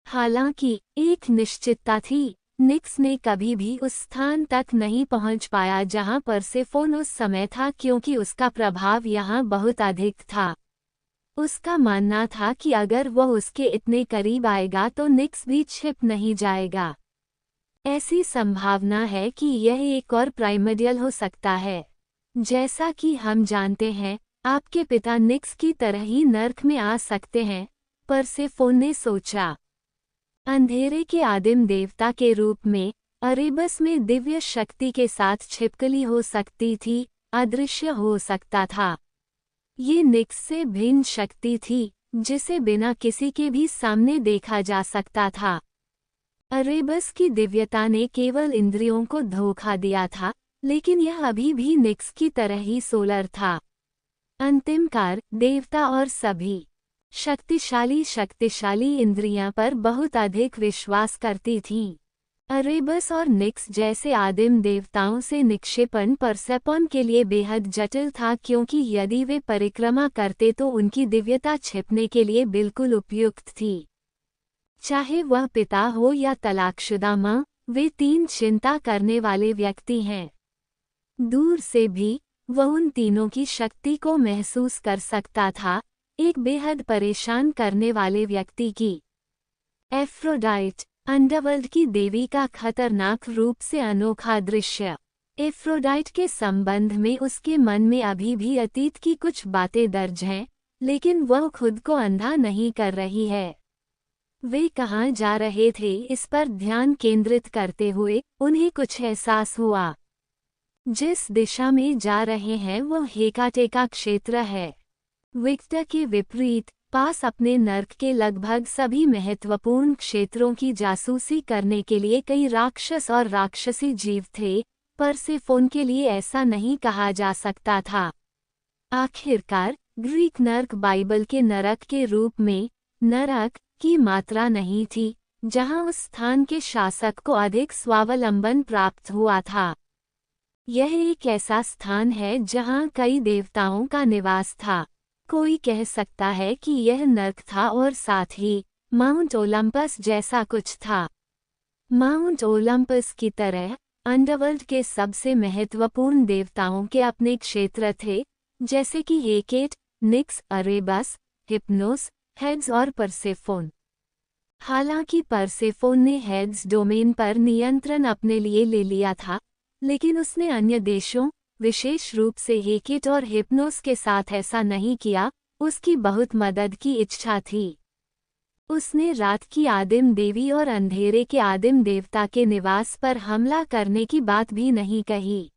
हालांकि एक निश्चितता थी, निक्स ने कभी भी उस स्थान तक नहीं पहुंच पाया जहां परसेफोन उस समय था, क्योंकि उसका प्रभाव यहां बहुत अधिक था। उसका मानना था कि अगर वह उसके इतने करीब आएगा तो निक्स भी छिप नहीं जाएगा। ऐसी संभावना है कि यह एक और प्राइमर्डियल हो सकता है। जैसा कि हम जानते हैं, आपके पिता निक्स की तरह ही नर्क में आ सकते हैं, परसेफोन ने सोचा। अंधेरे के आदिम देवता के रूप में अरेबस में दिव्य शक्ति के साथ छिपकली हो सकती थी, अदृश्य हो सकता था। ये निक्स से भिन्न शक्ति थी, जिसे बिना किसी के भी सामने देखा जा सकता था। अरेबस की दिव्यता ने केवल इंद्रियों को धोखा दिया था, लेकिन यह अभी भी निक्स की तरह ही सोलर था। अंतिमकार देवता और सभी शक्तिशाली इंद्रियां पर बहुत अधिक विश्वास करती थीं। अरेबस और निक्स जैसे आदिम देवताओं से निक्षेपण परसेफोन के लिए बेहद जटिल था, क्योंकि यदि वे परिक्रमा करते तो उनकी दिव्यता छिपने के लिए बिल्कुल उपयुक्त थी। चाहे वह पिता हो या तलाकशुदा माँ, वे 3 चिंता करने वाले व्यक्ति हैं। दूर से भी वह उन तीनों की शक्ति को महसूस कर सकता था, एक बेहद परेशान करने वाले व्यक्ति की। एफ्रोडाइट, अंडरवर्ल्ड की देवी का खतरनाक रूप से अनोखा दृश्य। एफ्रोडाइट के संबंध में उसके मन में अभी भी अतीत की कुछ बातें दर्ज हैं, लेकिन वह खुद को अंधा नहीं कर रही है। वे कहाँ जा रहे थे, इस पर ध्यान केंद्रित करते हुए उन्हें कुछ एहसास हुआ। जिस दिशा में जा रहे हैं वह हेकाटे का क्षेत्र है। विक्टर के विपरीत पास अपने नर्क के लगभग सभी महत्वपूर्ण क्षेत्रों की जासूसी करने के लिए कई राक्षस और राक्षसी जीव थे, परसेफोन के लिए ऐसा नहीं कहा जा सकता था। आखिरकार ग्रीक नर्क बाइबल के नरक के रूप में नरक की मात्रा नहीं थी, जहां उस स्थान के शासक को अधिक स्वावलंबन प्राप्त हुआ था। यह एक ऐसा स्थान है जहां कई देवताओं का निवास था। कोई कह सकता है कि यह नर्क था और साथ ही माउंट ओलंपस जैसा कुछ था। माउंट ओलंपस की तरह अंडरवर्ल्ड के सबसे महत्वपूर्ण देवताओं के अपने क्षेत्र थे, जैसे कि हेकेट, निक्स, अरेबस, हिप्नोस, हेड्स और परसेफोन। हालांकि परसेफोन ने हेड्स डोमेन पर नियंत्रण अपने लिए ले लिया था, लेकिन उसने अन्य देशों, विशेष रूप से हेकेट और हिप्नोस के साथ ऐसा नहीं किया। उसकी बहुत मदद की इच्छा थी। उसने रात की आदिम देवी और अंधेरे के आदिम देवता के निवास पर हमला करने की बात भी नहीं कही।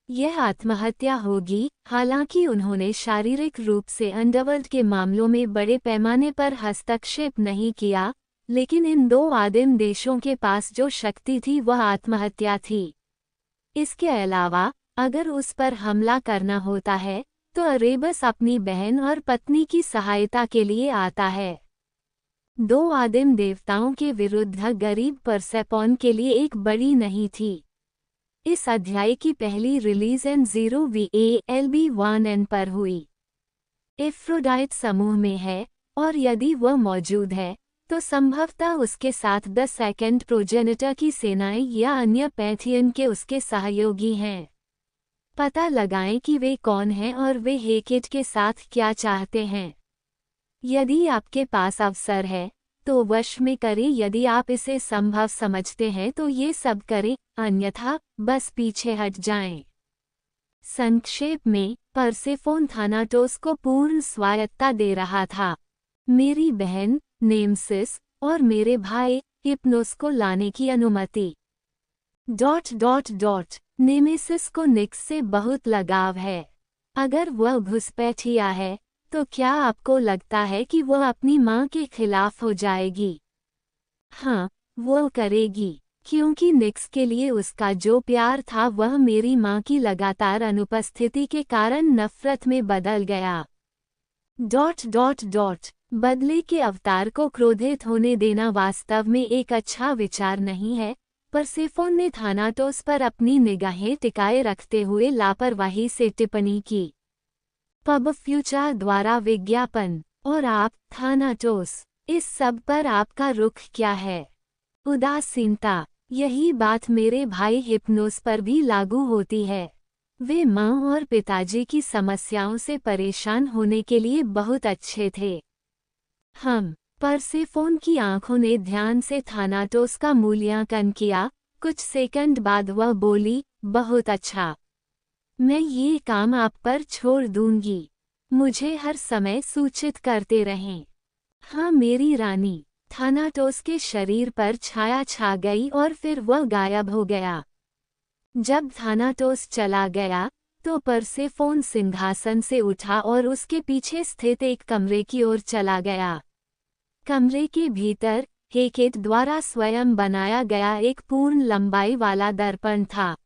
यह आत्महत्या होगी। हालांकि उन्होंने शारीरिक रूप से अंडरवर्ल्ड के मामलों में बड़े पैमाने पर हस्तक्षेप नहीं किया, लेकिन इन दो आदिम देशों के पास जो शक्ति थी वह आत्महत्या थी। इसके अलावा अगर उस पर हमला करना होता है तो अरेबस अपनी बहन और पत्नी की सहायता के लिए आता है। दो आदिम देवताओं के विरुद्ध गरीब परसेफोन के लिए एक बड़ी नहीं थी। इस अध्याय की पहली रिलीज N0VALB1N पर हुई। एफ्रोडाइट समूह में है, और यदि वह मौजूद है तो संभवतः उसके साथ द सेकंड प्रोजेनिटर की सेनाएं या अन्य पैंथियन के उसके सहयोगी हैं। पता लगाएं कि वे कौन हैं और वे हेकेट के साथ क्या चाहते हैं। यदि आपके पास अवसर है तो वश में करें। यदि आप इसे संभव समझते हैं तो ये सब करें, अन्यथा बस पीछे हट जाएं। संक्षेप में, परसेफोन थानाटोस को पूर्ण स्वायत्तता दे रहा था। मेरी बहन नेमसिस और मेरे भाई हिप्नोस को लाने की अनुमति। नेमेसिस को निक्स से बहुत लगाव है। अगर वह घुसपैठिया है तो क्या आपको लगता है कि वह अपनी मां के खिलाफ हो जाएगी? हाँ, वो करेगी, क्योंकि निक्स के लिए उसका जो प्यार था वह मेरी मां की लगातार अनुपस्थिति के कारण नफरत में बदल गया। बदले के अवतार को क्रोधित होने देना वास्तव में एक अच्छा विचार नहीं है। परसेफोन ने थानाटोस पर अपनी निगाहें टिकाए रखते हुए लापरवाही से टिप्पणी की। पब फ्यूचर द्वारा विज्ञापन। और आप, थानाटोस, इस सब पर आपका रुख क्या है? उदासीनता। यही बात मेरे भाई हिप्नोस पर भी लागू होती है। वे माँ और पिताजी की समस्याओं से परेशान होने के लिए बहुत अच्छे थे। परसेफोन की आंखों ने ध्यान से थानाटोस का मूल्यांकन किया। कुछ सेकंड बाद वह बोली, बहुत अच्छा। मैं ये काम आप पर छोड़ दूंगी। मुझे हर समय सूचित करते रहें। हाँ मेरी रानी। थानाटोस के शरीर पर छाया छा गई और फिर वह गायब हो गया। जब थानाटोस चला गया तो परसेफोन सिंहासन से उठा और उसके पीछे स्थित एक कमरे की ओर चला गया। कमरे के भीतर हेकेट द्वारा स्वयं बनाया गया एक पूर्ण लंबाई वाला दर्पण था।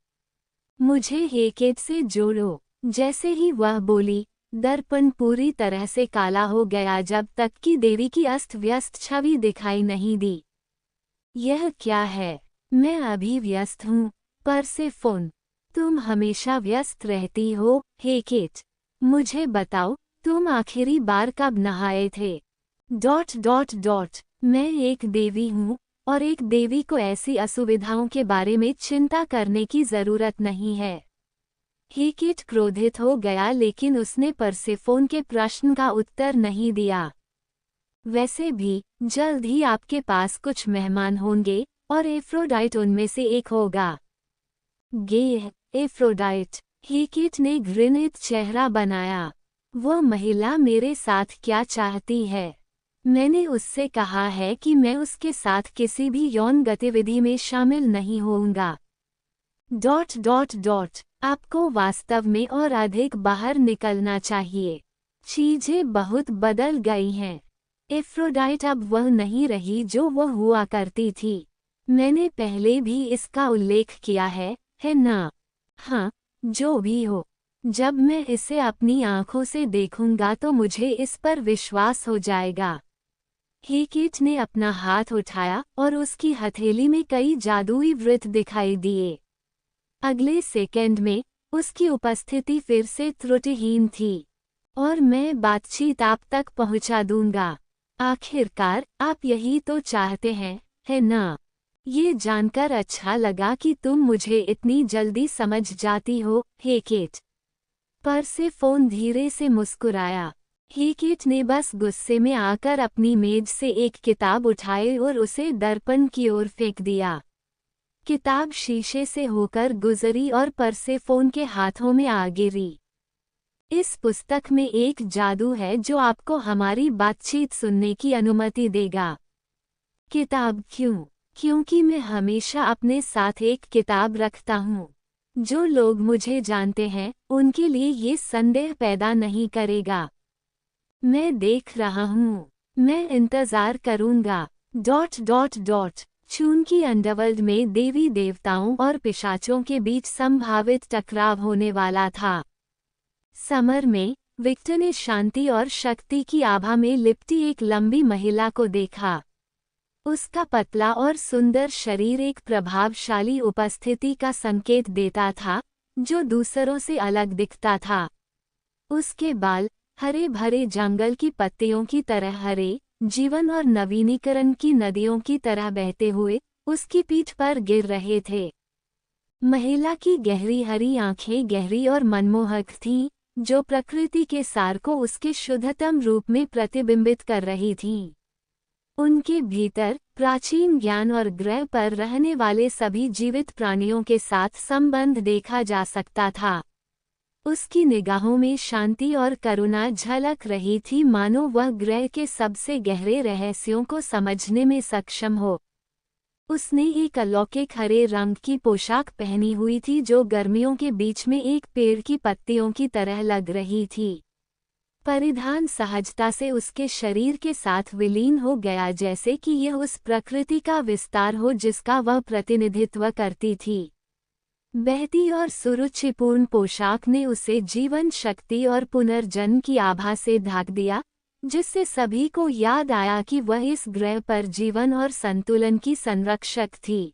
मुझे हेकेट से जोड़ो। जैसे ही वह बोली, दर्पण पूरी तरह से काला हो गया जब तक कि देवी की अस्त व्यस्त छवि दिखाई नहीं दी। यह क्या है? मैं अभी व्यस्त हूँ, परसेफोन। तुम हमेशा व्यस्त रहती हो, हेकेट। मुझे बताओ, तुम आखिरी बार कब नहाए थे? मैं एक देवी हूँ, और एक देवी को ऐसी असुविधाओं के बारे में चिंता करने की जरूरत नहीं है। हेकेट क्रोधित हो गया लेकिन उसने परसेफोन के प्रश्न का उत्तर नहीं दिया। वैसे भी, जल्द ही आपके पास कुछ मेहमान होंगे, और एफ्रोडाइट उनमें से एक होगा। गे एफ्रोडाइट। हेकेट ने घृणित चेहरा बनाया। वह महिला मेरे साथ क्या चाहती है? मैंने उससे कहा है कि मैं उसके साथ किसी भी यौन गतिविधि में शामिल नहीं होऊंगा। आपको वास्तव में और अधिक बाहर निकलना चाहिए। चीजें बहुत बदल गई हैं। एफ्रोडाइट अब वह नहीं रही जो वह हुआ करती थी। मैंने पहले भी इसका उल्लेख किया है ना? हाँ, जो भी हो, जब मैं इसे अपनी आंखों से देखूंगा तो मुझे इस पर विश्वास हो जाएगा। हेकेट ने अपना हाथ उठाया और उसकी हथेली में कई जादुई वृत्त दिखाई दिए। अगले सेकंड में उसकी उपस्थिति फिर से त्रुटिहीन थी। और मैं बातचीत आप तक पहुंचा दूंगा। आखिरकार आप यही तो चाहते हैं, है ना? ये जानकर अच्छा लगा कि तुम मुझे इतनी जल्दी समझ जाती हो, हेकेट। परसेफोन धीरे से मुस्कुराया। हेकेट ने बस गुस्से में आकर अपनी मेज से एक किताब उठाई और उसे दर्पण की ओर फेंक दिया। किताब शीशे से होकर गुजरी और परसेफोन के हाथों में आ गिरी। इस पुस्तक में एक जादू है जो आपको हमारी बातचीत सुनने की अनुमति देगा। किताब क्यों? क्योंकि मैं हमेशा अपने साथ एक किताब रखता हूँ। जो लोग मुझे जानते हैं उनके लिए ये संदेह पैदा नहीं करेगा। मैं देख रहा हूँ। मैं इंतजार करूँगा। Dot dot dot. चून की अंडरवर्ल्ड में देवी देवताओं और पिशाचों के बीच संभावित टकराव होने वाला था। समर में विक्टर ने शांति और शक्ति की आभा में लिपटी एक लंबी महिला को देखा। उसका पतला और सुंदर शरीर एक प्रभावशाली उपस्थिति का संकेत देता था, जो दूसरों से अलग दिखता था। उसके बाल हरे भरे जंगल की पत्तियों की तरह हरे, जीवन और नवीनीकरण की नदियों की तरह बहते हुए उसकी पीठ पर गिर रहे थे। महिला की गहरी हरी आंखें गहरी और मनमोहक थीं, जो प्रकृति के सार को उसके शुद्धतम रूप में प्रतिबिंबित कर रही थीं। उनके भीतर प्राचीन ज्ञान और ग्रह पर रहने वाले सभी जीवित प्राणियों के साथ संबंध देखा जा सकता था। उसकी निगाहों में शांति और करुणा झलक रही थी, मानो वह ग्रह के सबसे गहरे रहस्यों को समझने में सक्षम हो। उसने एक अलौकिक हरे रंग की पोशाक पहनी हुई थी, जो गर्मियों के बीच में एक पेड़ की पत्तियों की तरह लग रही थी। परिधान सहजता से उसके शरीर के साथ विलीन हो गया, जैसे कि यह उस प्रकृति का विस्तार हो जिसका वह प्रतिनिधित्व करती थी। बहती और सुरुचिपूर्ण पोशाक ने उसे जीवन शक्ति और पुनर्जन्म की आभा से ढक दिया, जिससे सभी को याद आया कि वह इस ग्रह पर जीवन और संतुलन की संरक्षक थी।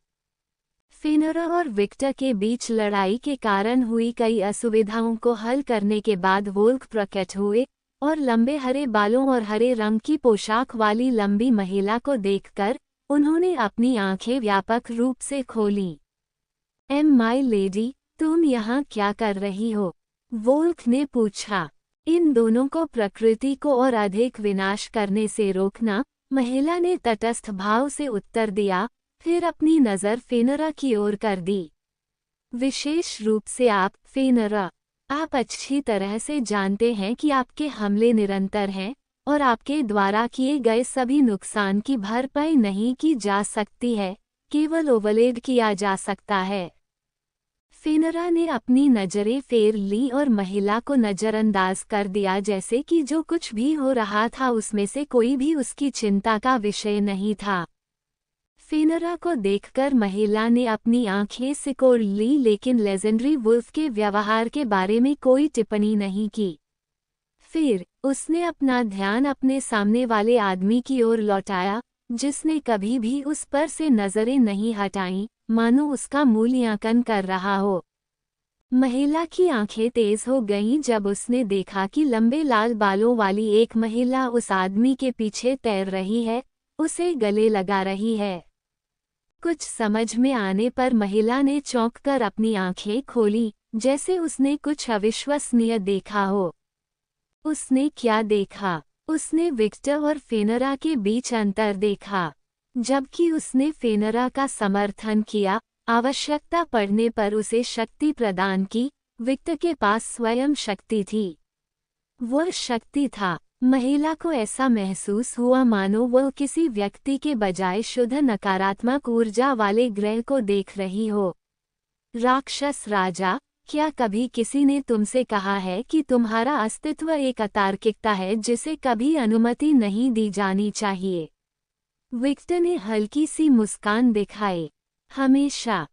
फेनरा और विक्टर के बीच लड़ाई के कारण हुई कई असुविधाओं को हल करने के बाद वोल्क प्रकट हुए और लंबे हरे बालों और हरे रंग की पोशाक वाली लंबी महिला को देखकर उन्होंने अपनी आंखें व्यापक रूप से खोलीं। माय लेडी, तुम यहाँ क्या कर रही हो? वोल्क ने पूछा। इन दोनों को प्रकृति को और अधिक विनाश करने से रोकना, महिला ने तटस्थ भाव से उत्तर दिया, फिर अपनी नज़र फेनरा की ओर कर दी। विशेष रूप से आप, फेनरा, आप अच्छी तरह से जानते हैं कि आपके हमले निरंतर हैं और आपके द्वारा किए गए सभी नुकसान की भरपाई नहीं की जा सकती है, केवल ओवरलेड किया जा सकता है। फेनरा ने अपनी नजरें फेर ली और महिला को नजरअंदाज कर दिया, जैसे कि जो कुछ भी हो रहा था उसमें से कोई भी उसकी चिंता का विषय नहीं था। फेनरा को देखकर महिला ने अपनी आंखें सिकोड़ ली, लेकिन लेजेंडरी वुल्फ के व्यवहार के बारे में कोई टिप्पणी नहीं की। फिर उसने अपना ध्यान अपने सामने वाले आदमी की ओर लौटाया, जिसने कभी भी उस पर से नजरें नहीं हटाईं, मानो उसका मूल्यांकन कर रहा हो। महिला की आंखें तेज हो गईं जब उसने देखा कि लंबे लाल बालों वाली एक महिला उस आदमी के पीछे तैर रही है, उसे गले लगा रही है। कुछ समझ में आने पर महिला ने चौंककर अपनी आंखें खोली, जैसे उसने कुछ अविश्वसनीय देखा हो। उसने क्या देखा? उसने विक्टर और फेनरा के बीच अंतर देखा। जबकि उसने फेनरा का समर्थन किया, आवश्यकता पड़ने पर उसे शक्ति प्रदान की, विक्टर के पास स्वयं शक्ति थी। वह शक्ति था। महिला को ऐसा महसूस हुआ मानो वह किसी व्यक्ति के बजाय शुद्ध नकारात्मक ऊर्जा वाले ग्रह को देख रही हो। राक्षस राजा, क्या कभी किसी ने तुमसे कहा है कि तुम्हारा अस्तित्व एक अतार्किकता है जिसे कभी अनुमति नहीं दी जानी चाहिए? विक्टर ने हल्की सी मुस्कान दिखाई। हमेशा।